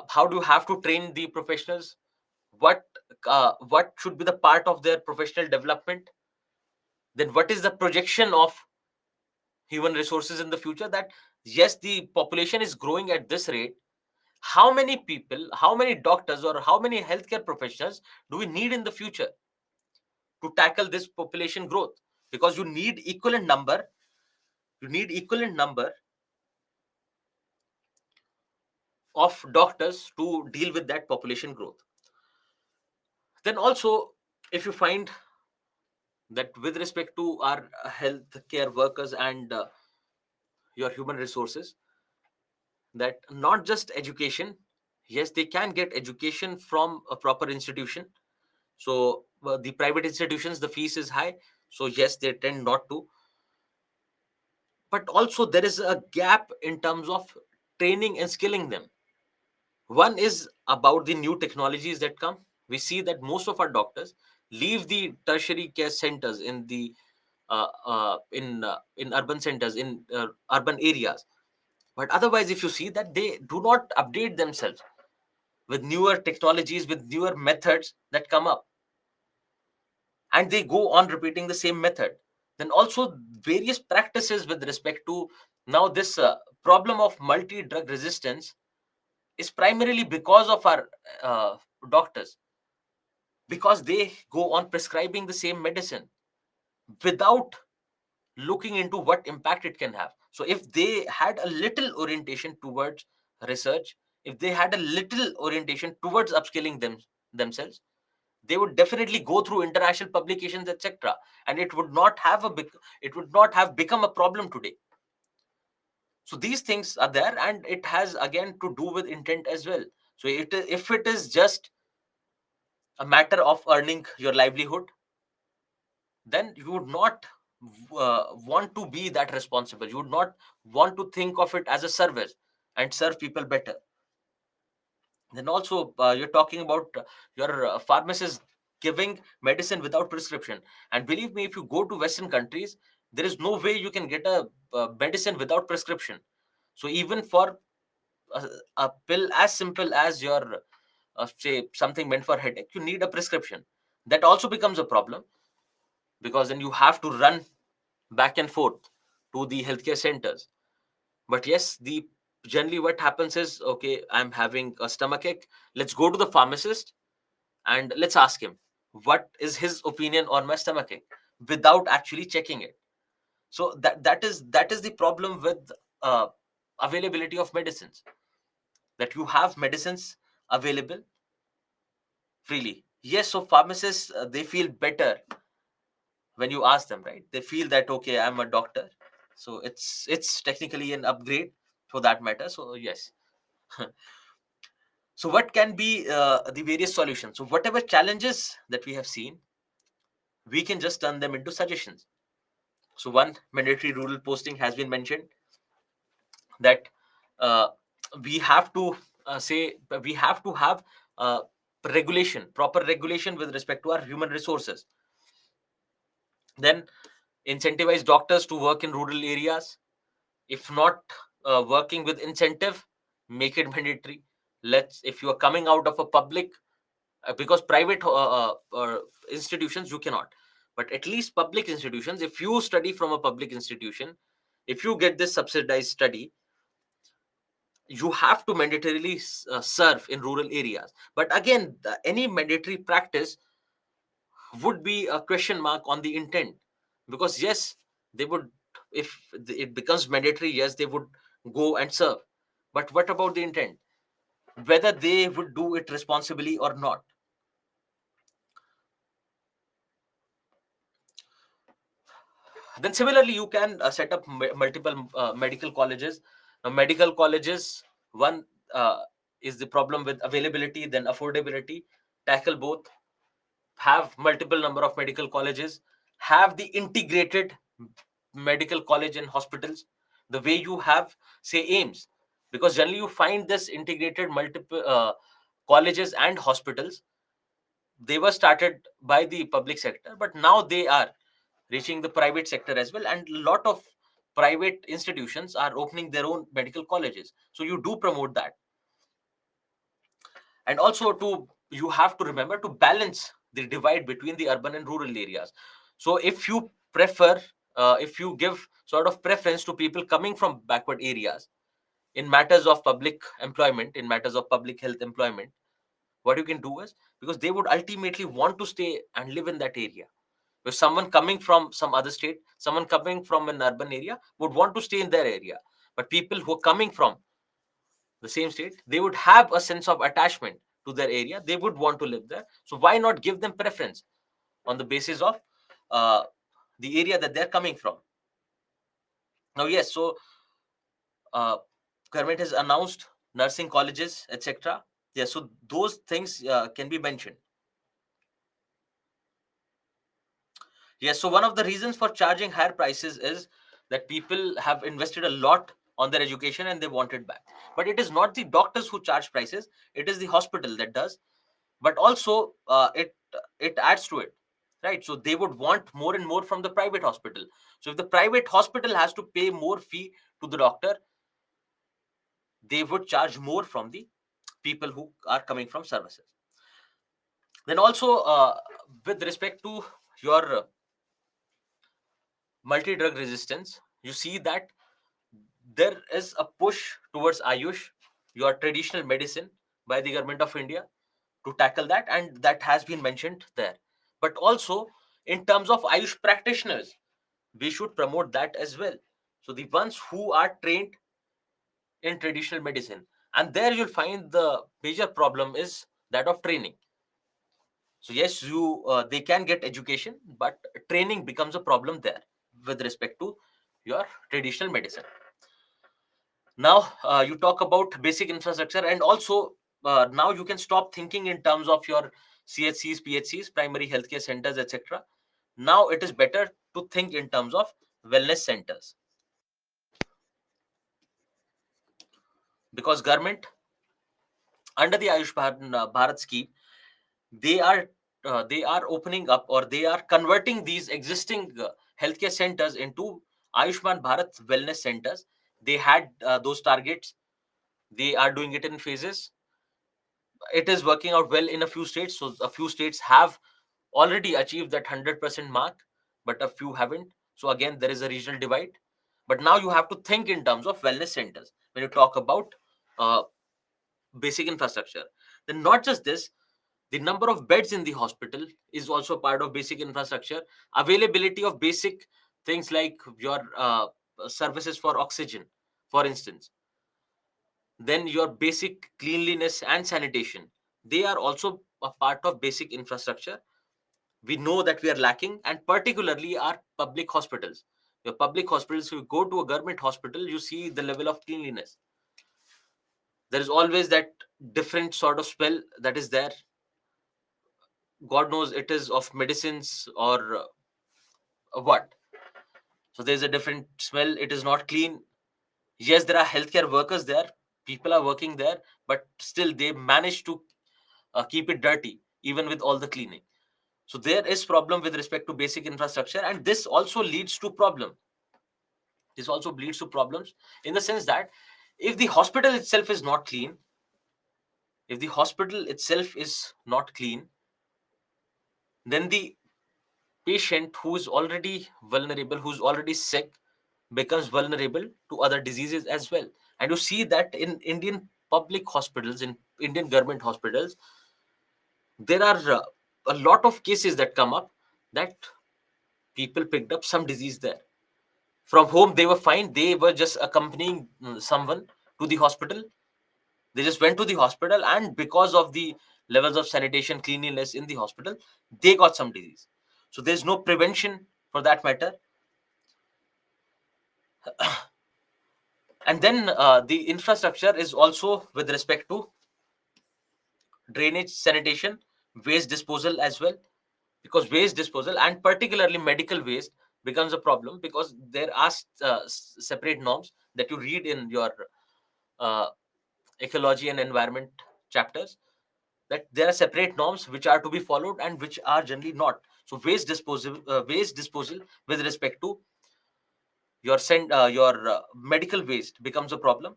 S1: how do you have to train the professionals? What should be the part of their professional development? Then what is the projection of human resources in the future? That yes, the population is growing at this rate, how many people, how many doctors, or how many healthcare professionals do we need in the future to tackle this population growth? Because you need equivalent number of doctors to deal with that population growth. Then also, if you find that with respect to our healthcare workers and your human resources, that not just education, yes, they can get education from a proper institution. So the private institutions, the fees is high, so yes, they tend not to. But also there is a gap in terms of training and skilling them. One is about the new technologies that come. We see that most of our doctors leave the tertiary care centers in urban centers, in urban areas. But otherwise, if you see that they do not update themselves with newer technologies, with newer methods that come up, and they go on repeating the same method. Then also various practices with respect to now this problem of multi drug resistance is primarily because of our uh, doctors, because they go on prescribing the same medicine without looking into what impact it can have. So if they had a little orientation towards research, if they had a little orientation towards upskilling themselves, they would definitely go through international publications, etc., and it would not have become a problem today. So these things are there, and it has again to do with intent as well. So if it is just a matter of earning your livelihood, then you would not want to be that responsible. You would not want to think of it as a service and serve people better. Then also you're talking about your pharmacist giving medicine without prescription. And believe me, if you go to Western countries, there is no way you can get a medicine without prescription. So even for a, a pill as simple as your say something meant for headache, you need a prescription. That also becomes a problem, because then you have to run back and forth to the healthcare centers. But yes, the generally what happens is, okay, I'm having a stomach ache, let's go to the pharmacist and let's ask him what is his opinion on my stomach ache, without actually checking it. So that is the problem with uh, availability of medicines, that you have medicines available freely. Yes, so pharmacists, they feel better when you ask them, right? They feel that, okay, I'm a doctor, so it's technically an upgrade for that matter. So yes. So what can be the various solutions? So whatever challenges that we have seen, we can just turn them into suggestions. So one, mandatory rural posting has been mentioned, that uh, we have to say we have to have uh, proper regulation with respect to our human resources. Then incentivize doctors to work in rural areas. If not working with incentive, make it mandatory. Let's, if you are coming out of a public, because private institutions you cannot, but at least public institutions, if you study from a public institution, if you get this subsidized study, you have to mandatorily serve in rural areas. But again, any mandatory practice would be a question mark on the intent, because yes, they would, if it becomes mandatory, yes, they would go and serve. But what about the intent, whether they would do it responsibly or not? Then similarly, you can set up multiple medical colleges. Now, medical colleges, one is the problem with availability, then affordability. Tackle both. Have multiple number of medical colleges. Have the integrated medical college and hospitals, the way you have, say, AIMS, because generally you find this integrated multiple colleges and hospitals. They were started by the public sector, but now they are reaching the private sector as well, and a lot of private institutions are opening their own medical colleges. So you do promote that. And also, to you have to remember to balance the divide between the urban and rural areas. So if you prefer, if you give sort of preference to people coming from backward areas in matters of public employment, in matters of public health employment, what you can do is, because they would ultimately want to stay and live in that area. If someone coming from some other state, someone coming from an urban area would want to stay in their area. But people who are coming from the same state, they would have a sense of attachment to their area. They would want to live there. So why not give them preference on the basis of uh, the area that they're coming from? Now, yes, so uh, government has announced nursing colleges, etc. Yes, so those things can be mentioned. Yes, so one of the reasons for charging higher prices is that people have invested a lot on their education and they want it back. But it is not the doctors who charge prices; it is the hospital that does. But also, it adds to it, right? So they would want more and more from the private hospital. So if the private hospital has to pay more fee to the doctor, they would charge more from the people who are coming from services. Then also, with respect to your multi-drug resistance, you see that there is a push towards Ayush, your traditional medicine, by the government of India to tackle that, and that has been mentioned there. But also, in terms of Ayush practitioners, we should promote that as well. So, the ones who are trained in traditional medicine, and there you'll find the major problem is that of training. So, yes, you they can get education, but training becomes a problem there with respect to your traditional medicine. Now you talk about basic infrastructure, and also now you can stop thinking in terms of your CHCs, PHCs, primary healthcare centers, etc. Now it is better to think in terms of wellness centers, because government under the Ayush Bharat scheme, they are they are opening up, or they are converting these existing healthcare centers into Ayushman Bharat wellness centers. They had those targets. They are doing it in phases. It is working out well in a few states. So a few states have already achieved that 100% mark, but a few haven't. So again, there is a regional divide. But now you have to think in terms of wellness centers when you talk about uh, basic infrastructure. Then not just this, the number of beds in the hospital is also part of basic infrastructure. Availability of basic things like your services for oxygen, for instance. Then your basic cleanliness and sanitation, they are also a part of basic infrastructure. We know that we are lacking, and particularly our public hospitals. Your public hospitals, if you go to a government hospital, you see the level of cleanliness. There is always that different sort of smell that is there. God knows it is of medicines or what. So there's a different smell. It is not clean. Yes, there are healthcare workers there. People are working there, but still they manage to keep it dirty, even with all the cleaning. So there is problem with respect to basic infrastructure, and this also leads to problem. This also leads to problems in the sense that if the hospital itself is not clean, if the hospital itself is not clean, then the patient who is already vulnerable, who's already sick, becomes vulnerable to other diseases as well. And you see that in Indian public hospitals, in Indian government hospitals, there are a lot of cases that come up that people picked up some disease there. From home, they were fine. They were just accompanying someone to the hospital. They just went to the hospital, and because of the levels of sanitation, cleanliness in the hospital, they got some disease. So there's no prevention for that matter. And then the infrastructure is also with respect to drainage, sanitation, waste disposal as well. Because waste disposal, and particularly medical waste, becomes a problem because there are separate norms that you read in your uh, ecology and environment chapters, that there are separate norms which are to be followed and which are generally not. So waste disposal with respect to your medical waste becomes a problem.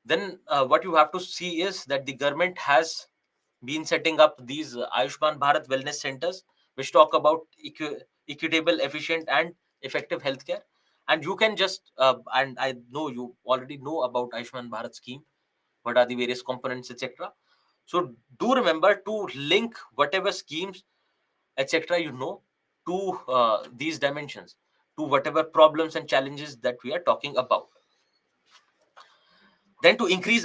S1: Then what you have to see is that the government has been setting up these Ayushman Bharat wellness centers, which talk about equitable, efficient, and effective healthcare. And you can just and I know you already know about Ayushman Bharat scheme, what are the various components, etc. So do remember to link whatever schemes, etc., to these dimensions, to whatever problems and challenges that we are talking about. Then to increase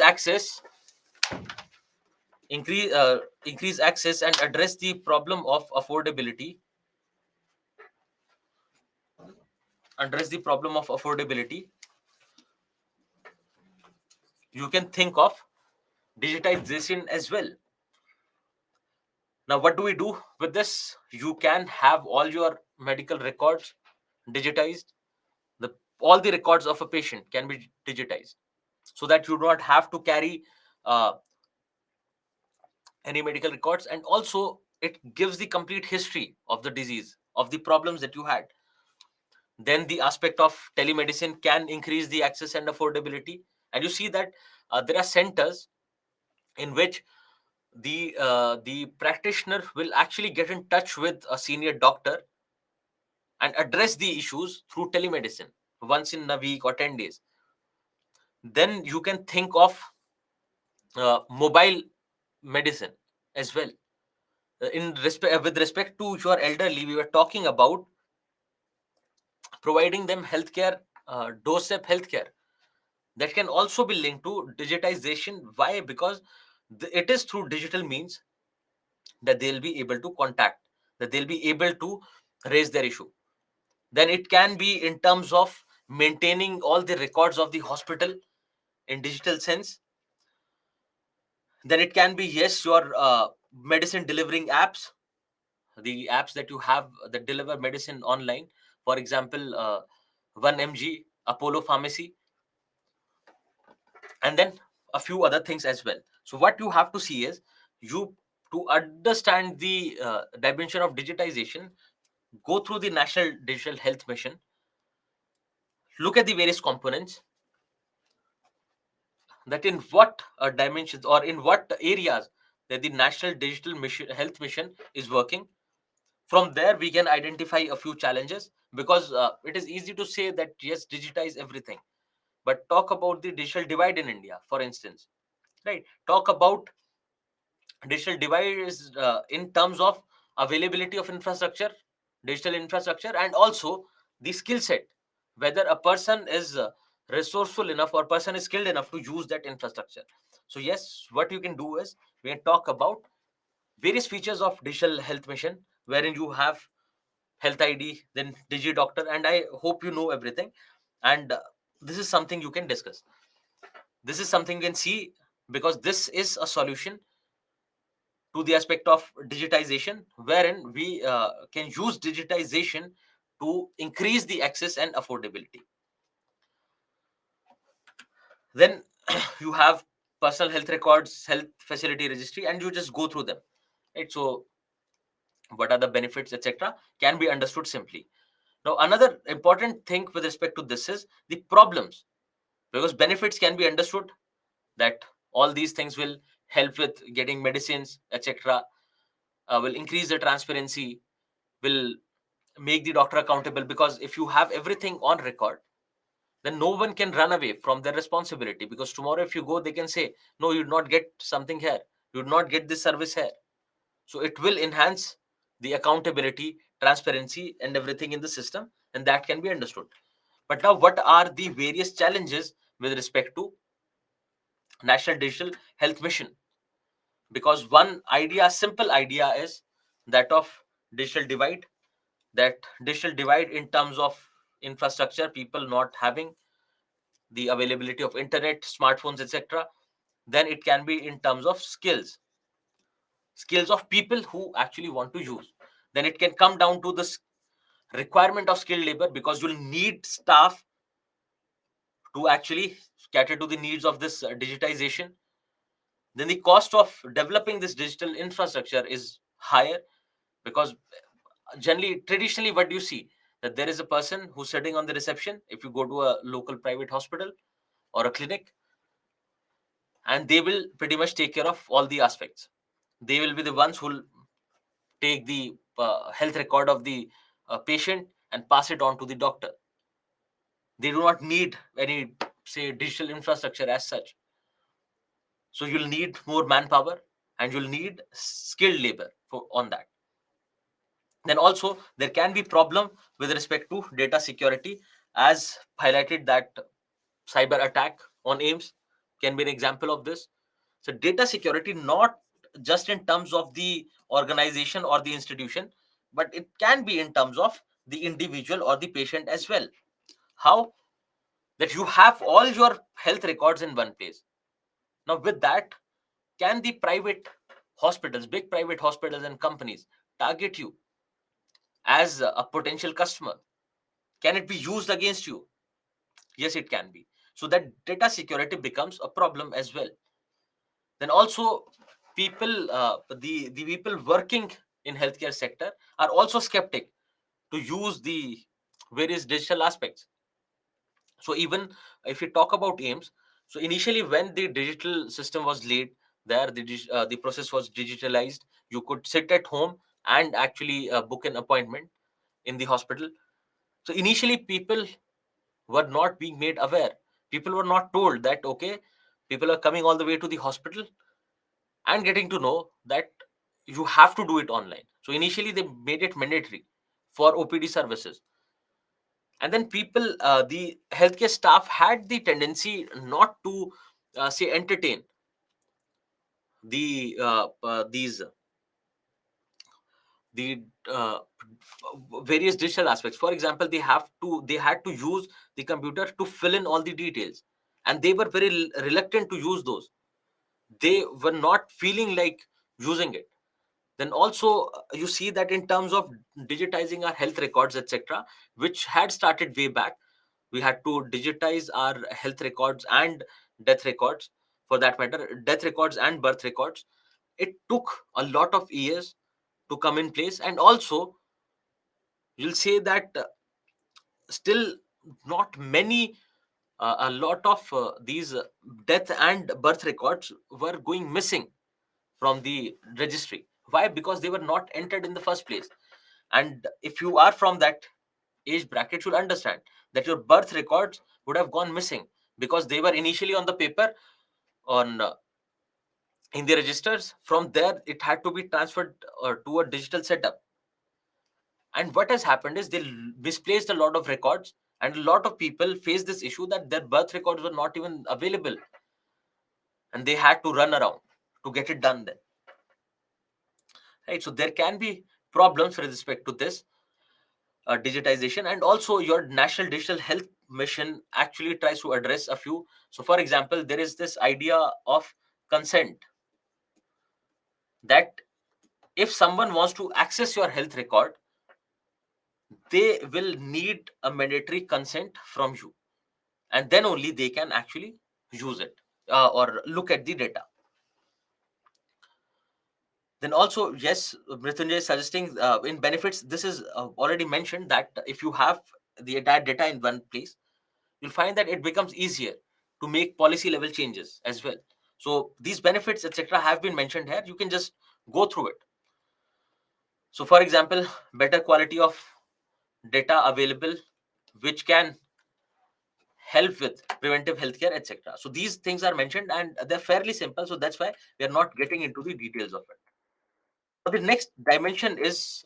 S1: increase access and address the problem of affordability, you can think of digitization as well. Now, what do we do with this? You can have all your medical records digitized. All the records of a patient can be digitized, so that you do not have to carry uh, any medical records, and also it gives the complete history of the disease, of the problems that you had. Then the aspect of telemedicine can increase the access and affordability. And you see that there are centers in which the practitioner will actually get in touch with a senior doctor and address the issues through telemedicine once in a week or 10 days. Then you can think of mobile medicine as well. With respect to your elderly, we were talking about providing them healthcare, doorstep healthcare, that can also be linked to digitization. Why? Because it is through digital means that they'll be able to contact, that they'll be able to raise their issue. Then it can be in terms of maintaining all the records of the hospital in digital sense. Then it can be, yes, your medicine delivering apps, the apps that you have that deliver medicine online. For example, 1mg, Apollo Pharmacy, and then a few other things as well. So what you have to see is, you to understand the dimension of digitization, go through the National Digital Health Mission, look at the various components, that in what dimensions or in what areas that the National Digital Mission, Health Mission is working. From there we can identify a few challenges, because it is easy to say that yes, digitize everything, but talk about the digital divide in India, for instance, right? Talk about digital divide is in terms of availability of infrastructure, digital infrastructure, and also the skill set, whether a person is resourceful enough or person is skilled enough to use that infrastructure. So yes, what you can do is we can talk about various features of digital health mission, wherein you have health ID, then digi doctor, and I hope you know everything. And this is something you can discuss, this is something you can see, because this is a solution to the aspect of digitization, wherein we can use digitization to increase the access and affordability. Then you have personal health records, health facility registry, and you just go through them, right? So what are the benefits, etc., can be understood simply. Now another important thing with respect to this is the problems, because benefits can be understood, that all these things will help with getting medicines, etc., will increase the transparency, will make the doctor accountable, because if you have everything on record, then no one can run away from their responsibility, because tomorrow if you go, they can say no, you did not get something here, you did not get this service here. So it will enhance the accountability, transparency, and everything in the system, and that can be understood. But now what are the various challenges with respect to national digital health mission? Because one idea, simple idea, is that of digital divide, that digital divide in terms of infrastructure, people not having the availability of internet, smartphones, etc. Then it can be in terms of skills of people who actually want to use. Then it can come down to this requirement of skilled labor, because you'll need staff to actually cater to the needs of this digitization. Then the cost of developing this digital infrastructure is higher, because generally, traditionally, what do you see, that there is a person who's sitting on the reception if you go to a local private hospital or a clinic, and they will pretty much take care of all the aspects. They will be the ones who will take the health record of the patient and pass it on to the doctor. They do not need any, say, digital infrastructure as such. So you'll need more manpower, and you'll need skilled labor for on that. Then also there can be problem with respect to data security, as highlighted that cyber attack on AIMS can be an example of this. So data security, not just in terms of the organization or the institution, but it can be in terms of the individual or the patient as well. How? That you have all your health records in one place. Now with that, can the private hospitals, big private hospitals and companies, target you as a potential customer? Can it be used against you? Yes, it can be. So that data security becomes a problem as well. Then also people, the people working in healthcare sector are also skeptic to use the various digital aspects. So even if we talk about AIMS, so initially when the digital system was laid there, the process was digitalized. You could sit at home and actually book an appointment in the hospital. So initially people were not being made aware. People were not told that, okay, people are coming all the way to the hospital and getting to know that you have to do it online. So initially they made it mandatory for OPD services. And then people, the healthcare staff had the tendency not to say entertain these the various digital aspects. For example, they had to use the computer to fill in all the details, and they were very reluctant to use those. They were not feeling like using it. Then also you see that in terms of digitizing our health records, etc., which had started way back, we had to digitize our health records and death records, for that matter, death records and birth records. It took a lot of years to come in place, and also you'll say that still not many, a lot of these death and birth records were going missing from the registry. Why? Because they were not entered in the first place. And if you are from that age bracket, you'll understand that your birth records would have gone missing because they were initially on the paper, on in the registers. From there, it had to be transferred to a digital setup. And what has happened is they misplaced a lot of records, and a lot of people face this issue that their birth records were not even available, and they had to run around to get it done then. Right, so there can be problems with respect to this digitization. And also your national digital health mission actually tries to address a few. So for example, there is this idea of consent, that if someone wants to access your health record, they will need a mandatory consent from you, and then only they can actually use it or look at the data. Then also, yes, Mrityunjay is suggesting in benefits, this is already mentioned, that if you have the entire data in one place, you'll find that it becomes easier to make policy level changes as well. So these benefits, etc., have been mentioned here. You can just go through it. So for example, better quality of data available, which can help with preventive healthcare, etc. So these things are mentioned, and they're fairly simple. So that's why we are not getting into the details of it. So the next dimension is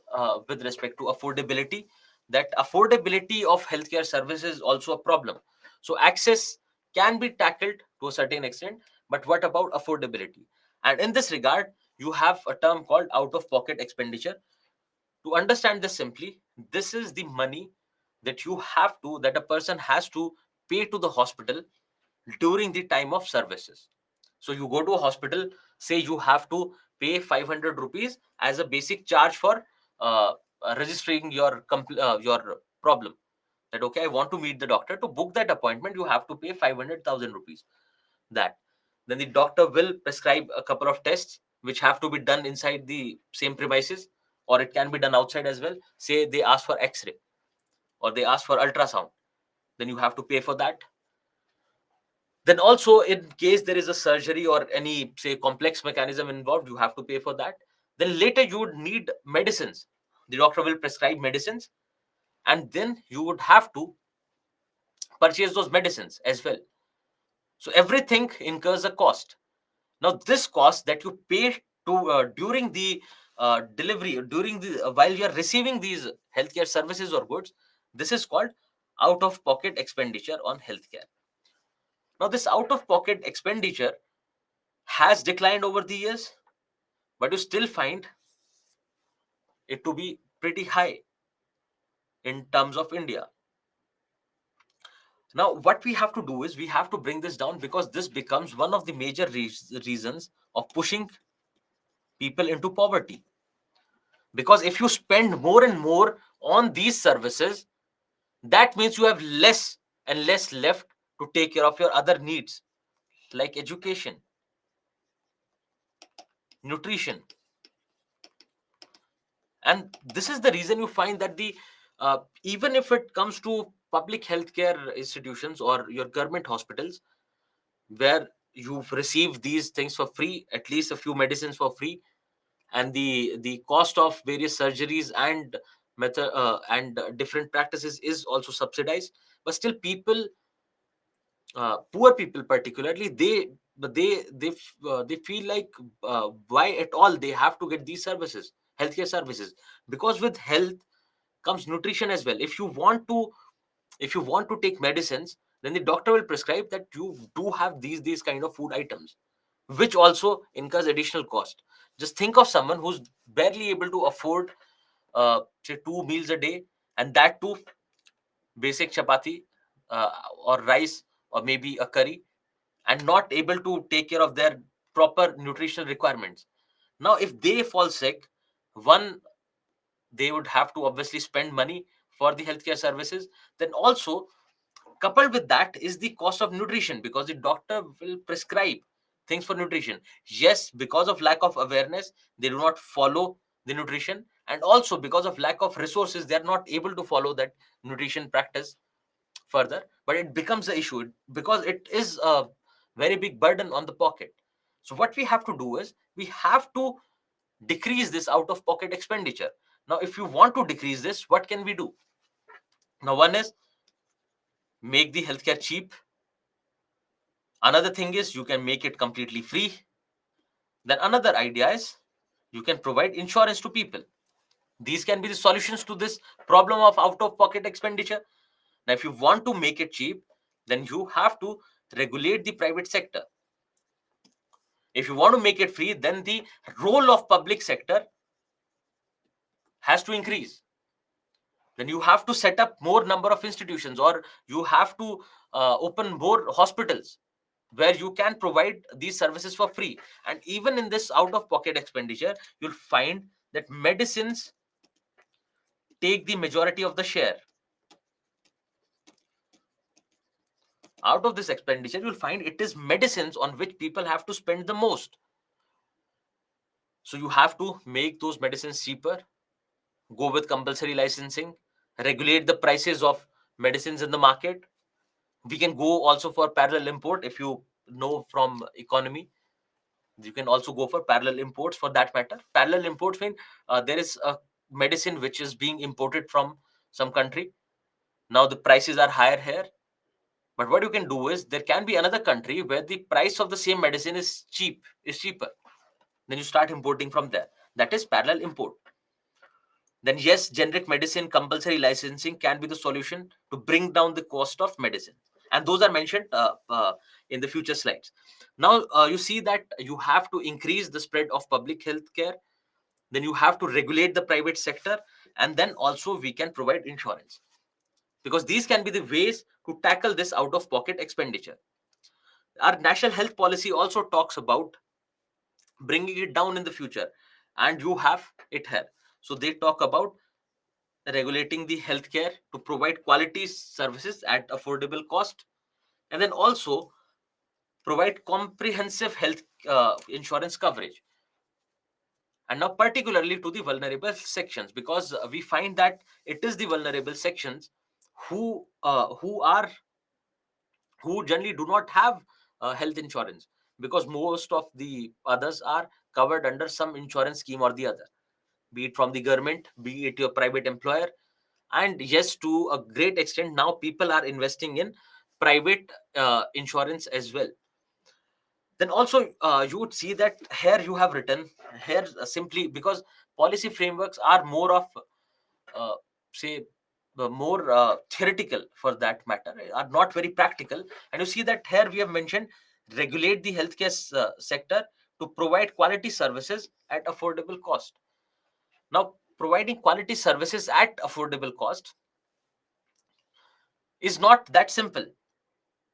S1: with respect to affordability. That affordability of healthcare services is also a problem. So access can be tackled to a certain extent, but what about affordability? And in this regard, you have a term called out-of-pocket expenditure. To understand this simply, this is the money that a person has to pay to the hospital during the time of services. So you go to a hospital, say you have to pay 500 rupees as a basic charge for uh, registering your problem. That okay, I want to meet the doctor. To book that appointment, you have to pay 500,000 rupees. That then the doctor will prescribe a couple of tests which have to be done inside the same premises, or it can be done outside as well. Say they ask for X-ray or they ask for ultrasound, then you have to pay for that. Then also, in case there is a surgery or any, say, complex mechanism involved, you have to pay for that. Then later you would need medicines. The doctor will prescribe medicines, and then you would have to purchase those medicines as well. So everything incurs a cost. Now this cost that you pay to during the delivery, during the while you are receiving these healthcare services or goods, this is called out of pocket expenditure on healthcare. Now this out of pocket expenditure has declined over the years, but you still find it to be pretty high in terms of India. Now, what we have to do is we have to bring this down, because this becomes one of the major reasons of pushing people into poverty. Because if you spend more and more on these services, that means you have less and less left to take care of your other needs, like education, nutrition. And this is the reason you find that the even if it comes to public healthcare institutions or your government hospitals, where you've received these things for free, at least a few medicines for free, and the cost of various surgeries and method and different practices is also subsidized, but still people, poor people particularly, they feel like why at all they have to get these services, healthcare services. Because with health comes nutrition as well. If you want to take medicines, then the doctor will prescribe that you do have these kind of food items, which also incurs additional cost. Just think of someone who's barely able to afford say 2 meals a day, and that too basic chapati, uh, or rice, or maybe a curry, and not able to take care of their proper nutritional requirements. Now if they fall sick, one, they would have to obviously spend money for the healthcare services. Then also, coupled with that is the cost of nutrition, because the doctor will prescribe things for nutrition. Yes, because of lack of awareness, they do not follow the nutrition, and also because of lack of resources, they are not able to follow that nutrition practice further. But it becomes an issue because it is a very big burden on the pocket. So what we have to do is we have to decrease this out of pocket expenditure. Now, if you want to decrease this, what can we do? Now, one is make the healthcare cheap. Another thing is you can make it completely free. Then another idea is you can provide insurance to people. These can be the solutions to this problem of out of pocket expenditure. Now, if you want to make it cheap, then you have to regulate the private sector. If you want to make it free, then the role of public sector has to increase. Then you have to set up more number of institutions, or you have to open more hospitals where you can provide these services for free. And even in this out of pocket expenditure, you'll find that medicines take the majority of the share. Out of this expenditure, you'll find it is medicines on which people have to spend the most. So you have to make those medicines cheaper, go with compulsory licensing, regulate the prices of medicines in the market. We can go also for parallel import. If you know from economy, you can also go for parallel imports. For that matter, parallel imports mean there is a medicine which is being imported from some country. Now the prices are higher here, but what you can do is there can be another country where the price of the same medicine is cheaper. Then you start importing from there. That is parallel import. Then yes, generic medicine compulsory licensing can be the solution to bring down the cost of medicine, and those are mentioned in the future slides. Now you see that you have to increase the spread of public health care, then you have to regulate the private sector, and then also we can provide insurance, because these can be the ways to tackle this out of pocket expenditure. Our national health policy also talks about bringing it down in the future, and you have it here. So they talk about regulating the healthcare to provide quality services at affordable cost, and then also provide comprehensive health insurance coverage, and now particularly to the vulnerable sections, because we find that it is the vulnerable sections who generally do not have health insurance, because most of the others are covered under some insurance scheme or the other, be it from the government, be it your private employer. And yes, to a great extent now people are investing in private insurance as well. Then also you would see that here you have written here simply because policy frameworks are more of uh, say more theoretical, for that matter, are not very practical. And you see that here we have mentioned regulate the healthcare sector to provide quality services at affordable cost. Now, providing quality services at affordable cost is not that simple,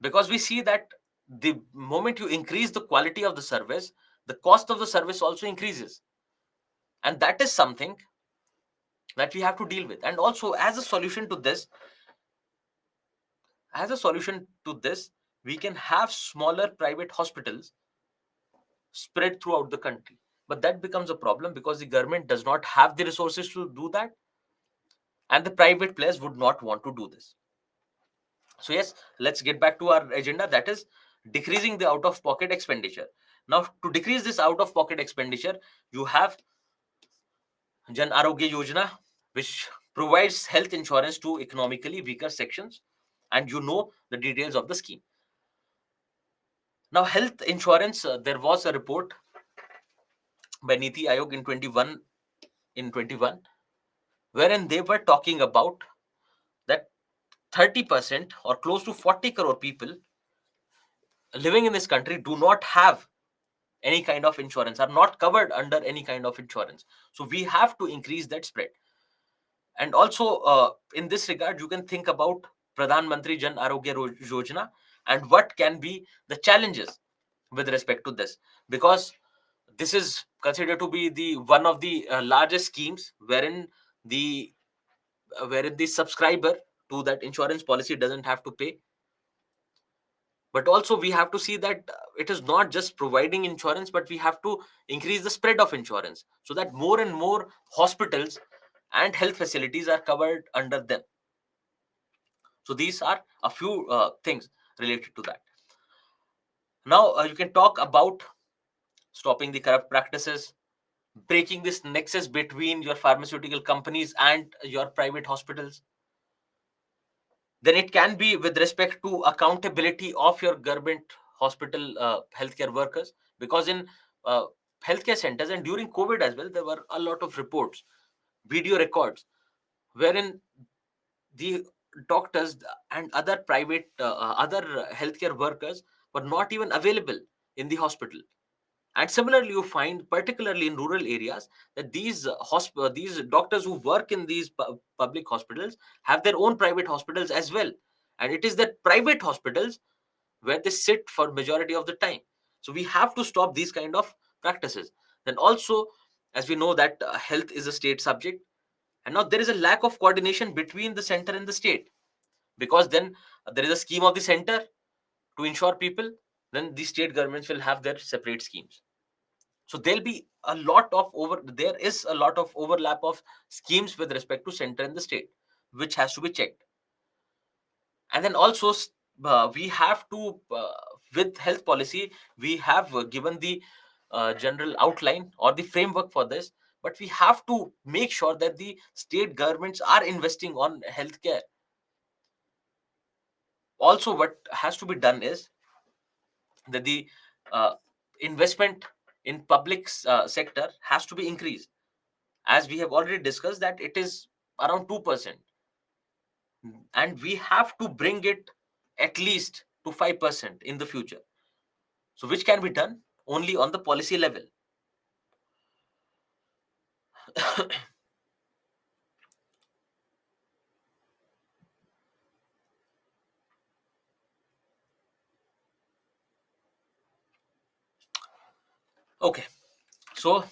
S1: because we see that the moment you increase the quality of the service, the cost of the service also increases, and that is something that we have to deal with. And also as a solution to this, we can have smaller private hospitals spread throughout the country. But that becomes a problem because the government does not have the resources to do that, and the private players would not want to do this. So yes, let's get back to our agenda, that is decreasing the out of pocket expenditure. Now, to decrease this out of pocket expenditure, you have Jan Arogya Yojana, which provides health insurance to economically weaker sections, and you know the details of the scheme. Now, health insurance, there was a report by Niti Aayog in 21, wherein they were talking about that 30% or close to 40 crore people living in this country do not have any kind of insurance, are not covered under any kind of insurance. So we have to increase that spread. And also in this regard, you can think about Pradhan Mantri Jan Arogya Yojana and what can be the challenges with respect to this, because this is considered to be the one of the largest schemes wherein the subscriber to that insurance policy doesn't have to pay. But also we have to see that it is not just providing insurance, but we have to increase the spread of insurance so that more and more hospitals and health facilities are covered under them. So these are a few things related to that. Now you can talk about stopping the corrupt practices, breaking this nexus between your pharmaceutical companies and your private hospitals. Then it can be with respect to accountability of your government hospital healthcare workers, because in uh, healthcare centers and during COVID as well, there were a lot of reports, video records, wherein the doctors and other private other healthcare workers were not even available in the hospital. And similarly, you find particularly in rural areas that these doctors who work in these public hospitals have their own private hospitals as well, and it is that private hospitals where they sit for majority of the time. So we have to stop these kind of practices. Then also, as we know that health is a state subject, and now there is a lack of coordination between the center and the state, because then there is a scheme of the center to ensure people, then the state governments will have their separate schemes. So there'll be a lot of over there is a lot of overlap of schemes with respect to center and the state, which has to be checked. And then also we have to with health policy, we have given the general outline or the framework for this, but we have to make sure that the state governments are investing on healthcare. Also, what has to be done is that the uh, investment in public sector has to be increased, as we have already discussed that it is around 2%, and we have to bring it at least to 5% in the future. So which can be done only on the policy level. Okay, so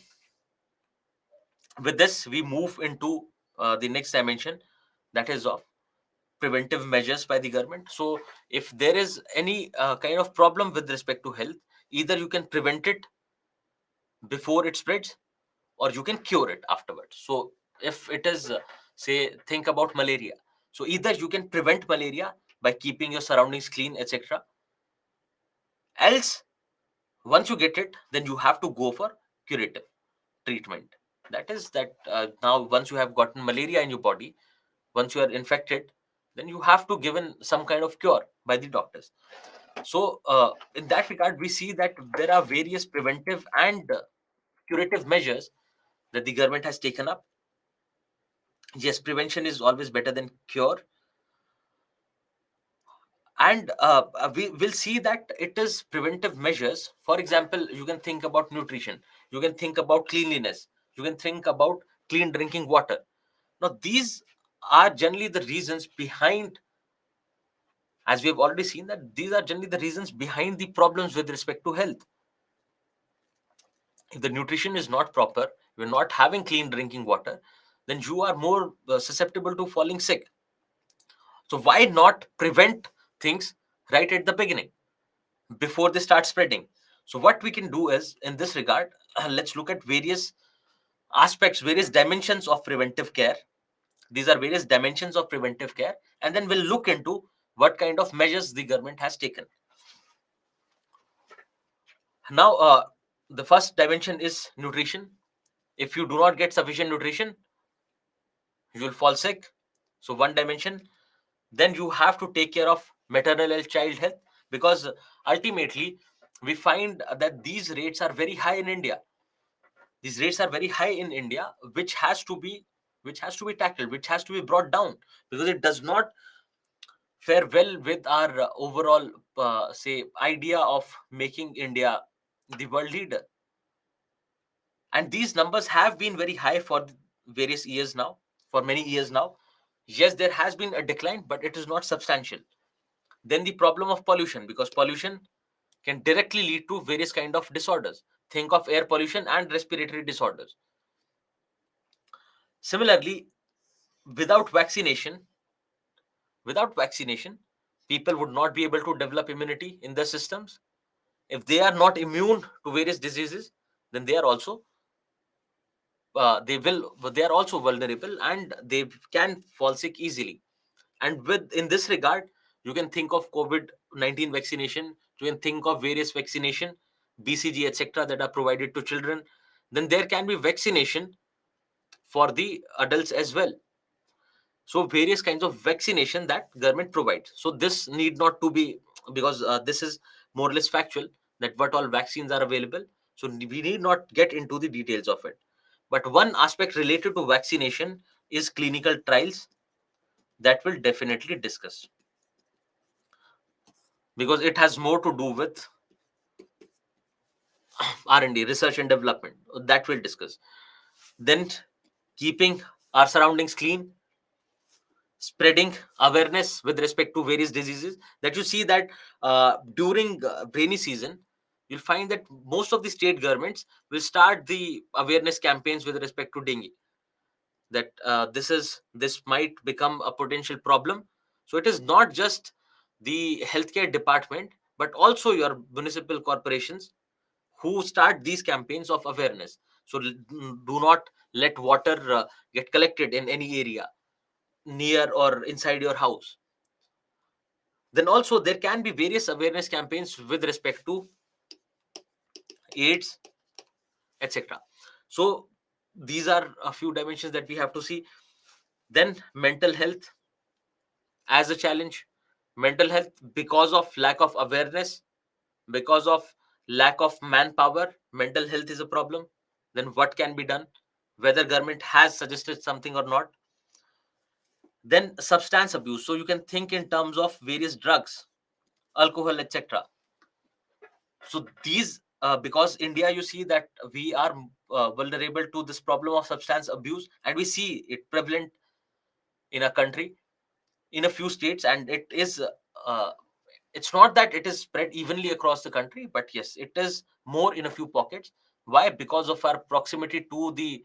S1: with this we move into the next dimension, that is of preventive measures by the government. So if there is any kind of problem with respect to health, either you can prevent it before it spreads, or you can cure it afterwards. So if it is say think about malaria, so either you can prevent malaria by keeping your surroundings clean, etc., else once you get it, then you have to go for curative treatment. That is that now once you have gotten malaria in your body, once you are infected, then you have to given some kind of cure by the doctors. So in that regard, we see that there are various preventive and curative measures that the government has taken up. Yes, prevention is always better than cure. And we will see that it is preventive measures. For example, you can think about nutrition, you can think about cleanliness, you can think about clean drinking water. Now these are generally the reasons behind, as we have already seen, that these are generally the reasons behind the problems with respect to health. If the nutrition is not proper, you're not having clean drinking water, then you are more susceptible to falling sick. So why not prevent things right at the beginning before they start spreading? So what we can do is in this regard, let's look at various aspects, various dimensions of preventive care. These are various dimensions of preventive care, and then we'll look into what kind of measures the government has taken. Now, the first dimension is nutrition. If you do not get sufficient nutrition, you will fall sick. So one dimension. Then you have to take care of maternal and child health, because ultimately we find that these rates are very high in India. These rates are very high in India, which has to be tackled, which has to be brought down, because it does not fare well with our overall say idea of making India the world leader. And these numbers have been very high for various years now, for many years now. Yes, there has been a decline, but it is not substantial. Then the problem of pollution, because pollution can directly lead to various kind of disorders. Think of air pollution and respiratory disorders. Similarly, without vaccination, without vaccination, people would not be able to develop immunity in their systems. If they are not immune to various diseases, then they are also vulnerable, and they can fall sick easily. And with in this regard, you can think of COVID-19 vaccination, you can think of various vaccination, BCG, etc., that are provided to children. Then there can be vaccination for the adults as well. So various kinds of vaccination that government provides. So this need not to be, because this is more or less factual, that what all vaccines are available. So we need not get into the details of it. But one aspect related to vaccination is clinical trials, that will definitely discuss, because it has more to do with R&D, research and development, that we'll discuss. Then keeping our surroundings clean, spreading awareness with respect to various diseases, that you see that during rainy season, you'll find that most of the state governments will start the awareness campaigns with respect to dengue, that this might become a potential problem. So it is not just the healthcare department, but also your municipal corporations who start these campaigns of awareness. So do not let water get collected in any area near or inside your house. Then also there can be various awareness campaigns with respect to AIDS, etc. So these are a few dimensions that we have to see. Then mental health as a challenge. Mental health, because of lack of awareness, because of lack of manpower, mental health is a problem. Then what can be done, whether government has suggested something or not. Then substance abuse, so you can think in terms of various drugs, alcohol, etc. So these because India, you see that we are vulnerable to this problem of substance abuse, and we see it prevalent in a country, in a few states, and it is uh, it's not that it is spread evenly across the country, but yes, it is more in a few pockets. Why? Because of our proximity to the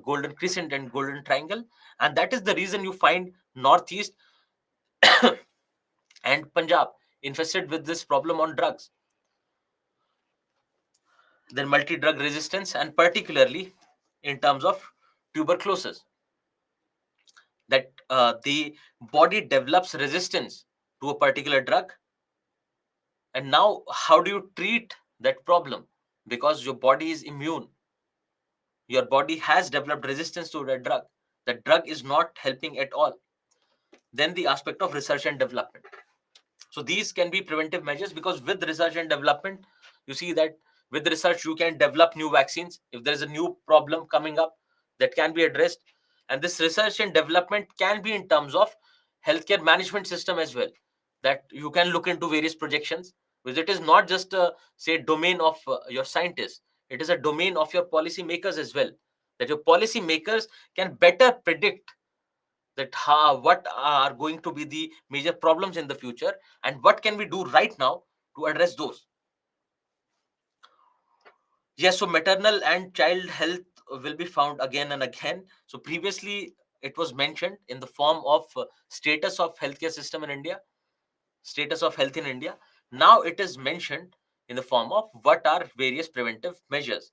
S1: golden crescent and golden triangle, and that is the reason you find northeast and Punjab infested with this problem on drugs. Then multi drug resistance, and particularly in terms of tuberculosis, that the body develops resistance to a particular drug. And now how do you treat that problem? Because your body is immune, your body has developed resistance to that drug, that drug is not helping at all. Then the aspect of research and development. So these can be preventive measures, because with research and development, you see that with research you can develop new vaccines. If there is a new problem coming up, that can be addressed. And this research and development can be in terms of healthcare management system as well, that you can look into various projections, because it is not just a, say, domain of your scientists, it is a domain of your policy makers as well, that your policy makers can better predict that how, what are going to be the major problems in the future, and what can we do right now to address those. Yes, so maternal and child health will be found again and again. So previously it was mentioned in the form of status of healthcare system in India, status of health in India. Now it is mentioned in the form of what are various preventive measures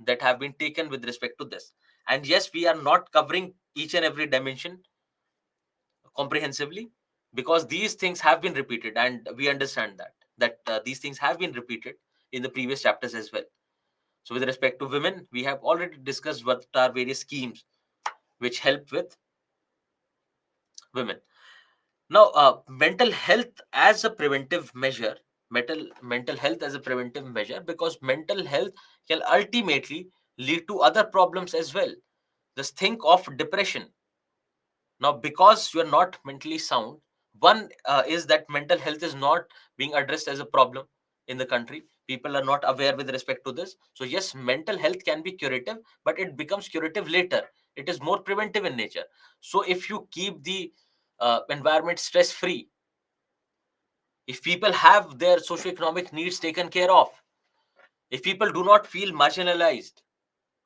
S1: that have been taken with respect to this. And yes, we are not covering each and every dimension comprehensively, because these things have been repeated, and we understand that these things have been repeated in the previous chapters as well. So with respect to women, we have already discussed what are various schemes which help with women. Now mental health as a preventive measure, mental health as a preventive measure, because mental health can ultimately lead to other problems as well. Just think of depression. Now because you are not mentally sound, one is that mental health is not being addressed as a problem in the country. People are not aware with respect to this. So yes, mental health can be curative, but it becomes curative later. It is more preventive in nature. So if you keep the environment stress free, if people have their socioeconomic needs taken care of, if people do not feel marginalized,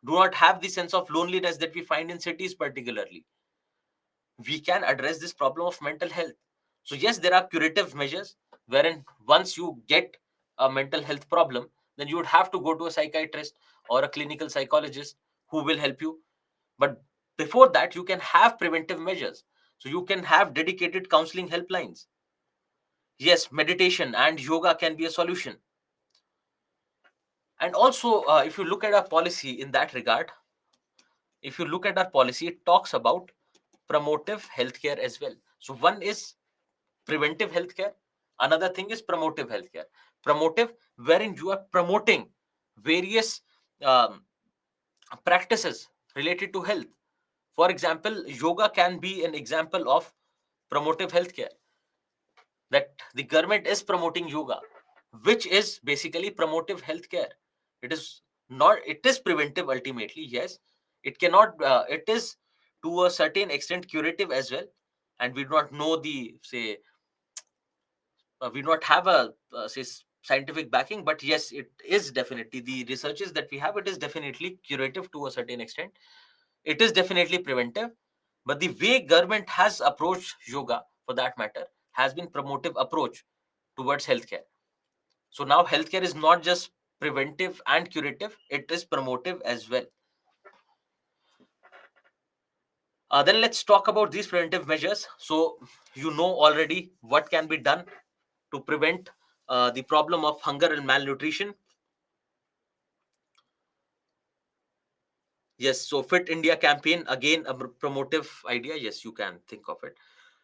S1: do not have the sense of loneliness that we find in cities particularly, we can address this problem of mental health. So yes, there are curative measures, wherein once you get a mental health problem, then you would have to go to a psychiatrist or a clinical psychologist who will help you. But before that, you can have preventive measures. So you can have dedicated counseling helplines. Yes, meditation and yoga can be a solution. And also, if you look at our policy in that regard, if you look at our policy, it talks about promotive healthcare as well. So one is preventive healthcare, another thing is promotive healthcare. Promotive, wherein you are promoting various um, practices related to health. For example, yoga can be an example of promotive healthcare, that the government is promoting yoga, which is basically promotive healthcare. It is not, it is preventive ultimately, yes. It cannot, it is to a certain extent curative as well. And we do not know the, say, we do not have a, say, scientific backing, but yes, it is definitely, the researches that we have, it is definitely curative to a certain extent. It is definitely preventive, but the way government has approached yoga, for that matter, has been promotive approach towards healthcare. So now healthcare is not just preventive and curative, it is promotive as well. Then let's talk about these preventive measures. So you know already what can be done to prevent the problem of hunger and malnutrition. Yes, so Fit India campaign, again a promotive idea. Yes, you can think of it.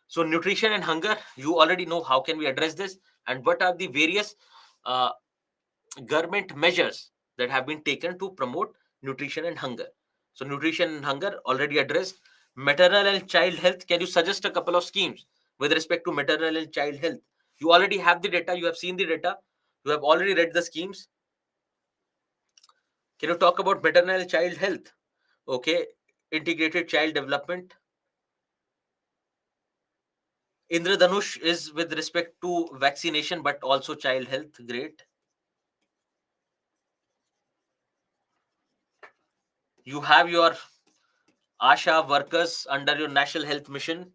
S1: So nutrition and hunger, you already know how can we address this, and what are the various uh, government measures that have been taken to promote nutrition and hunger. So nutrition and hunger already addressed. Maternal and child health, can you suggest a couple of schemes with respect to maternal and child health? You already have the data, you have seen the data, you have already read the schemes. Can you talk about maternal and child health? Okay, integrated child development. Indradhanush is with respect to vaccination, but also child health. Great. You have your ASHA workers under your National Health Mission.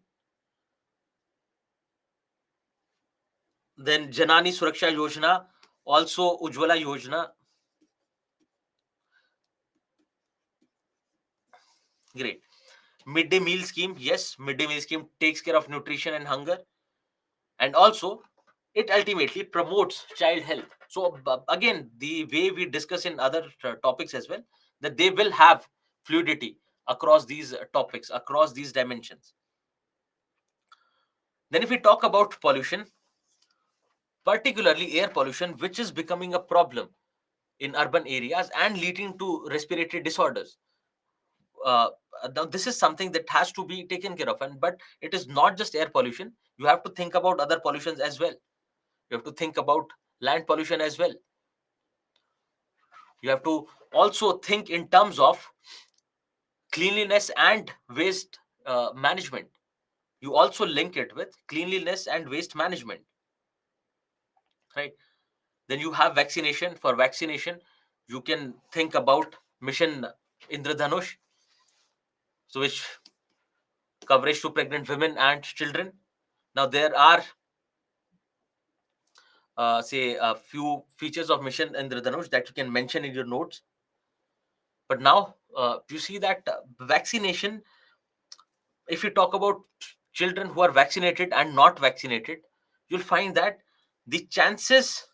S1: Then Janani Suraksha Yojana, also Ujjwala Yojana. Great. Midday meal scheme. Yes, midday meal scheme takes care of nutrition and hunger. And also, it ultimately promotes child health. So, again, the way we discuss in other topics as well, that they will have fluidity across these topics, across these dimensions. Then, if we talk about pollution, particularly air pollution, which is becoming a problem in urban areas and leading to respiratory disorders. uh, Now this is something that has to be taken care of, and but it is not just air pollution. You have to think about other pollutions as well. You have to think about land pollution as well. You have to also think in terms of cleanliness and waste management. You also link it with cleanliness and waste management, right? Then you have vaccination. For vaccination, you can think about mission Indradhanush, so which coverage to pregnant women and children. Now there are say a few features of mission Indradhanush that you can mention in your notes. But now you see that vaccination, if you talk about children who are vaccinated and not vaccinated, you'll find that the chances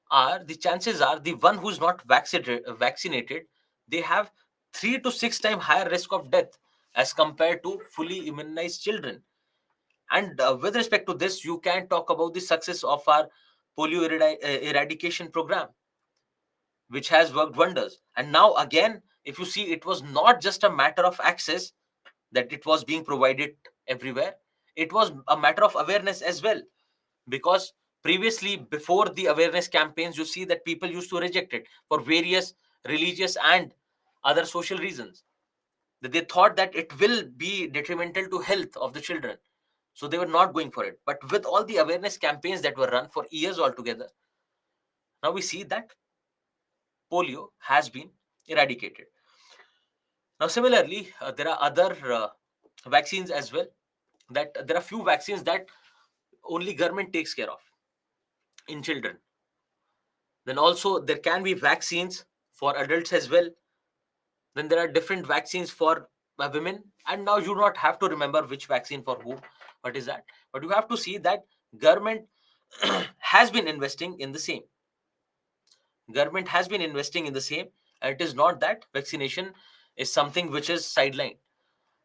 S1: the the one who's not vaccinated, they have 3 to 6 times higher risk of death as compared to fully immunized children. And with respect to this, you can talk about the success of our polio eradication program, which has worked wonders. And now, again, if you see, it was not just a matter of access, that it was being provided everywhere, it was a matter of awareness as well. Because previously, before the awareness campaigns, you see that people used to reject it for various religious and other social reasons, that they thought that it will be detrimental to health of the children, so they were not going for it. But with all the awareness campaigns that were run for years altogether, now we see that polio has been eradicated. Now similarly, there are other vaccines as well, that there are few vaccines that only government takes care of in children. Then also there can be vaccines for adults as well. Then there are different vaccines for women, and now you do not have to remember which vaccine for who, what is that, but you have to see that government has been investing in the same. Government has been investing in the same, and it is not that vaccination is something which is sidelined.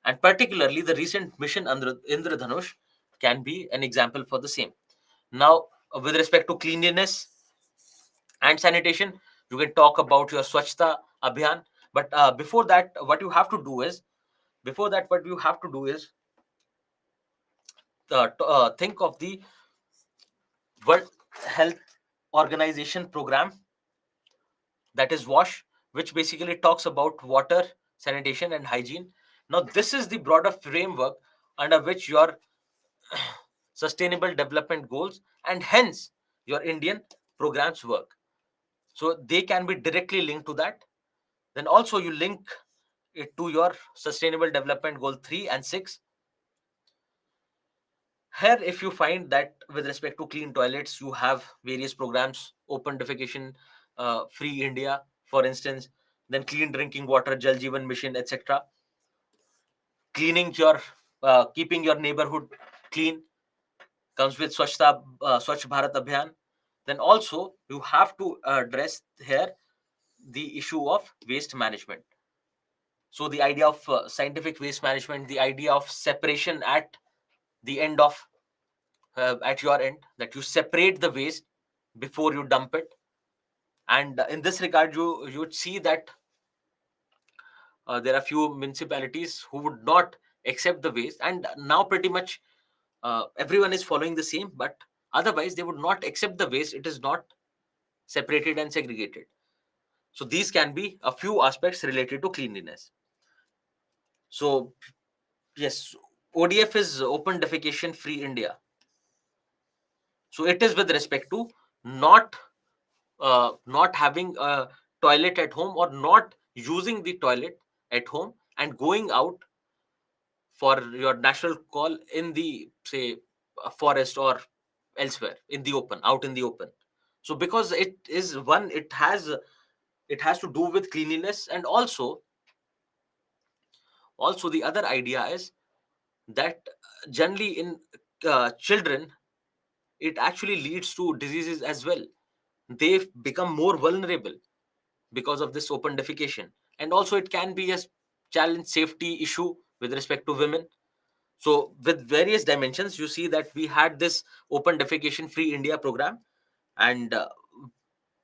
S1: And particularly the recent mission Indradhanush can be an example for the same. Now, with respect to cleanliness and sanitation, you can talk about your Swachhta Abhiyan. But before that, what you have to do is, think of the World Health Organization program, that is WASH, which basically talks about water, sanitation, and hygiene. Now, this is the broader framework under which your sustainable development goals and hence your Indian programs work. So they can be directly linked to that. Then also you link it to your sustainable development goal 3 and 6. Here, if you find that with respect to clean toilets, you have various programs, open defecation, free India, for instance, then clean drinking water, Jal Jeevan Mission, etc. Cleaning your, keeping your neighborhood clean comes with Swachh Bharat Abhiyan. Then also you have to address here the issue of waste management. So the idea of scientific waste management, the idea of separation the end of at your end, that you separate the waste before you dump it. And in this regard, you would see that there are few municipalities who would not accept the waste, and now pretty much everyone is following the same. But otherwise, they would not accept the waste. It is not separated and segregated. So these can be a few aspects related to cleanliness. So yes, ODF is open defecation free India. So it is with respect to not not having a toilet at home, or not using the toilet at home and going out for your natural call in the, say, a forest or elsewhere in the open, out in the open. So because it is one, it has to do with cleanliness. And also the other idea is that generally in children, it actually leads to diseases as well. They become more vulnerable because of this open defecation. And also it can be a challenge safety issue with respect to women. So with various dimensions, you see that we had this open defecation free India program. And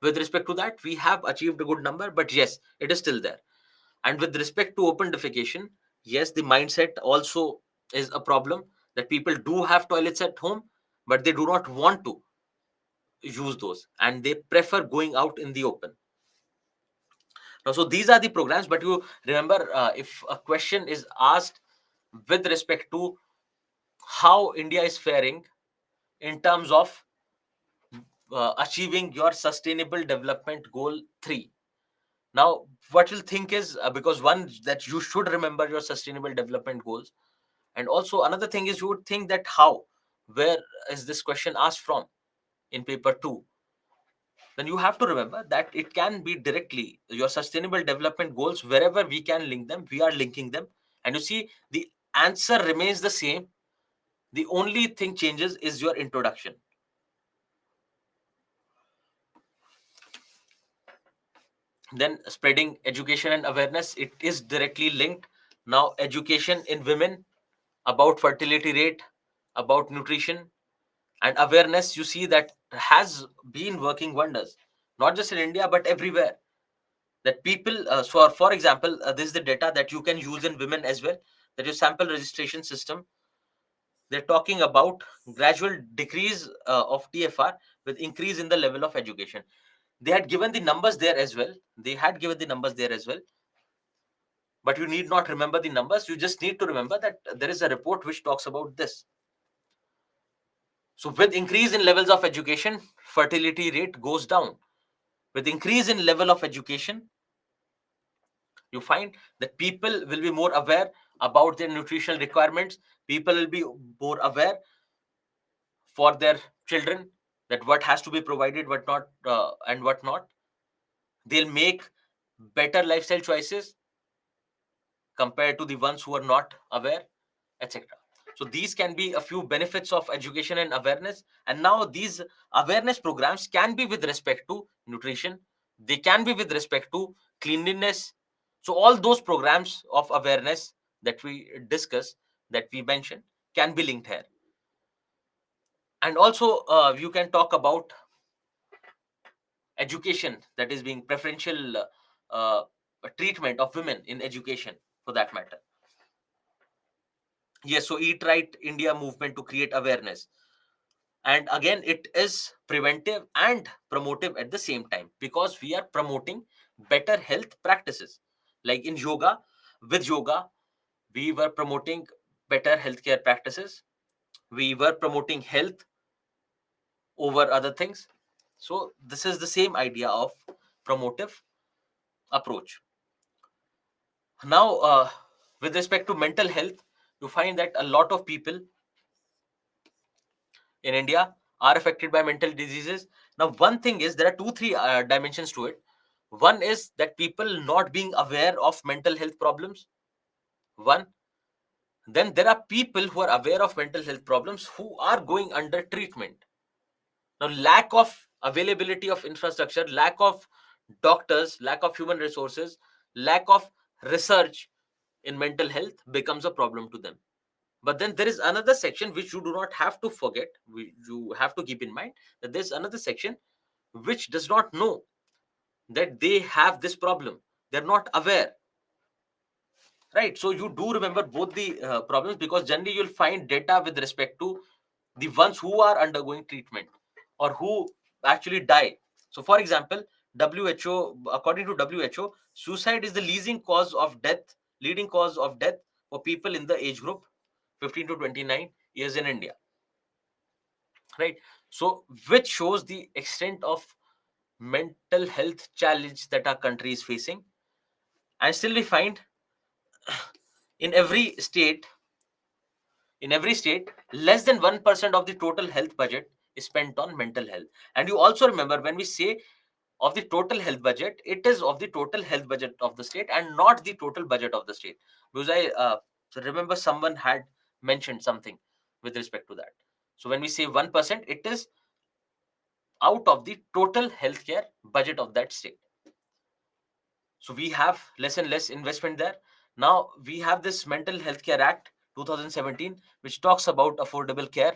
S1: with respect to that, we have achieved a good number, but yes, it is still there. And with respect to open defecation, yes, the mindset also is a problem, that people do have toilets at home, but they do not want to use those, and they prefer going out in the open. Now, so these are the programs. But you remember, if a question is asked with respect to how India is faring in terms of achieving your sustainable development goal 3. Now, what you'll think is, because one, that you should remember your sustainable development goals. And also another thing is, you would think that how, where is this question asked from in paper 2? Then you have to remember that it can be directly your sustainable development goals. Wherever we can link them, we are linking them. And you see, the answer remains the same. The only thing changes is your introduction. Then spreading education and awareness, it is directly linked. Now, education in women about fertility rate, about nutrition, and awareness, you see that has been working wonders, not just in India but everywhere. That people, so for example, this is the data that you can use in women as well, that your sample registration system, they're talking about gradual decrease of TFR with increase in the level of education. They had given the numbers there as well. But you need not remember the numbers. You just need to remember that there is a report which talks about this. So with increase in levels of education, fertility rate goes down. With increase in level of education, you find that people will be more aware about their nutritional requirements. People will be more aware for their children, that what has to be provided, what not, and what not. They'll make better lifestyle choices compared to the ones who are not aware, etc. So these can be a few benefits of education and awareness. And now these awareness programs can be with respect to nutrition, they can be with respect to cleanliness. So all those programs of awareness that we discuss, that we mentioned, can be linked here. And also you can talk about education, that is being preferential uh, treatment of women in education, for that matter. Yes, so Eat Right India movement to create awareness, and again it is preventive and promotive at the same time, because we are promoting better health practices. Like in yoga, with yoga we were promoting better healthcare practices, we were promoting health over other things. So this is the same idea of promotive approach. Now with respect to mental health, you find that a lot of people in India are affected by mental diseases. Now, one thing is there are two, three dimensions to it. One is that people not being aware of mental health problems. One, then there are people who are aware of mental health problems who are going under treatment. Now, lack of availability of infrastructure, lack of doctors, lack of human resources, lack of research in mental health becomes a problem to them. But then there is another section which you do not have to forget. You have to keep in mind that there's another section which does not know that they have this problem. They're not aware, right? So you do remember both the problems, because generally you'll find data with respect to the ones who are undergoing treatment or who actually die. So, for example, WHO, according to WHO, suicide is the leading cause of death for people in the age group 15 to 29 years in India, right? So which shows the extent of mental health challenge that our country is facing. And still we find in every state in every state, less than 1% of the total health budget is spent on mental health. And you also remember, when we say of the total health budget, it is of the total health budget of the state and not the total budget of the state. Because I remember someone had mentioned something with respect to that. So when we say 1%, it is out of the total healthcare budget of that state. So we have less and less investment there. Now we have this Mental Healthcare Act 2017, which talks about affordable care,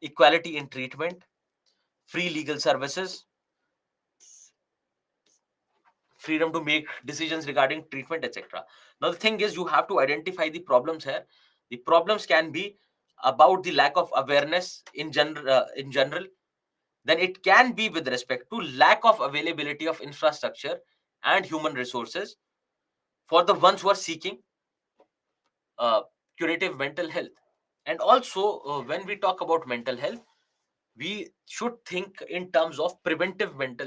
S1: equality in treatment, free legal services, freedom to make decisions regarding treatment, etc. Now the thing is, you have to identify the problems here. The problems can be about the lack of awareness in general. Then it can be with respect to lack of availability of infrastructure and human resources for the ones who are seeking uh, curative mental health. And also, when we talk about mental health, we should think in terms of preventive and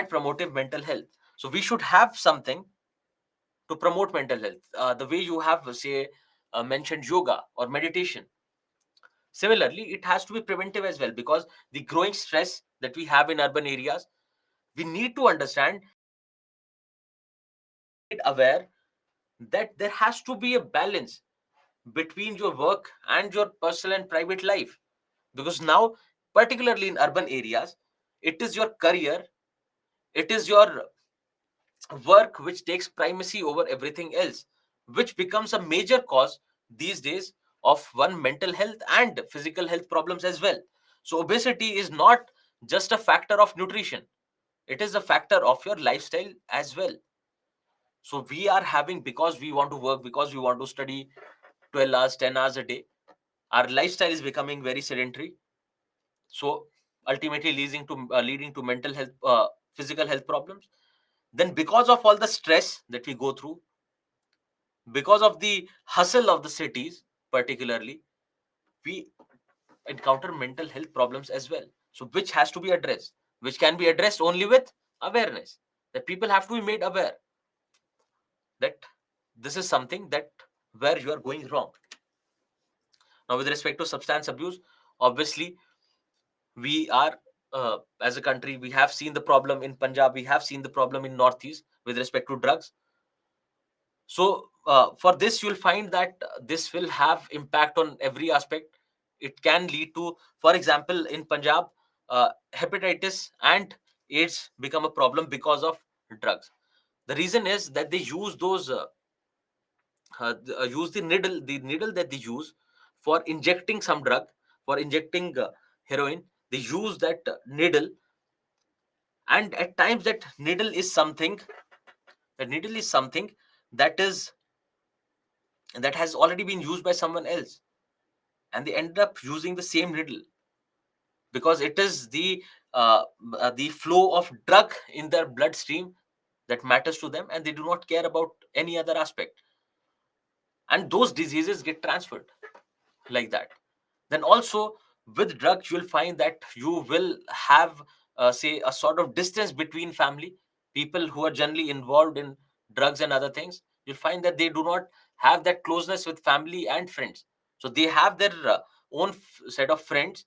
S1: promotive mental health. So we should have something to promote mental health, the way you have, say, mentioned yoga or meditation. Similarly, it has to be preventive as well, because the growing stress that we have in urban areas, we need to understand, aware that there has to be a balance between your work and your personal and private life. Because now, particularly in urban areas, it is your career, it is your work which takes primacy over everything else, which becomes a major cause these days of one, mental health and physical health problems as well. So obesity is not just a factor of nutrition, it is a factor of your lifestyle as well. So we are having, because we want to work, because we want to study 12 hours, 10 hours a day, our lifestyle is becoming very sedentary. So ultimately leading to mental health, physical health problems. Then because of all the stress that we go through, because of the hustle of the cities particularly, we encounter mental health problems as well. So which has to be addressed, which can be addressed only with awareness, that people have to be made aware that this is something that where you are going wrong. Now with respect to substance abuse, obviously we are, as a country, we have seen the problem in Punjab, we have seen the problem in Northeast with respect to drugs. So for this you'll find that this will have impact on every aspect. It can lead to, for example, in Punjab, hepatitis and AIDS become a problem because of drugs. The reason is that they use use the needle that they use for injecting some drug, for injecting heroin. They use that needle, and at times that needle is something that is that has already been used by someone else, and they end up using the same needle because it is the flow of drug in their bloodstream that matters to them, and they do not care about any other aspect, and those diseases get transferred like that. Then also, with drugs, you'll find that you will have say a sort of distance between family. People who are generally involved in drugs and other things, you'll find that they do not have that closeness with family and friends. So they have their own set of friends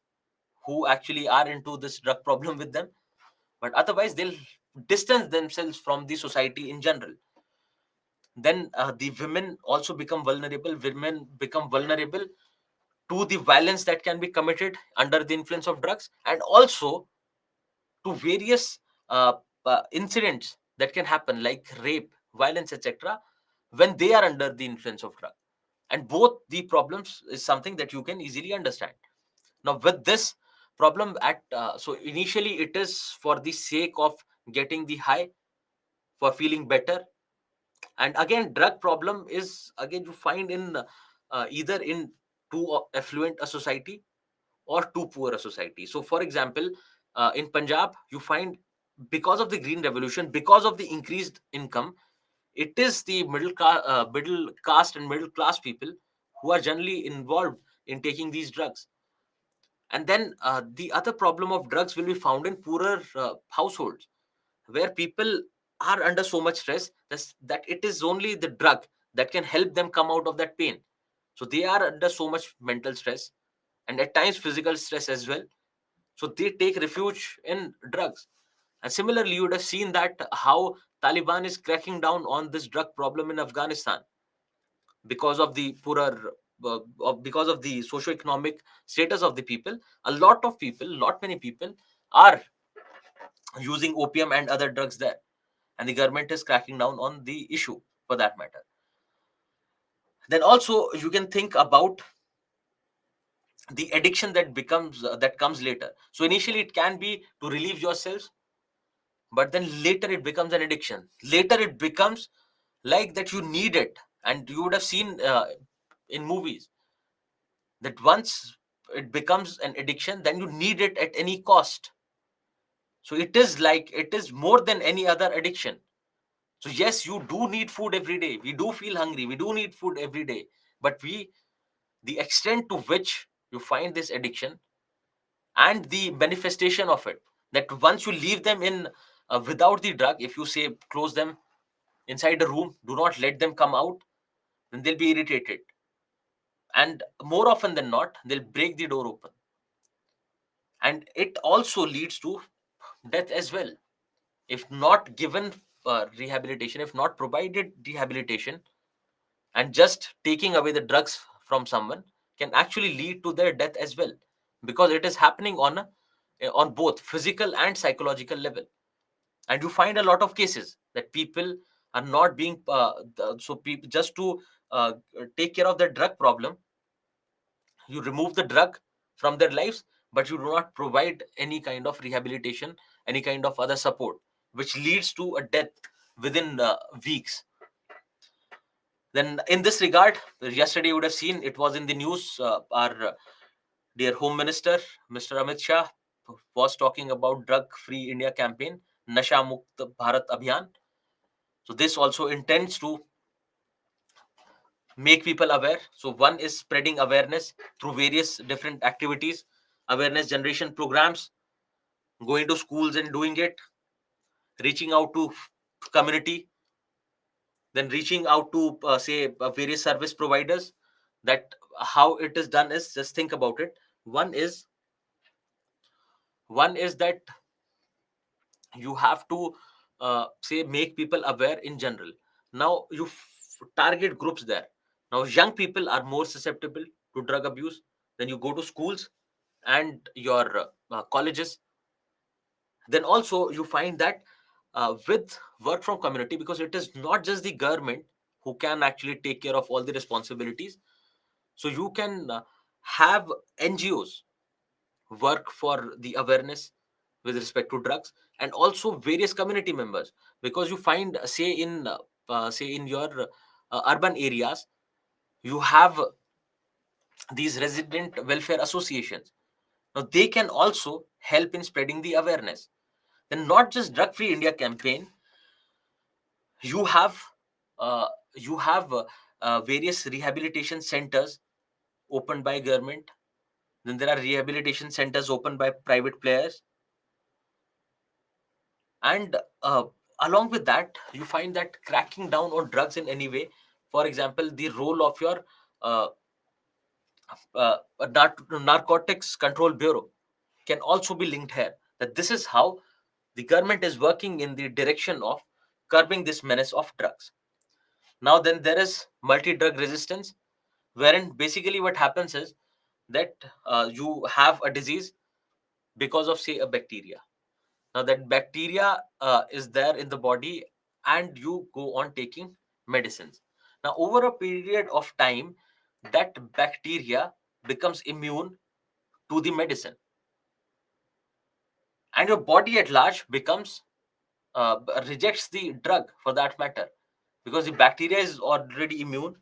S1: who actually are into this drug problem with them, but otherwise they'll distance themselves from the society in general. Then the women also become vulnerable. Women become vulnerable to the violence that can be committed under the influence of drugs, and also to various uh, incidents that can happen, like rape, violence, etc., when they are under the influence of drug. And both the problems is something that you can easily understand. Now, with this problem, so initially it is for the sake of getting the high, for feeling better. And again, drug problem is again you find in either in too affluent a society or too poor a society. So, for example, in Punjab, you find, because of the Green Revolution, because of the increased income, it is the middle caste and middle class people who are generally involved in taking these drugs. And then the other problem of drugs will be found in poorer households, where people are under so much stress that it is only the drug that can help them come out of that pain. So they are under so much mental stress, and at times physical stress as well. So they take refuge in drugs. And similarly, you would have seen that how Taliban is cracking down on this drug problem in Afghanistan because of the poorer because of the socio-economic status of the people. A lot of people, lot many people are using opium and other drugs there, and the government is cracking down on the issue for that matter. Then also you can think about the addiction that comes later. So initially it can be to relieve yourself, but then later it becomes an addiction. Later it becomes like that you need it. And you would have seen in movies that once it becomes an addiction, then you need it at any cost. So it is like it is more than any other addiction. So yes, you do need food every day, we do feel hungry, we do need food every day, but the extent to which you find this addiction and the manifestation of it, that once you leave them in without the drug, if you say close them inside a room, do not let them come out, then they'll be irritated, and more often than not they'll break the door open. And it also leads to death as well, if not given rehabilitation, if not provided rehabilitation. And just taking away the drugs from someone can actually lead to their death as well, because it is happening on both physical and psychological level. And you find a lot of cases that people are not being so people, just to take care of their drug problem, you remove the drug from their lives, but you do not provide any kind of rehabilitation, any kind of other support, which leads to a death within weeks. Then in this regard, yesterday you would have seen, it was in the news, our dear home minister Mr. Amit Shah was talking about drug free India campaign, Nasha Mukt Bharat Abhiyan. So this also intends to make people aware. So one is spreading awareness through various different activities, awareness generation programs, going to schools and doing it, reaching out to community, then reaching out to say various service providers. That how it is done is, just think about it. One is one is that you have to say make people aware in general. Now you target groups there. Now young people are more susceptible to drug abuse. Then you go to schools and your colleges, Then also you find that with work from community, because it is not just the government who can actually take care of all the responsibilities, so you can have NGOs work for the awareness with respect to drugs, and also various community members, because you find say in your urban areas, you have these resident welfare associations. Now they can also help in spreading the awareness. Then not just drug free India campaign, you have uh, various rehabilitation centers opened by government. Then there are rehabilitation centers opened by private players, and along with that you find that cracking down on drugs in any way, for example the role of your uh, narcotics control bureau can also be linked here, that this is how the government is working in the direction of curbing this menace of drugs. Now then there is multi drug resistance, wherein basically what happens is that you have a disease because of say a bacteria. Now that bacteria is there in the body, and you go on taking medicines. Now over a period of time, that bacteria becomes immune to the medicine, and your body at large becomes rejects the drug for that matter, because the bacteria is already immune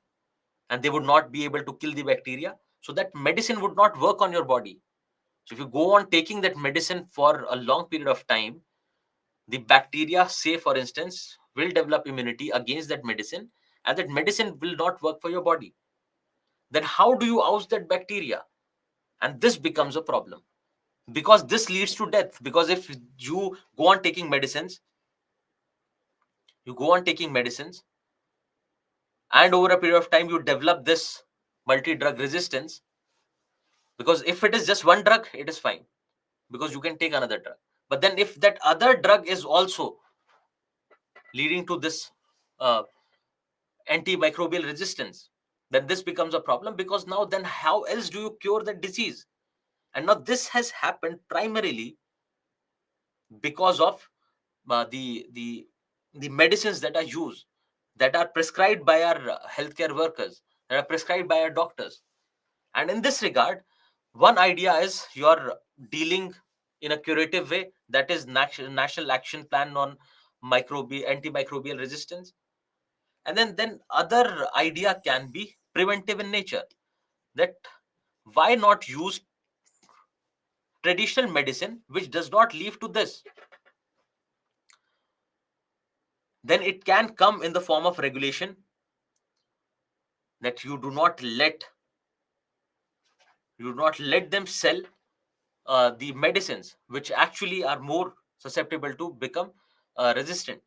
S1: and they would not be able to kill the bacteria, so that medicine would not work on your body. So if you go on taking that medicine for a long period of time, the bacteria, say for instance, will develop immunity against that medicine, and that medicine will not work for your body. Then how do you oust that bacteria? And this becomes a problem, because this leads to death. Because if you go on taking medicines, you go on taking medicines and over a period of time you develop this multi drug resistance, because if it is just one drug it is fine, because you can take another drug. But then if that other drug is also leading to this uh, antimicrobial resistance, then this becomes a problem, because now then how else do you cure the disease? And now this has happened primarily because of the medicines that are used, that are prescribed by our healthcare workers, that are prescribed by our doctors. And in this regard, one idea is you're dealing in a curative way, that is national action plan on antimicrobial resistance. And then other idea can be preventive in nature, that why not use traditional medicine which does not lead to this? Then it can come in the form of regulation, that you do not let them sell the medicines which actually are more susceptible to become resistant.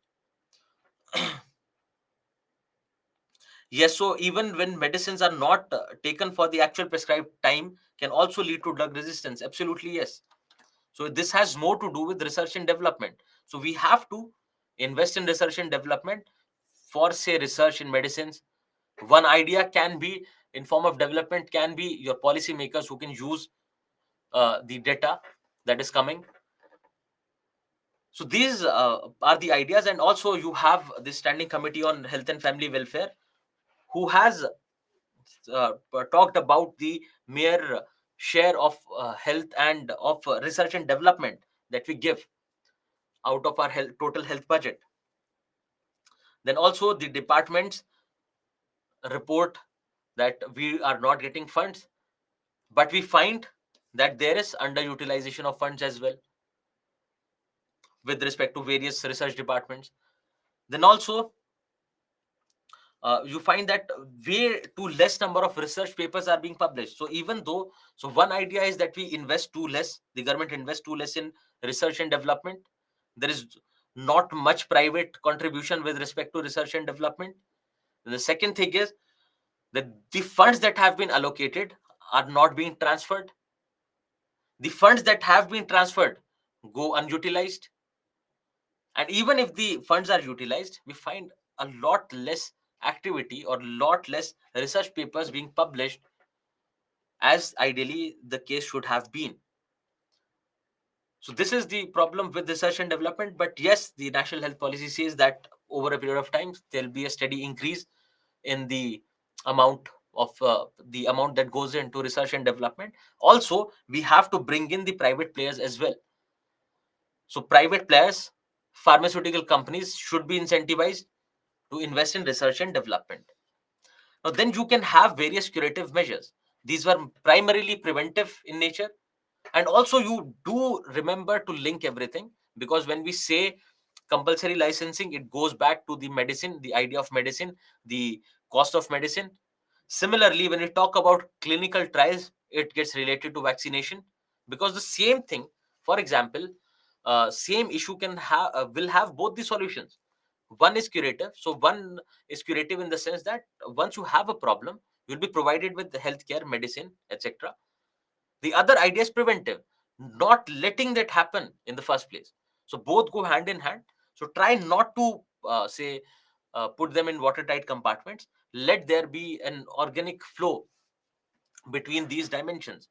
S1: Yes, so even when medicines are not taken for the actual prescribed time, can also lead to drug resistance. Absolutely, yes. So this has more to do with research and development. So we have to invest in research and development for say research in medicines. One idea can be in form of development, can be your policymakers who can use the data that is coming. So these are the ideas, and also you have the standing committee on health and family welfare, who has talked about the mere share of health and of research and development that we give out of our total health budget. Then also the departments report that we are not getting funds, but we find that there is underutilization of funds as well with respect to various research departments. Then also you find that way too less number of research papers are being published. So even though, so one idea is that we invest too less, the government invests too less in research and development. There is not much private contribution with respect to research and development. And the second thing is that the funds that have been allocated are not being transferred. The funds that have been transferred go unutilized. And even if the funds are utilized, we find a lot less activity or lot less research papers being published as ideally the case should have been. So this is the problem with research and development. But yes, the national health policy says that over a period of time there'll be a steady increase in the amount of the amount that goes into research and development. Also, we have to bring in the private players as well. So private players, pharmaceutical companies should be incentivized to invest in research and development. Now, then you can have various curative measures. These were primarily preventive in nature. And also, you do remember to link everything, because when we say compulsory licensing, it goes back to the medicine, the idea of medicine, the cost of medicine. Similarly, when we talk about clinical trials, it gets related to vaccination, because the same thing, for example, same issue can have will have both the solutions. One is curative. So one is curative in the sense that once you have a problem, you'll be provided with the healthcare, medicine, etc. The other idea is preventive, not letting that happen in the first place. So both go hand in hand. So try not to say put them in watertight compartments. Let there be an organic flow between these dimensions,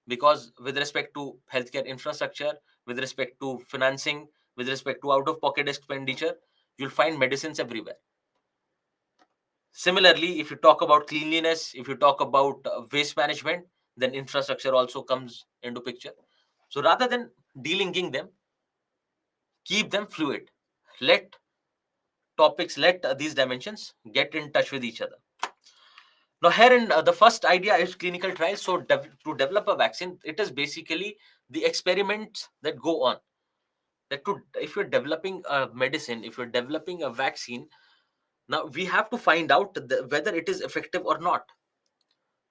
S1: because with respect to healthcare infrastructure, with respect to financing, with respect to out of pocket expenditure, you'll find medicines everywhere. Similarly, if you talk about cleanliness, if you talk about waste management, then infrastructure also comes into picture. So rather than delinking them, keep them fluid. Let let these dimensions get in touch with each other. Now, here in the first idea is clinical trials. So to develop a vaccine, it is basically the experiments that go on. That to if you're developing a medicine, if you're developing a vaccine, now we have to find out whether it is effective or not.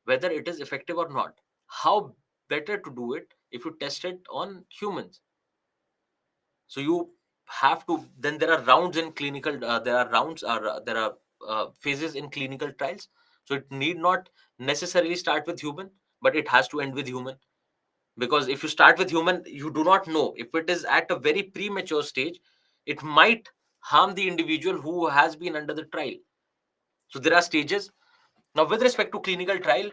S1: Whether it is effective or not. How better to do it if you test it on humans. So you have to, then there are rounds in clinical there are rounds or there are phases in clinical trials. So it need not necessarily start with human, but it has to end with human, because if you start with human, you do not know if it is at a very premature stage, it might harm the individual who has been under the trial. So there are stages. Now with respect to clinical trial,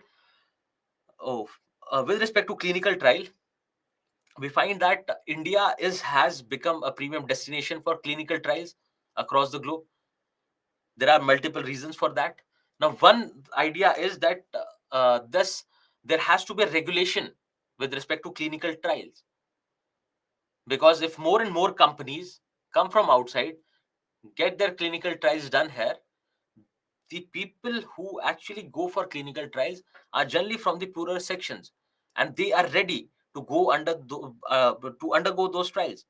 S1: oh with respect to clinical trial, we find that India has become a premium destination for clinical trials across the globe. There are multiple reasons for that. Now, one idea is that this there has to be a regulation with respect to clinical trials, because if more and more companies come from outside, get their clinical trials done here, the people who actually go for clinical trials are generally from the poorer sections, and they are ready to go to undergo those trials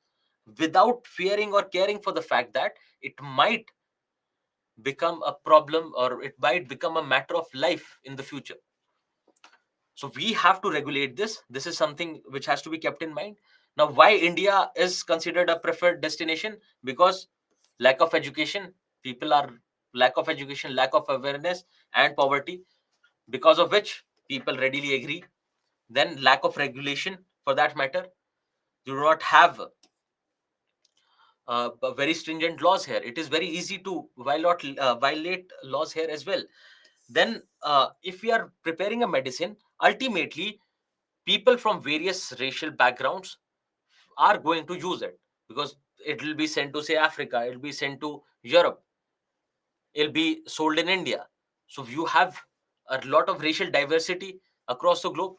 S1: without fearing or caring for the fact that it might become a problem or it might become a matter of life in the future. So we have to regulate this. This is something which has to be kept in mind. Now, why India is considered a preferred destination? Because lack of education, people are lack of education, lack of awareness, and poverty, because of which people readily agree. Then lack of regulation, for that matter. You do not have very stringent laws here. It is very easy to violate laws here as well. Then, if we are preparing a medicine, ultimately, people from various racial backgrounds are going to use it, because it will be sent to, say, Africa, it will be sent to Europe, it will be sold in India. So you have a lot of racial diversity across the globe.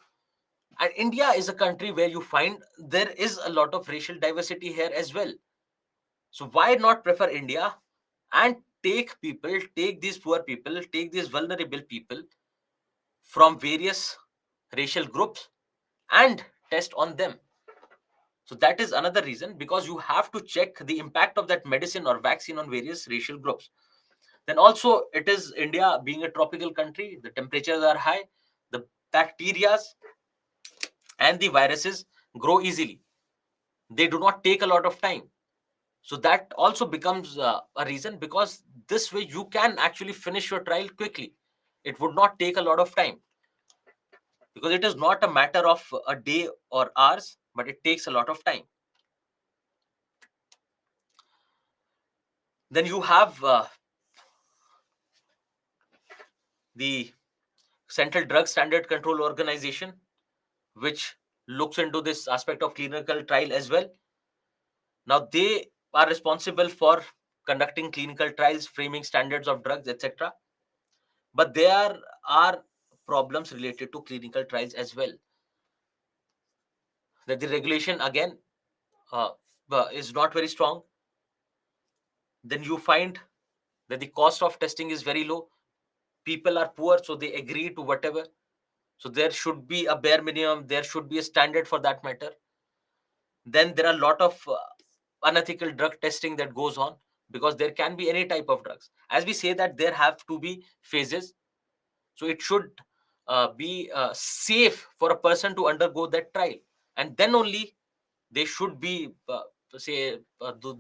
S1: And India is a country where you find there is a lot of racial diversity here as well. So why not prefer India and take these poor people, take these vulnerable people from various racial groups and test on them? So that is another reason, because you have to check the impact of that medicine or vaccine on various racial groups. Then also, it is India being a tropical country, the temperatures are high, the bacteria and the viruses grow easily. They do not take a lot of time. So that also becomes a reason, because this way you can actually finish your trial quickly. It would not take a lot of time, because it is not a matter of a day or hours, but it takes a lot of time. Then you have the Central Drug Standard Control Organization, which looks into this aspect of clinical trial as well. Now they are responsible for conducting clinical trials, framing standards of drugs, etc. But there are problems related to clinical trials as well. That the regulation again uh, is not very strong. Then you find that the cost of testing is very low. People are poor, so they agree to whatever. So there should be a bare minimum, there should be a standard for that matter. Then there are a lot of unethical drug testing that goes on, because there can be any type of drugs. As we say that there have to be phases, so it should be safe for a person to undergo that trial, and then only they should be say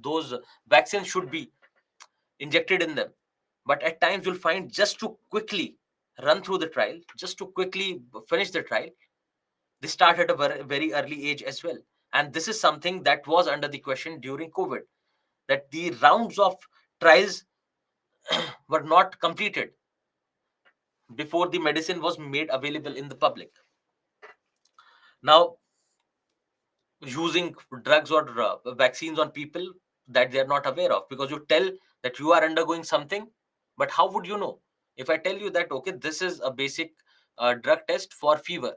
S1: those vaccines should be injected in them. But at times you'll find, just to quickly run through the trial, just to quickly finish the trial, they start at a very, very early age as well. And this is something that was under the question during COVID, that the rounds of trials were not completed before the medicine was made available in the public. Now, using drugs or vaccines on people that they are not aware of, because you tell that you are undergoing something, but how would you know? If I tell you that, okay, this is a basic drug test for fever,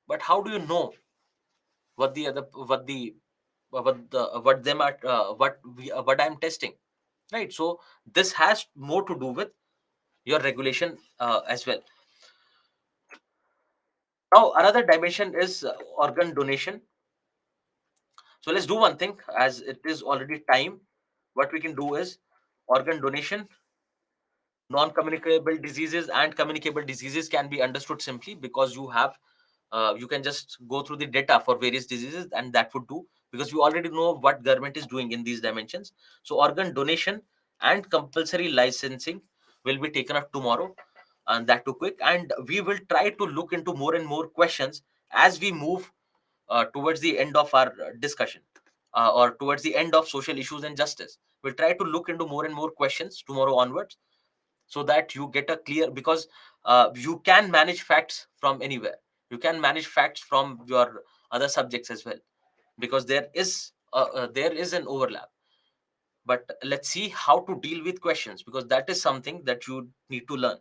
S1: but how do you know what the other what them are what I'm testing, right? So this has more to do with your regulation as well. Now another dimension is organ donation. So let's do one thing, as it is already time. What we can do is organ donation. Non-communicable diseases and communicable diseases can be understood simply, because you can just go through the data for various diseases, and that would do, because you already know what government is doing in these dimensions. So organ donation and compulsory licensing will be taken up tomorrow, and that too quick. And we will try to look into more and more questions as we move towards the end of our discussion, or towards the end of social issues and justice. We'll try to look into more and more questions tomorrow onwards, so that you get a clear, because you can manage facts from anywhere. You can manage facts from your other subjects as well, because there is an overlap. But let's see how to deal with questions, because that is something that you need to learn,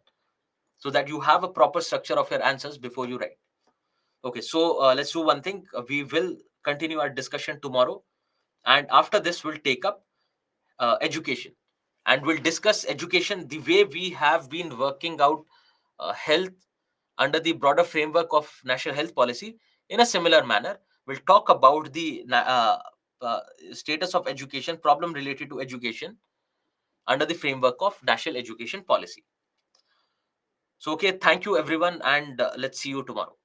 S1: so that you have a proper structure of your answers before you write. Okay, so let's do one thing. We will continue our discussion tomorrow, and after this we'll take up education, and we'll discuss education the way we have been working out health under the broader framework of national health policy. In a similar manner, we'll talk about the uh, status of education, problem related to education under the framework of national education policy. So okay, thank you everyone, and let's see you tomorrow.